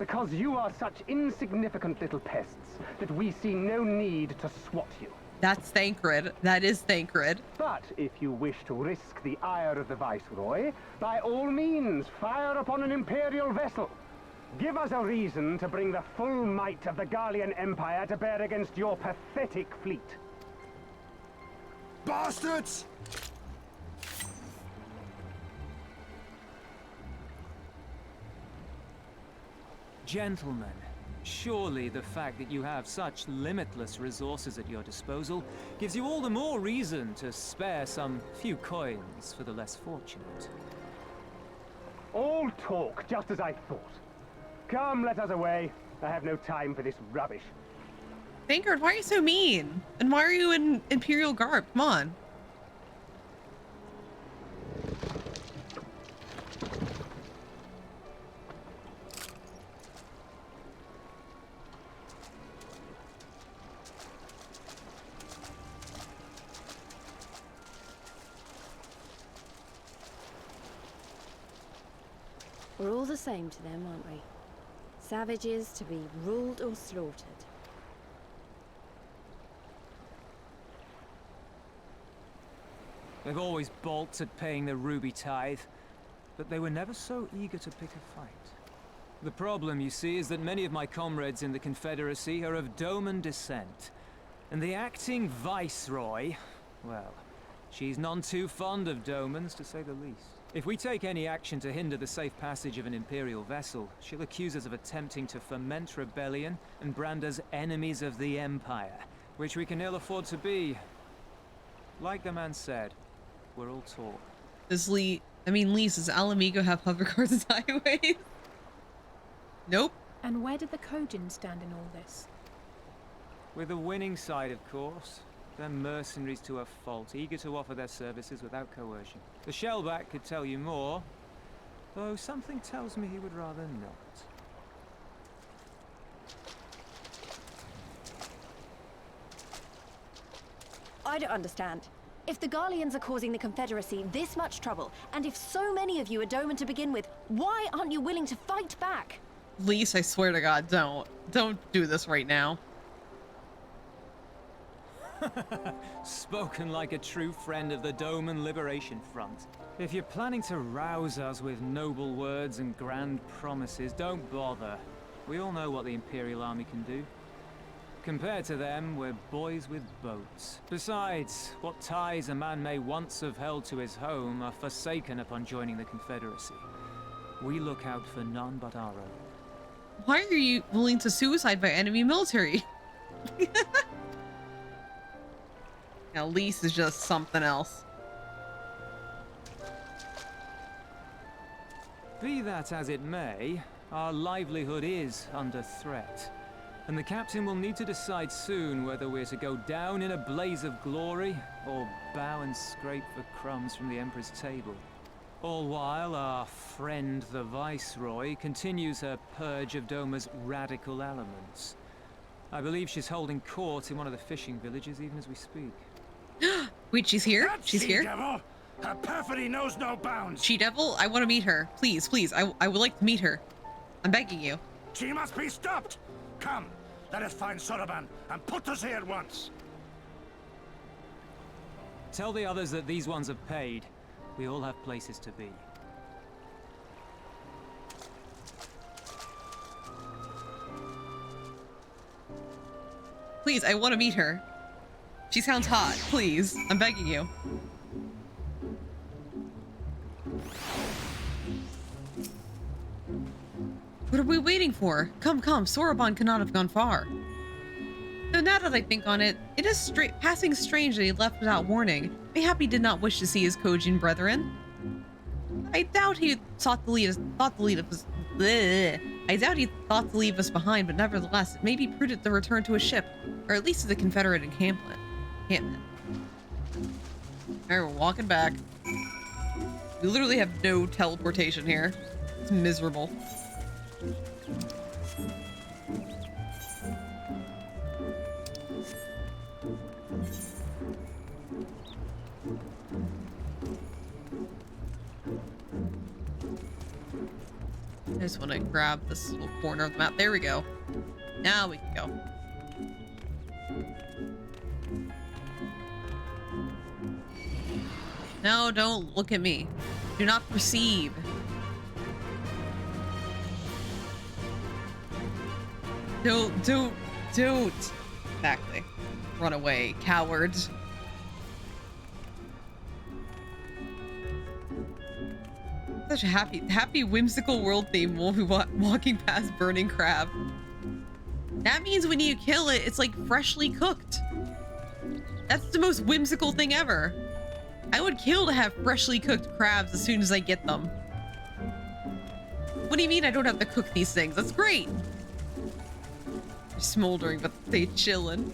Because you are such insignificant little pests that we see no need to swat you. That's Thancred. That is Thancred. But if you wish to risk the ire of the Viceroy, by all means, fire upon an Imperial vessel. Give us a reason to bring the full might of the Garlean Empire to bear against your pathetic fleet. Bastards! Gentlemen, surely the fact that you have such limitless resources at your disposal gives you all the more reason to spare some few coins for the less fortunate. All talk, just as I thought. Come, let us away. I have no time for this rubbish. Thancred, why are you so mean? And why are you in Imperial garb? Come on. We're all the same to them, aren't we? Savages to be ruled or slaughtered. They've always balked at paying the ruby tithe, but they were never so eager to pick a fight. The problem, you see, is that many of my comrades in the Confederacy are of Doman descent. And the acting viceroy, well, she's none too fond of Domans, to say the least. If we take any action to hinder the safe passage of an Imperial vessel, she'll accuse us of attempting to foment rebellion and brand us enemies of the Empire, which we can ill afford to be. Like the man said, we're all talk. Does Lee does Alamigo have hovercars as highways? Nope. And where did the Kojin stand in all this? With the winning side, of course. They're mercenaries to a fault, eager to offer their services without coercion. The Shellback could tell you more, though something tells me he would rather not. I don't understand. If the Garleans are causing the Confederacy this much trouble, and if so many of you are Doman to begin with, why aren't you willing to fight back? Lise, I swear to God, don't do this right now. Spoken like a true friend of the Doman Liberation Front. If you're planning to rouse us with noble words and grand promises, don't bother. We all know what the Imperial Army can do. Compared to them, we're boys with boats. Besides, what ties a man may once have held to his home are forsaken upon joining the Confederacy. We look out for none but our own. Why are you willing to suicide by enemy military? Now, Lise is just something else. Be that as it may, our livelihood is under threat. And the captain will need to decide soon whether we're to go down in a blaze of glory or bow and scrape for crumbs from the Emperor's table. All while our friend the Viceroy continues her purge of Doma's radical elements. I believe she's holding court in one of the fishing villages even as we speak. Wait, she's here? She's here? She-Devil! Her perfidy knows no bounds! She-Devil, I want to meet her. Please, please, I would like to meet her. I'm begging you. She must be stopped! Come, let us find Soroban and put us here at once! Tell the others that these ones have paid. We all have places to be. Please, I want to meet her. She sounds hot. Please, I'm begging you. What are we waiting for? Come, come, Soroban cannot have gone far. Though now that I think on it, it is passing strange that he left without warning. Mayhap he did not wish to see his Kojin brethren. I doubt he thought to leave us behind, but nevertheless, it may be prudent to return to a ship, or at least to the Confederate encampment. Alright, we're walking back. We literally have no teleportation here. It's miserable. I just want to grab this little corner of the map. There we go. Now we can go. No, don't look at me. Do not perceive. Don't. Exactly. Run away, cowards. Such a happy, whimsical world theme while we walking past burning crab. That means when you kill it, it's like freshly cooked. That's the most whimsical thing ever. I would kill to have freshly cooked crabs as soon as I get them. What do you mean I don't have to cook these things? That's great. They're smoldering, but they chillin'.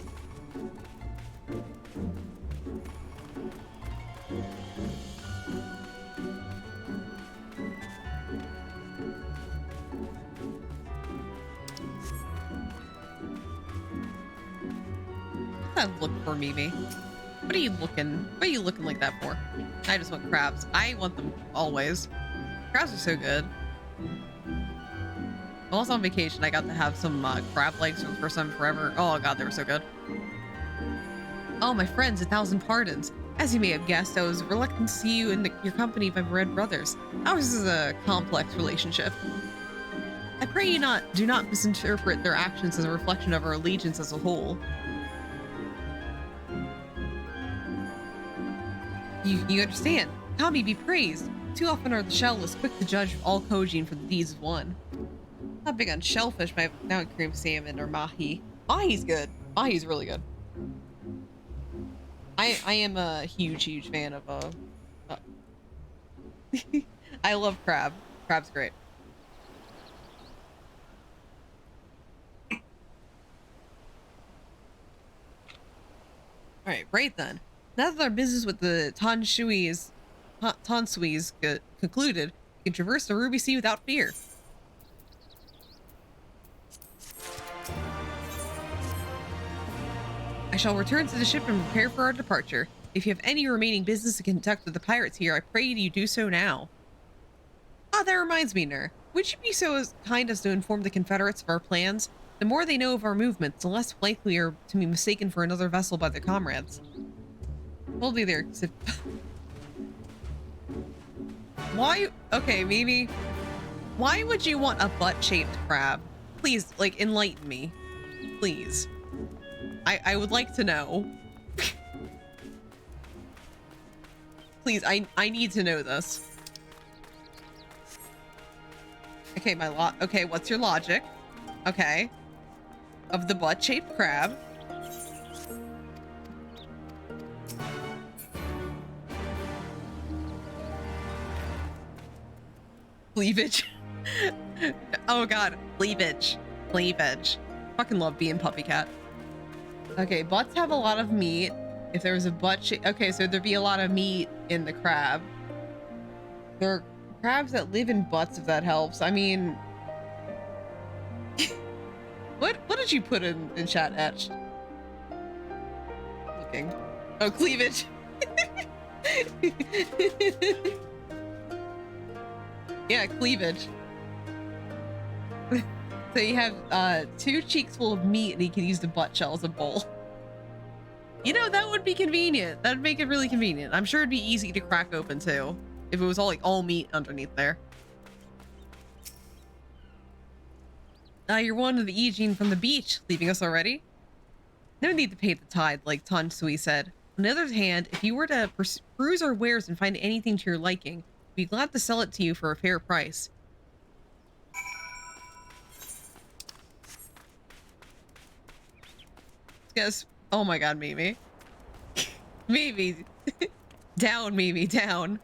Look for Mimi. What are you looking like that for? I just want crabs. I want them always. Crabs are so good. While I was on vacation, I got to have some crab legs for the first time forever. Oh god, they were so good. Oh, my friends, 1,000 pardons. As you may have guessed, I was reluctant to see you in your company of my red brothers. Ours is a complex relationship. I pray you do not misinterpret their actions as a reflection of our allegiance as a whole. You understand? Kami be praised. Too often are the shellless quick to judge all Kojin for the deeds of one. Not big on shellfish, but I've now cream salmon or mahi. Mahi's good. Mahi's really good. I am a huge fan of I love crab. Crab's great. Alright, right then. Now that our business with the Tansuis concluded, we can traverse the Ruby Sea without fear. I shall return to the ship and prepare for our departure. If you have any remaining business to conduct with the pirates here, I pray you do so now. Ah, that reminds me, Nur. Would you be so kind as to inform the Confederates of our plans? The more they know of our movements, the less likely we are to be mistaken for another vessel by their comrades. We'll be there. Why? Okay, Mimi. Why would you want a butt-shaped crab? Please, like, enlighten me. Please. I would like to know. Please, I need to know this. Okay, okay, what's your logic? Okay. Of the butt-shaped crab. Cleavage. Oh god, cleavage. Cleavage. Fucking love being puppy cat. Okay, butts have a lot of meat. If there was a butt shape, okay, so there'd be a lot of meat in the crab. There are crabs that live in butts, if that helps. I mean, what did you put in chat, etched? Looking. Oh, cleavage. Yeah, cleavage. So you have 2 cheeks full of meat and you can use the butt shell as a bowl. You know, that would be convenient. That'd make it really convenient. I'm sure it'd be easy to crack open too, if it was all meat underneath there. You're one of the Ijin from the beach, leaving us already? No need to pay the tide, like Tansui said. On the other hand, if you were to peruse our wares and find anything to your liking, we'd be glad to sell it to you for a fair price. Yes. Oh my god, Mimi. Mimi. Down, Mimi, down.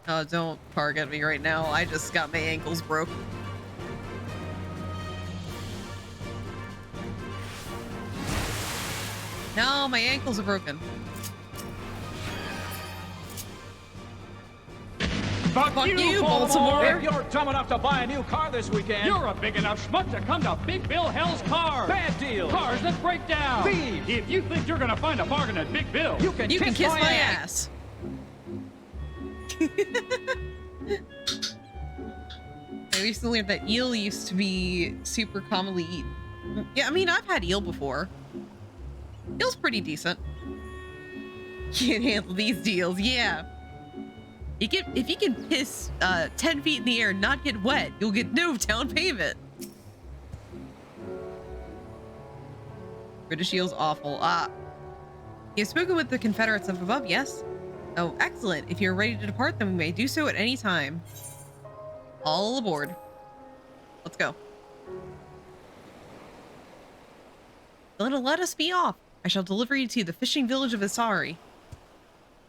Oh, don't target me right now. I just got my ankles broke. No, my ankles are broken. Fuck you, Baltimore! If you're dumb enough to buy a new car this weekend, you're a big enough schmuck to come to Big Bill Hell's Cars. Bad deal. Cars that break down. Thieves. If you think you're gonna find a bargain at Big Bill, you can kiss my ass. I recently learned that eel used to be super commonly eaten. Yeah, I mean, I've had eel before. Eel's pretty decent. Can't handle these deals, yeah. If you can piss 10 feet in the air and not get wet, you'll get no down payment. British eel's awful. You've spoken with the Confederates up above, yes? Oh, excellent. If you're ready to depart, then we may do so at any time. All aboard. Let's go. Let us be off. I shall deliver you to the fishing village of Asari.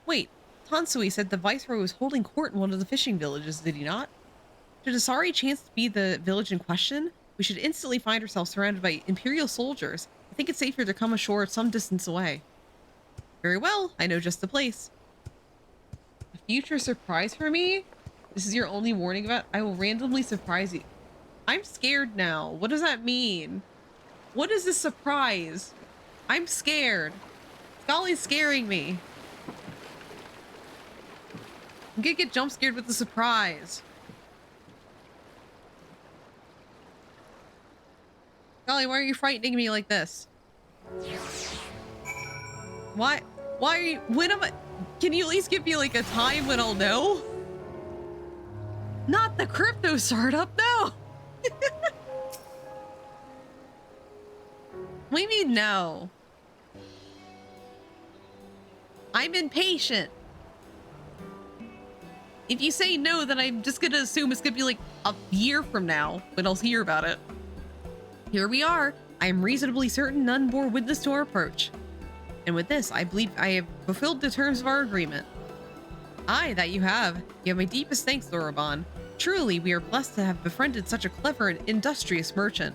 Wait, Tansui said the Viceroy was holding court in one of the fishing villages, did he not? Should Asari chance to be the village in question, we should instantly find ourselves surrounded by Imperial soldiers. I think it's safer to come ashore some distance away. Very well, I know just the place. A future surprise for me? This is your only warning about? I will randomly surprise you. I'm scared now. What does that mean? What is this surprise? I'm scared. Scully's scaring me. I'm gonna get jump scared with the surprise. Golly, why are you frightening me like this? Why are you, when am I, can you at least give me like a time when I'll know? Not the crypto startup, no! What do you mean no? I'm impatient. If you say no, then I'm just gonna assume it's gonna be like a year from now when I'll hear about it. Here we are. I am reasonably certain none bore witness to our approach. And with this, I believe I have fulfilled the terms of our agreement. Aye, that you have. You have my deepest thanks, Lorabon. Truly, we are blessed to have befriended such a clever and industrious merchant.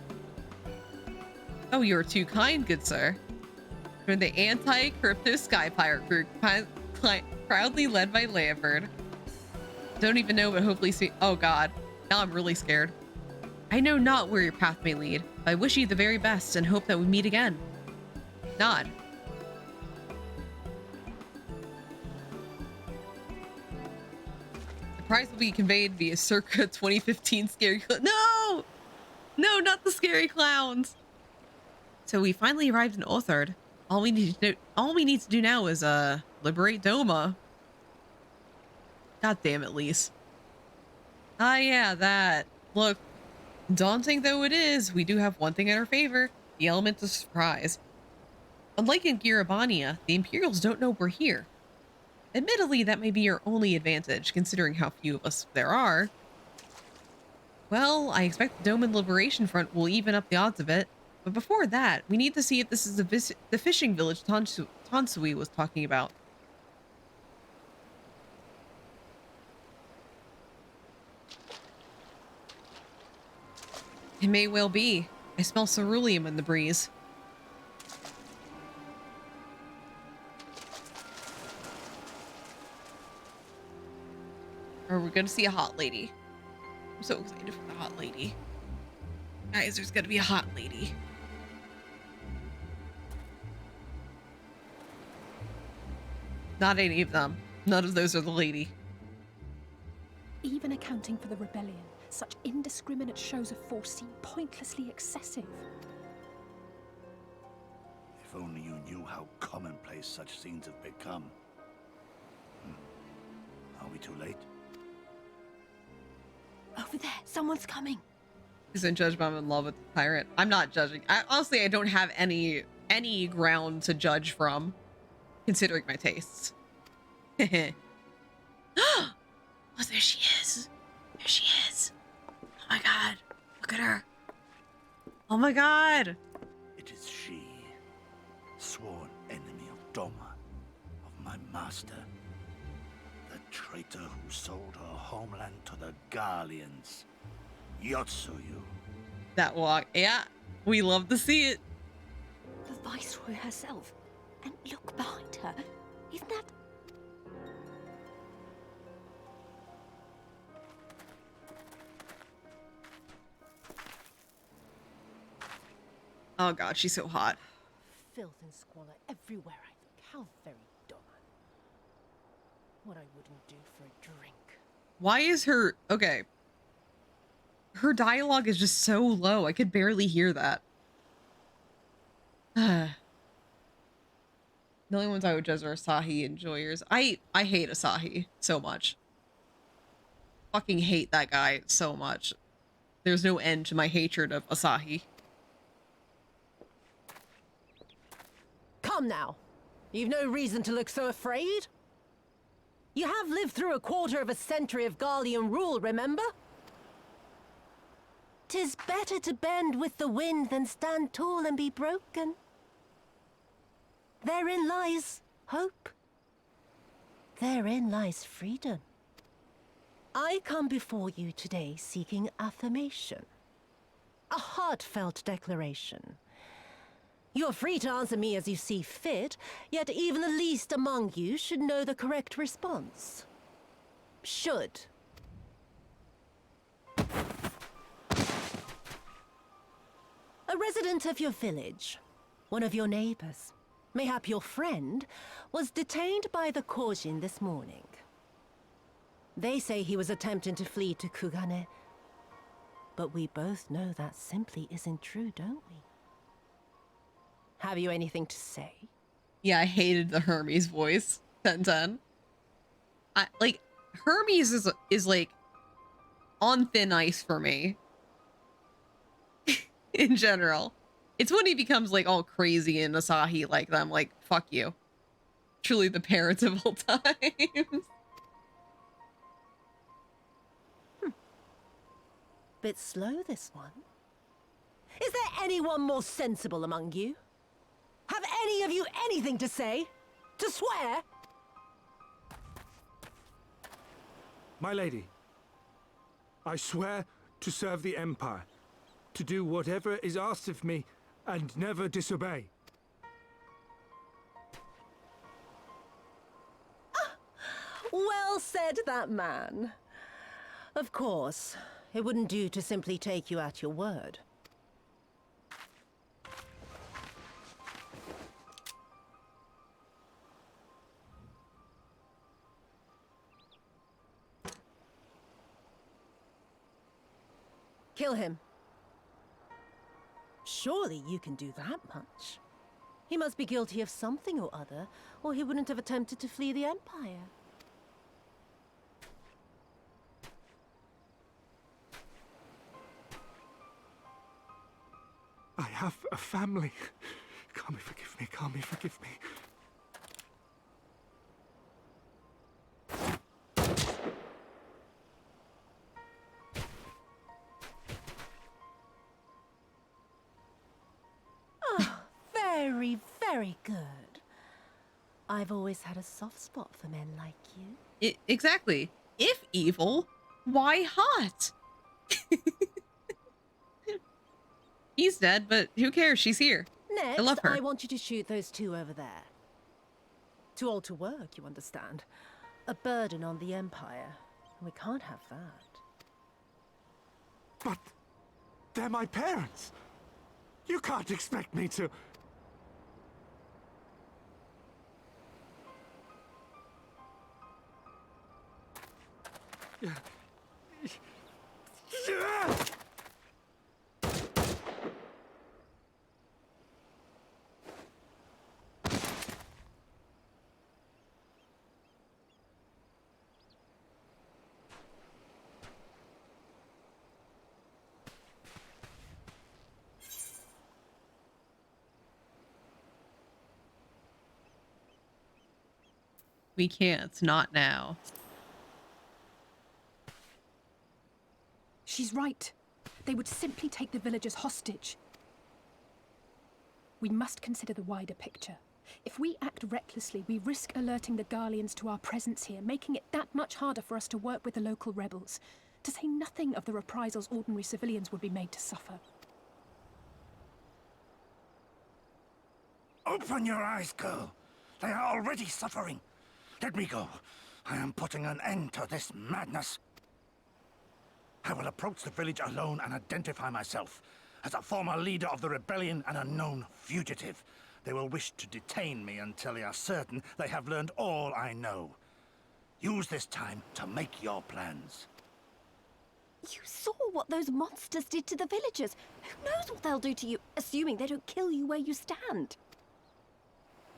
Oh, you are too kind, good sir. From the anti-crypto sky pirate group, proudly led by Lambert. Don't even know, but hopefully see. Oh God, now I'm really scared. I know not where your path may lead, but I wish you the very best and hope that we meet again. Nod. The prize will be conveyed via circa 2015 scary. No, no, not the scary clowns. So we finally arrived in Othard. All we need to do now is liberate Doma. God damn it, Lise. Ah, yeah, that. Look, daunting though it is, we do have one thing in our favor: the element of surprise. Unlike in Girabania, the Imperials don't know we're here. Admittedly, that may be your only advantage, considering how few of us there are. Well, I expect the Doman Liberation Front will even up the odds a bit. But before that, we need to see if this is the fishing village Tansui was talking about. It may well be. I smell ceruleum in the breeze. Or we're gonna see a hot lady. I'm so excited for the hot lady. Guys, there's gonna be a hot lady. Not any of them. None of those are the lady. Even accounting for the rebellion, such indiscriminate shows of force seem pointlessly excessive. If only you knew how commonplace such scenes have become. Are we too late? Over there, someone's coming. Isn't judge I'm in love with the tyrant? I'm not judging. Honestly, I don't have any ground to judge from, considering my tastes. Oh, there she is. There she is. Oh my God. Look at her. Oh my God. It is she, sworn enemy of Doma, of my master. The traitor who sold her homeland to the Garleans. Yotsuyu. That walk. Yeah, we love to see it. The Viceroy herself. And look behind her. Isn't that... Oh God, she's so hot. Filth and squalor everywhere, I think. How very Doma. What I wouldn't do for a drink. Why is her... Okay. Her dialogue is just so low. I could barely hear that. The only ones I would judge are Asahi and Joyers. I hate Asahi so much. Fucking hate that guy so much. There's no end to my hatred of Asahi. Come now. You've no reason to look so afraid. You have lived through a quarter of a century of Garlean rule, remember? 'Tis better to bend with the wind than stand tall and be broken. Therein lies hope. Therein lies freedom. I come before you today seeking affirmation. A heartfelt declaration. You are free to answer me as you see fit, yet even the least among you should know the correct response. Should. A resident of your village, one of your neighbors, mayhap your friend, was detained by the Korjin this morning. They say he was attempting to flee to Kugane. But we both know that simply isn't true, don't we? Have you anything to say? Yeah, I hated the Hermes voice. 10/10. Like, Hermes is like on thin ice for me. In general. It's when he becomes like all crazy and Asahi like them, like, fuck you. Truly the parents of all times. Bit slow, this one. Is there anyone more sensible among you? Have any of you anything to say? To swear? My lady, I swear to serve the Empire, to do whatever is asked of me, and never disobey. Well said, that man. Of course, it wouldn't do to simply take you at your word. Kill him. Surely you can do that much. He must be guilty of something or other, or he wouldn't have attempted to flee the Empire. I have a family. Kami, forgive me. Kami, forgive me. Very, very good. I've always had a soft spot for men like you. Exactly. If evil, why hot? He's dead, but who cares? She's here. Next, I love her. I want you to shoot those two over there. Too old to work, you understand. A burden on the Empire. We can't have that. But they're my parents. You can't expect me to... We can't. Not now. She's right. They would simply take the villagers hostage. We must consider the wider picture. If we act recklessly, we risk alerting the Garleans to our presence here, making it that much harder for us to work with the local rebels. To say nothing of the reprisals ordinary civilians would be made to suffer. Open your eyes, girl. They are already suffering. Let me go. I am putting an end to this madness. I will approach the village alone and identify myself as a former leader of the rebellion and a known fugitive. They will wish to detain me until they are certain they have learned all I know. Use this time to make your plans. You saw what those monsters did to the villagers. Who knows what they'll do to you, assuming they don't kill you where you stand?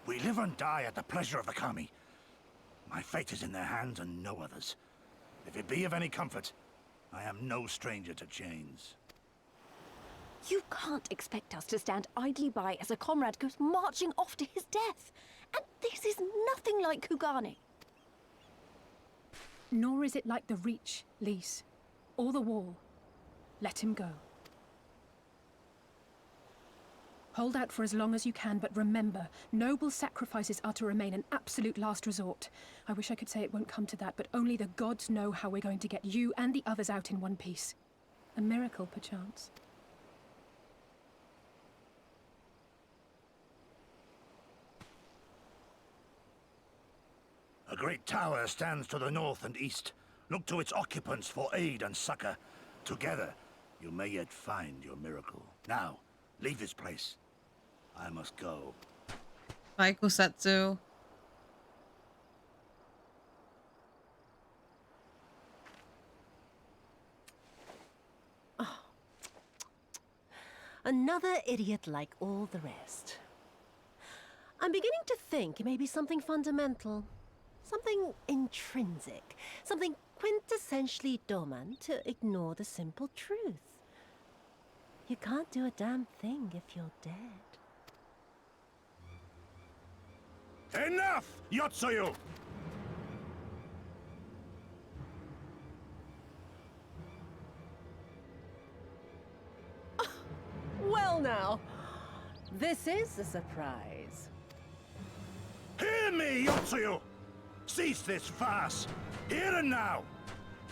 We live and die at the pleasure of the Kami. My fate is in their hands and no others. If it be of any comfort, I am no stranger to chains. You can't expect us to stand idly by as a comrade goes marching off to his death. And this is nothing like Kugane. Nor is it like the Reach, Lise, or the Wall. Let him go. Hold out for as long as you can, but remember, noble sacrifices are to remain an absolute last resort. I wish I could say it won't come to that, but only the gods know how we're going to get you and the others out in one piece. A miracle, perchance. A great tower stands to the north and east. Look to its occupants for aid and succor. Together, you may yet find your miracle. Now, leave this place. I must go. Bye, Kosetsu. Another idiot like all the rest. I'm beginning to think it may be something fundamental. Something intrinsic. Something quintessentially Doman to ignore the simple truth. You can't do a damn thing if you're dead. Enough, Yotsuyu! Well now, this is a surprise. Hear me, Yotsuyu! Cease this farce, here and now,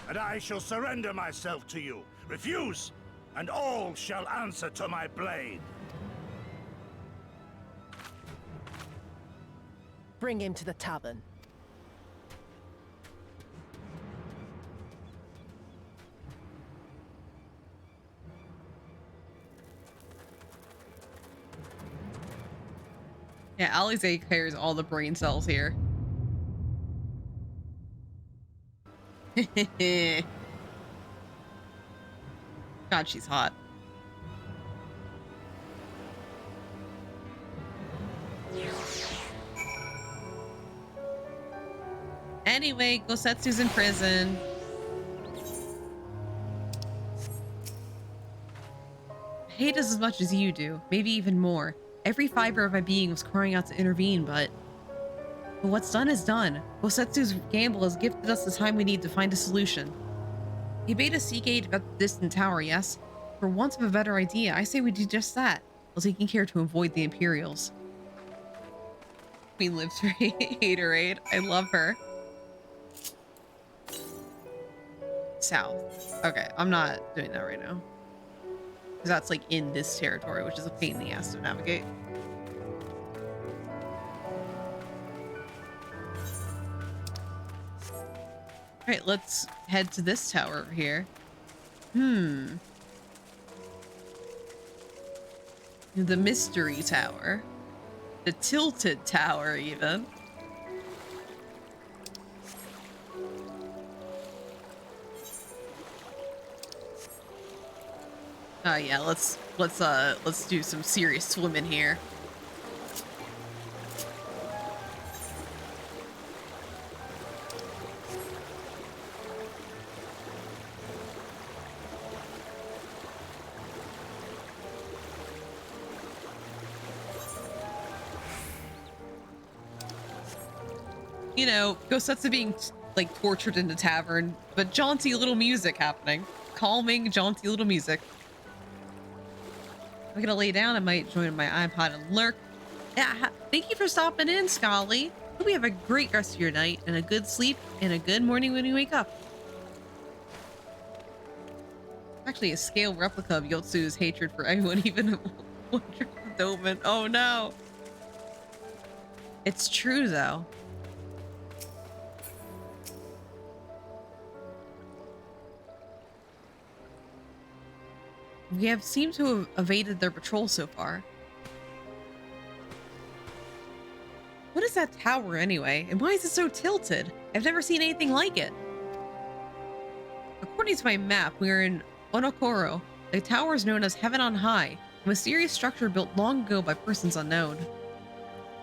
and I shall surrender myself to you. Refuse, and all shall answer to my blade. Bring him to the tavern. Yeah, Alize clears all the brain cells here. God, she's hot. Anyway, Gosetsu's in prison. I hate us as much as you do, maybe even more. Every fiber of my being was crying out to intervene, but what's done is done. Gosetsu's gamble has gifted us the time we need to find a solution. He bade us seek aid about the distant tower, yes? For want of a better idea, I say we do just that, while taking care to avoid the Imperials. Queen lives for haterade. I love her. South. Okay, I'm not doing that right now. Because that's like in this territory, which is a pain in the ass to navigate. Alright, let's head to this tower over here. The mystery tower. The tilted tower, even. Yeah, let's do some serious swimming here. You know, Gosetsu being like tortured in the tavern, but jaunty little music happening. Calming, jaunty little music. I'm gonna lay down. I might join my iPod and lurk. Yeah, thank you for stopping in, Scully. Hope you have a great rest of your night and a good sleep and a good morning when you wake up. Actually, a scale replica of Yotsu's hatred for everyone, even Doman. Oh no. It's true though. We have seemed to have evaded their patrol so far. What is that tower anyway? And why is it so tilted? I've never seen anything like it. According to my map, we are in Onokoro. The tower is known as Heaven on High, a mysterious structure built long ago by persons unknown.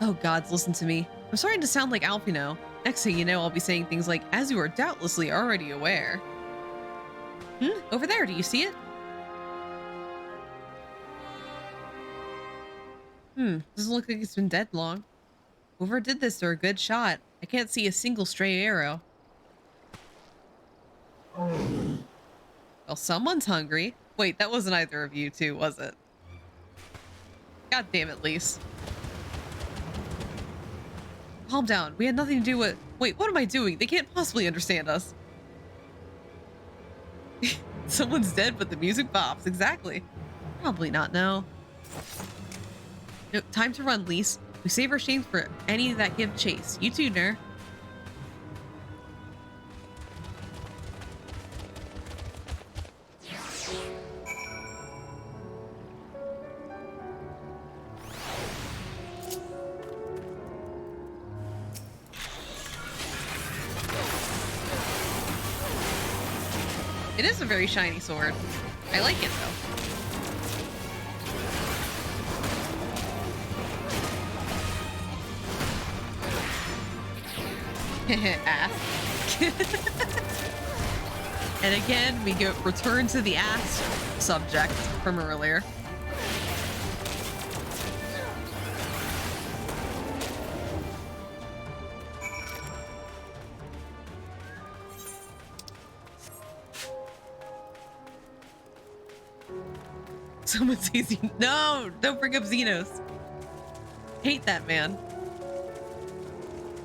Oh gods, listen to me. I'm starting to sound like Alpino. Next thing you know, I'll be saying things like, as you are doubtlessly already aware. Over there, do you see it? Doesn't look like it's been dead long. Whoever did this, they're a good shot. I can't see a single stray arrow. Well, someone's hungry. Wait, that wasn't either of you two, was it? God damn it, Lise. Calm down. We had nothing to do with... Wait, what am I doing? They can't possibly understand us. Someone's dead, but the music bops. Exactly. Probably not, no. No, time to run, Lise. We save our shames for any that give chase. You too, Ner. It is a very shiny sword. I like it though. Ass. And again, we go return to the ass subject from earlier. Someone sees you. No, don't bring up Xenos. Hate that man.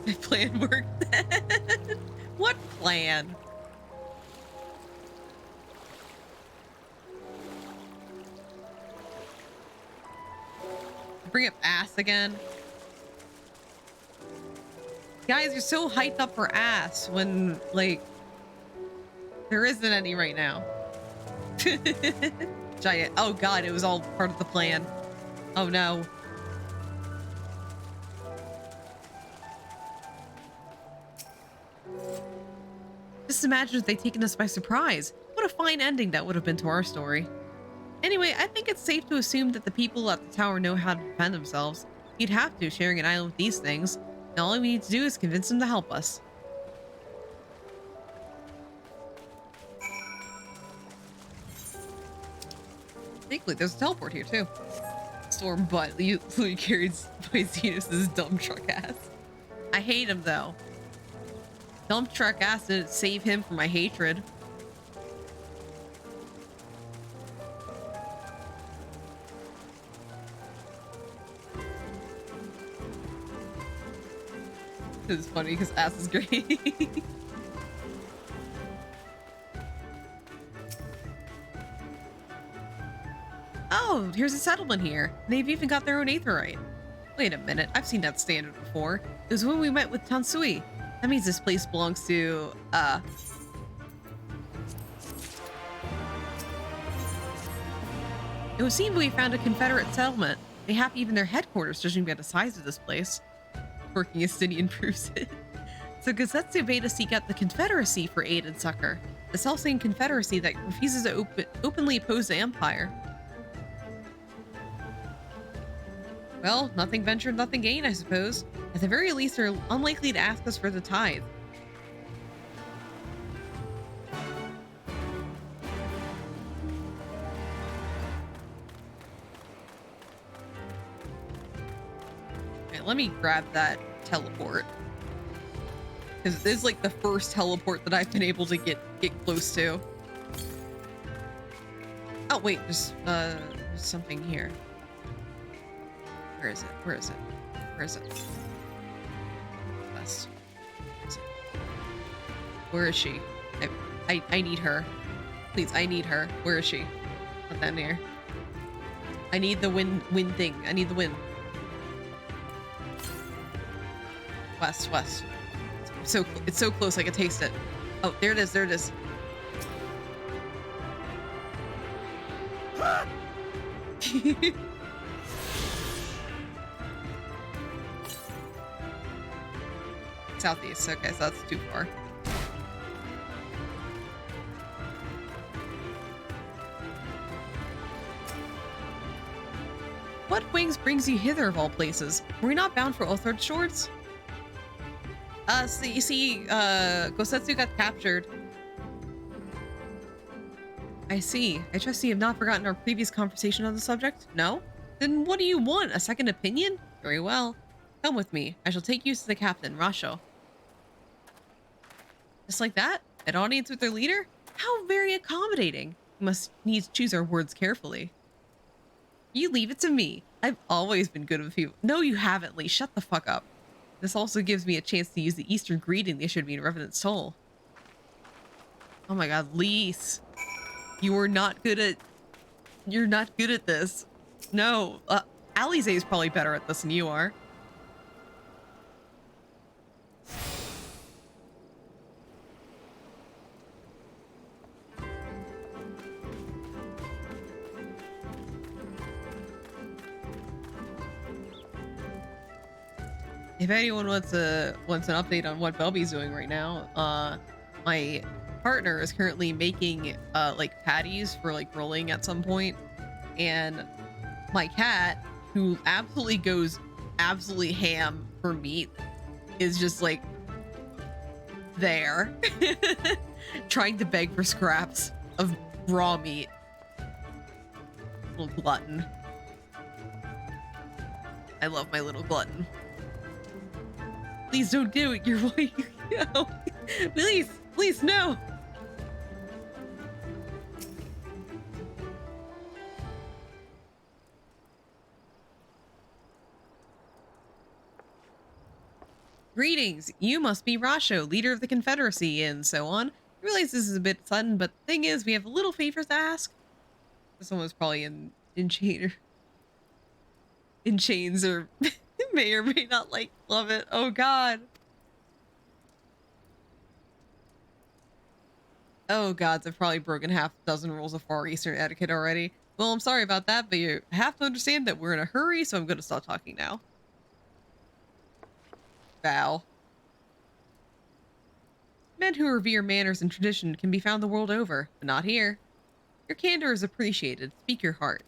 My plan worked. What plan? Bring up ass again. Guys, you're so hyped up for ass when, like, there isn't any right now. Giant. Oh god, it was all part of the plan. Oh no. Just imagine if they'd taken us by surprise. What a fine ending that would have been to our story. Anyway, I think it's safe to assume that the people at the tower know how to defend themselves. You'd have to, sharing an island with these things. Now all we need to do is convince them to help us. Thankfully, there's a teleport here too. Storm butt, you carried by Xenos' dump truck ass. I hate him though. Dump truck ass didn't save him from my hatred. It's funny because ass is great. Oh, here's a settlement here. They've even got their own aetherite. Wait a minute, I've seen that standard before. It was when we met with Tansui. That means this place belongs to, It would seem we found a Confederate settlement. They have even their headquarters, judging by the size of this place. Working Estinian proves it. So Gosetsu bade us seek out the Confederacy for aid and succor. The self-same Confederacy that refuses to openly oppose the Empire. Well, nothing ventured, nothing gained, I suppose. At the very least, they're unlikely to ask us for the tithe. Okay, let me grab that teleport. Because this is like the first teleport that I've been able to get close to. Oh, wait, there's something here. Where is it? Where is it? Where is it? West. Where is she? I need her. Please, I need her. Where is she? Not that near. I need the wind thing. I need the wind. West. It's so close I can taste it. Oh, there it is. There it is. Southeast. Okay, so that's too far. What wings brings you hither of all places? Were we not bound for Othard shores? So you see, Gosetsu got captured. I see. I trust you have not forgotten our previous conversation on the subject? No? Then what do you want? A second opinion? Very well. Come with me. I shall take you to the captain, Rasho. Just like that? An audience with their leader? How very accommodating. We must needs choose our words carefully. You leave it to me. I've always been good with people. No, you haven't, Lee. Shut the fuck up. This also gives me a chance to use the Eastern greeting they issued me in Revenant Soul. Oh my god, Lise. You're not good at this. No. Alize is probably better at this than you are. If anyone wants an update on what Bubby's doing right now, my partner is currently making like patties for like rolling at some point, and my cat, who absolutely goes absolutely ham for meat, is just like there. Trying to beg for scraps of raw meat. Little glutton. I love my little glutton. Please don't do it. You're way. No. Please, please, no. Greetings. You must be Rasho, leader of the Confederacy, and so on. I realize this is a bit sudden, but the thing is, we have a little favor to ask. This one was probably in chains, or may or may not love it. Oh God. Oh God, I've probably broken half a dozen rules of Far Eastern etiquette already. Well, I'm sorry about that, but you have to understand that we're in a hurry, so I'm going to stop talking now. Bow. Men who revere manners and tradition can be found the world over, but not here. Your candor is appreciated. Speak your heart.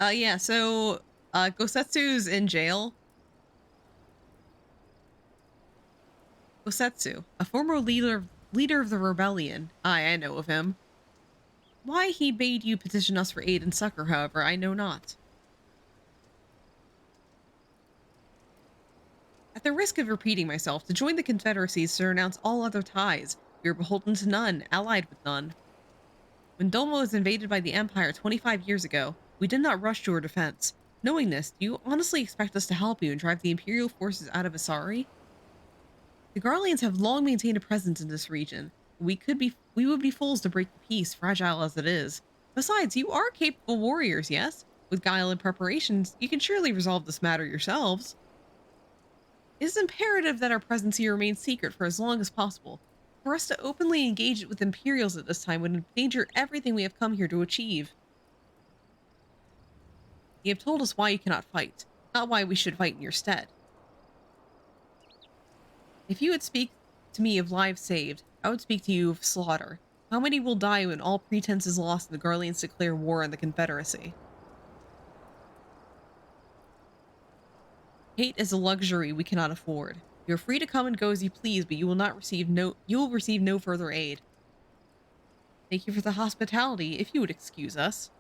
Yeah, so, Gosetsu's in jail. Gosetsu, a former leader of the rebellion. I know of him. Why he bade you petition us for aid and succor, however, I know not. At the risk of repeating myself, to join the Confederacy is to renounce all other ties. We are beholden to none, allied with none. When Domo was invaded by the Empire 25 years ago, we did not rush to our defense. Knowing this, do you honestly expect us to help you and drive the Imperial forces out of Asari? The Garleans have long maintained a presence in this region. We would be fools to break the peace, fragile as it is. Besides, you are capable warriors, yes? With guile and preparations, you can surely resolve this matter yourselves. It is imperative that our presence here remains secret for as long as possible. For us to openly engage it with Imperials at this time would endanger everything we have come here to achieve. You have told us why you cannot fight, not why we should fight in your stead. If you would speak to me of lives saved, I would speak to you of slaughter. How many will die when all pretense is lost and the Garleans declare war on the Confederacy? Hate is a luxury we cannot afford. You are free to come and go as you please, but you will receive no further aid. Thank you for the hospitality, if you would excuse us.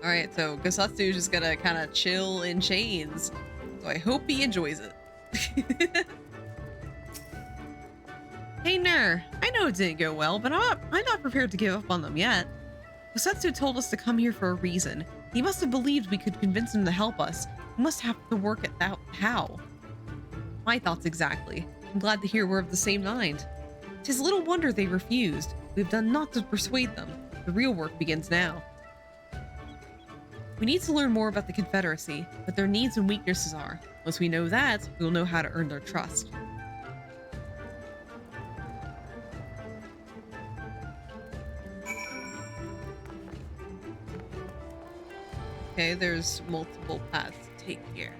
Alright, so Gosetsu is just gonna kind of chill in chains. So I hope he enjoys it. Hey Ner, I know it didn't go well, but I'm not prepared to give up on them yet. Gosetsu told us to come here for a reason. He must have believed we could convince him to help us. We must have to work at that how. My thoughts exactly. I'm glad to hear we're of the same mind. 'Tis little wonder they refused. We've done naught to persuade them. The real work begins now. We need to learn more about the Confederacy, what their needs and weaknesses are. Once we know that, we will know how to earn their trust. Okay, there's multiple paths to take here.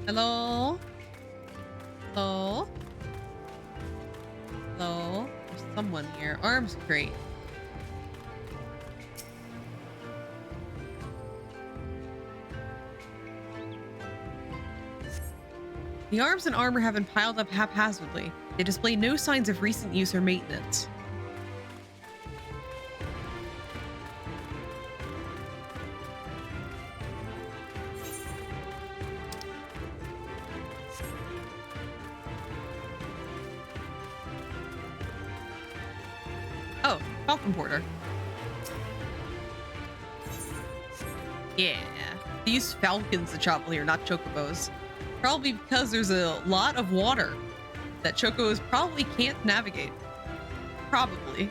Hello? Hello? Hello? There's someone here. Arms crate. The arms and armor have been piled up haphazardly. They display no signs of recent use or maintenance. Oh, Falcon Porter. Yeah, they use falcons to travel here, not chocobos. Probably because there's a lot of water that chocobos probably can't navigate. Probably.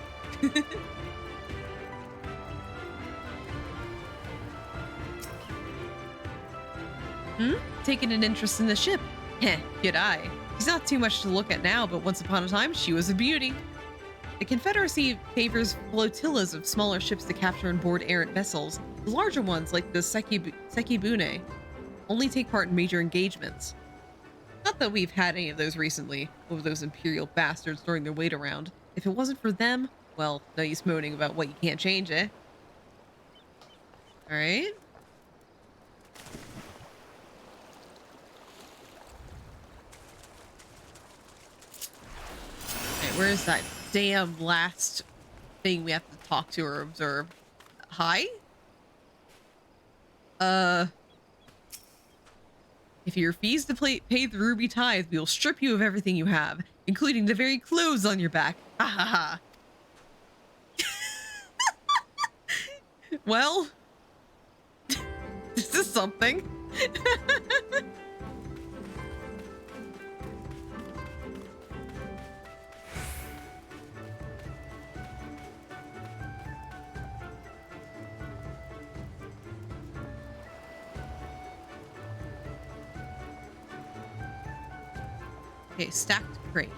Taking an interest in the ship. Heh, good eye. She's not too much to look at now, but once upon a time, she was a beauty. The Confederacy favors flotillas of smaller ships to capture and board errant vessels. The larger ones, like the Sekibune, only take part in major engagements. Not that we've had any of those recently over those Imperial bastards during their wait around. If it wasn't for them, well, no use moaning about what you can't change, eh? All right. Okay, where's that damn last thing we have to talk to or observe? Hi? If you refuse to pay the ruby tithe, we will strip you of everything you have, including the very clothes on your back. Ha ha ha. Well, this is something. Okay, stacked crate.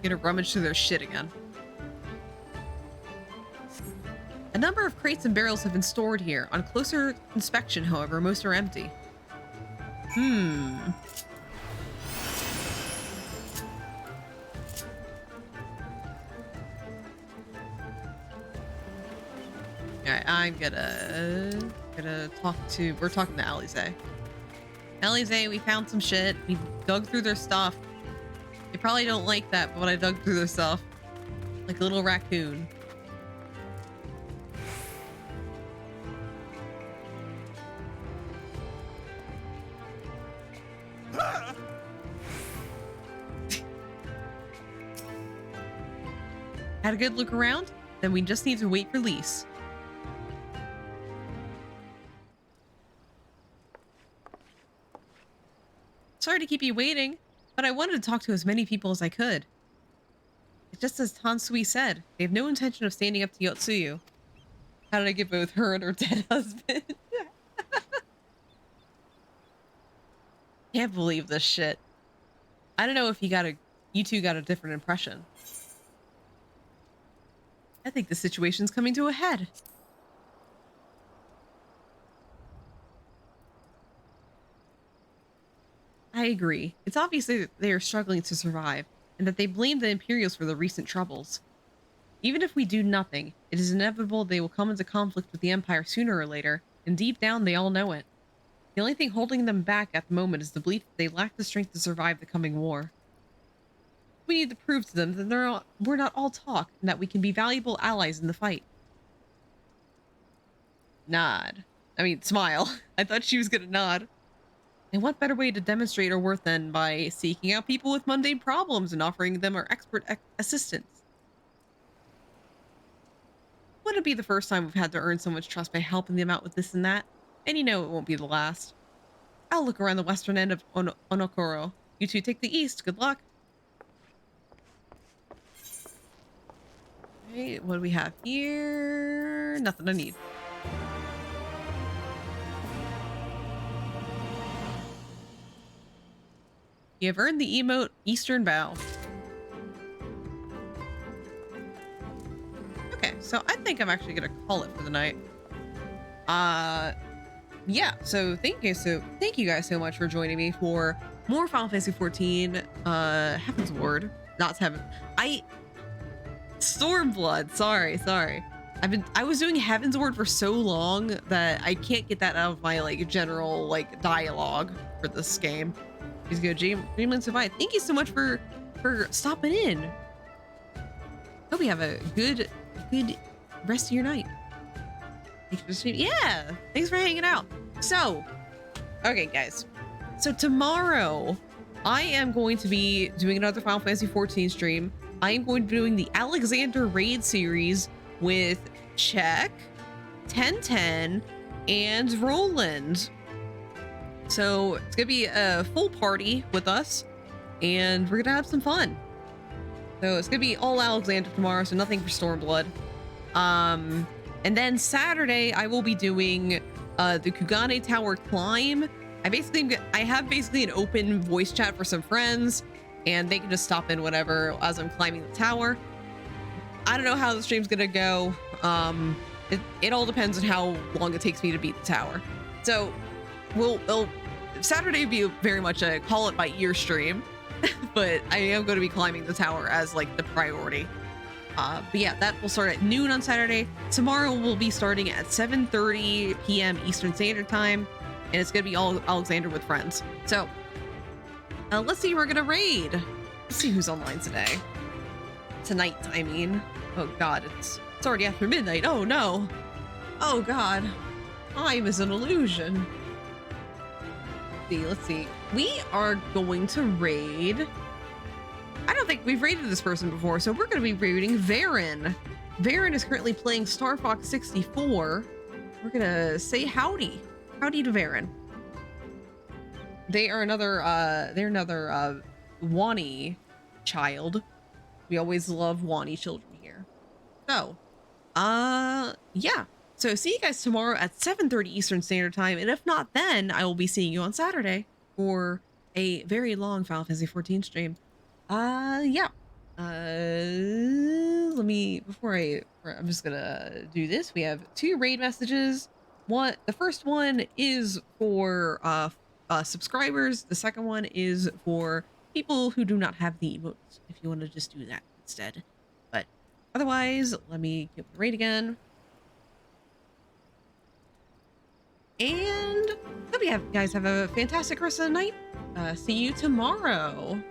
Gonna rummage through their shit again. A number of crates and barrels have been stored here. On closer inspection, however, most are empty. Alright, I'm gonna talk to... We're talking to Alize. Alize, we found some shit. We dug through their stuff. They probably don't like that, but when I dug through their stuff. Like a little raccoon. Had a good look around? Then we just need to wait for lease. Sorry to keep you waiting, but I wanted to talk to as many people as I could. It's just as Tansui said, they have no intention of standing up to Yotsuyu. How did I get both her and her dead husband? Can't believe this shit. I don't know if you two got a different impression. I think the situation's coming to a head. I agree. It's obvious that they are struggling to survive, and that they blame the Imperials for the recent troubles. Even if we do nothing, it is inevitable they will come into conflict with the Empire sooner or later, and deep down they all know it. The only thing holding them back at the moment is the belief that they lack the strength to survive the coming war. We need to prove to them that we're not all talk, and that we can be valuable allies in the fight. Nod. I mean, smile. I thought she was gonna nod. And what better way to demonstrate our worth than by seeking out people with mundane problems and offering them our expert assistance? Wouldn't be the first time we've had to earn someone's trust by helping them out with this and that, and you know it won't be the last. I'll look around the western end of Onokoro. You two take the east. Good luck. Okay, what do we have here? Nothing I need. You have earned the emote Eastern Bow. Okay, so I think I'm actually gonna call it for the night. Yeah, so thank you guys so much for joining me for more Final Fantasy XIV, Heaven's Ward. Not Heaven. Stormblood, sorry. I was doing Heaven's Ward for so long that I can't get that out of my like general like dialogue for this game. He's good. Dreamland Survive. Thank you so much for stopping in. Hope you have a good rest of your night. Thanks for streaming. Yeah, thanks for hanging out. So, okay, guys. So tomorrow, I am going to be doing another Final Fantasy XIV stream. I am going to be doing the Alexander Raid series with Check, 1010, and Roland. So it's gonna be a full party with us, and we're gonna have some fun. So it's gonna be all Alexander tomorrow, so nothing for Stormblood. And then Saturday I will be doing the Kugane Tower climb. I have basically an open voice chat for some friends, and they can just stop in whenever as I'm climbing the tower. I don't know how the stream's gonna go. It all depends on how long it takes me to beat the tower. So Saturday would be very much a call it by ear stream, but I am going to be climbing the tower as like the priority. But yeah, that will start at noon on Saturday. Tomorrow we'll be starting at 7:30 p.m. Eastern Standard Time, and it's going to be all Alexander with friends. So let's see, we're going to raid. Let's see who's online today. Tonight, I mean. Oh God, it's already after midnight. Oh no. Oh God. Time is an illusion. Let's see. We are going to raid. I don't think we've raided this person before, so we're going to be raiding Varen. Varen is currently playing Star Fox 64. We're going to say howdy. Howdy to Varen. They're another Wani child. We always love Wani children here. So, yeah. So see you guys tomorrow at 7:30 Eastern Standard Time, and if not then, I will be seeing you on Saturday for a very long Final Fantasy XIV stream. Yeah. Let me, I'm just gonna do this. We have 2 raid messages. The first one is for subscribers. The second one is for people who do not have the emotes, if you want to just do that instead. But otherwise, let me give the raid again. And hope you guys have a fantastic rest of the night. See you tomorrow.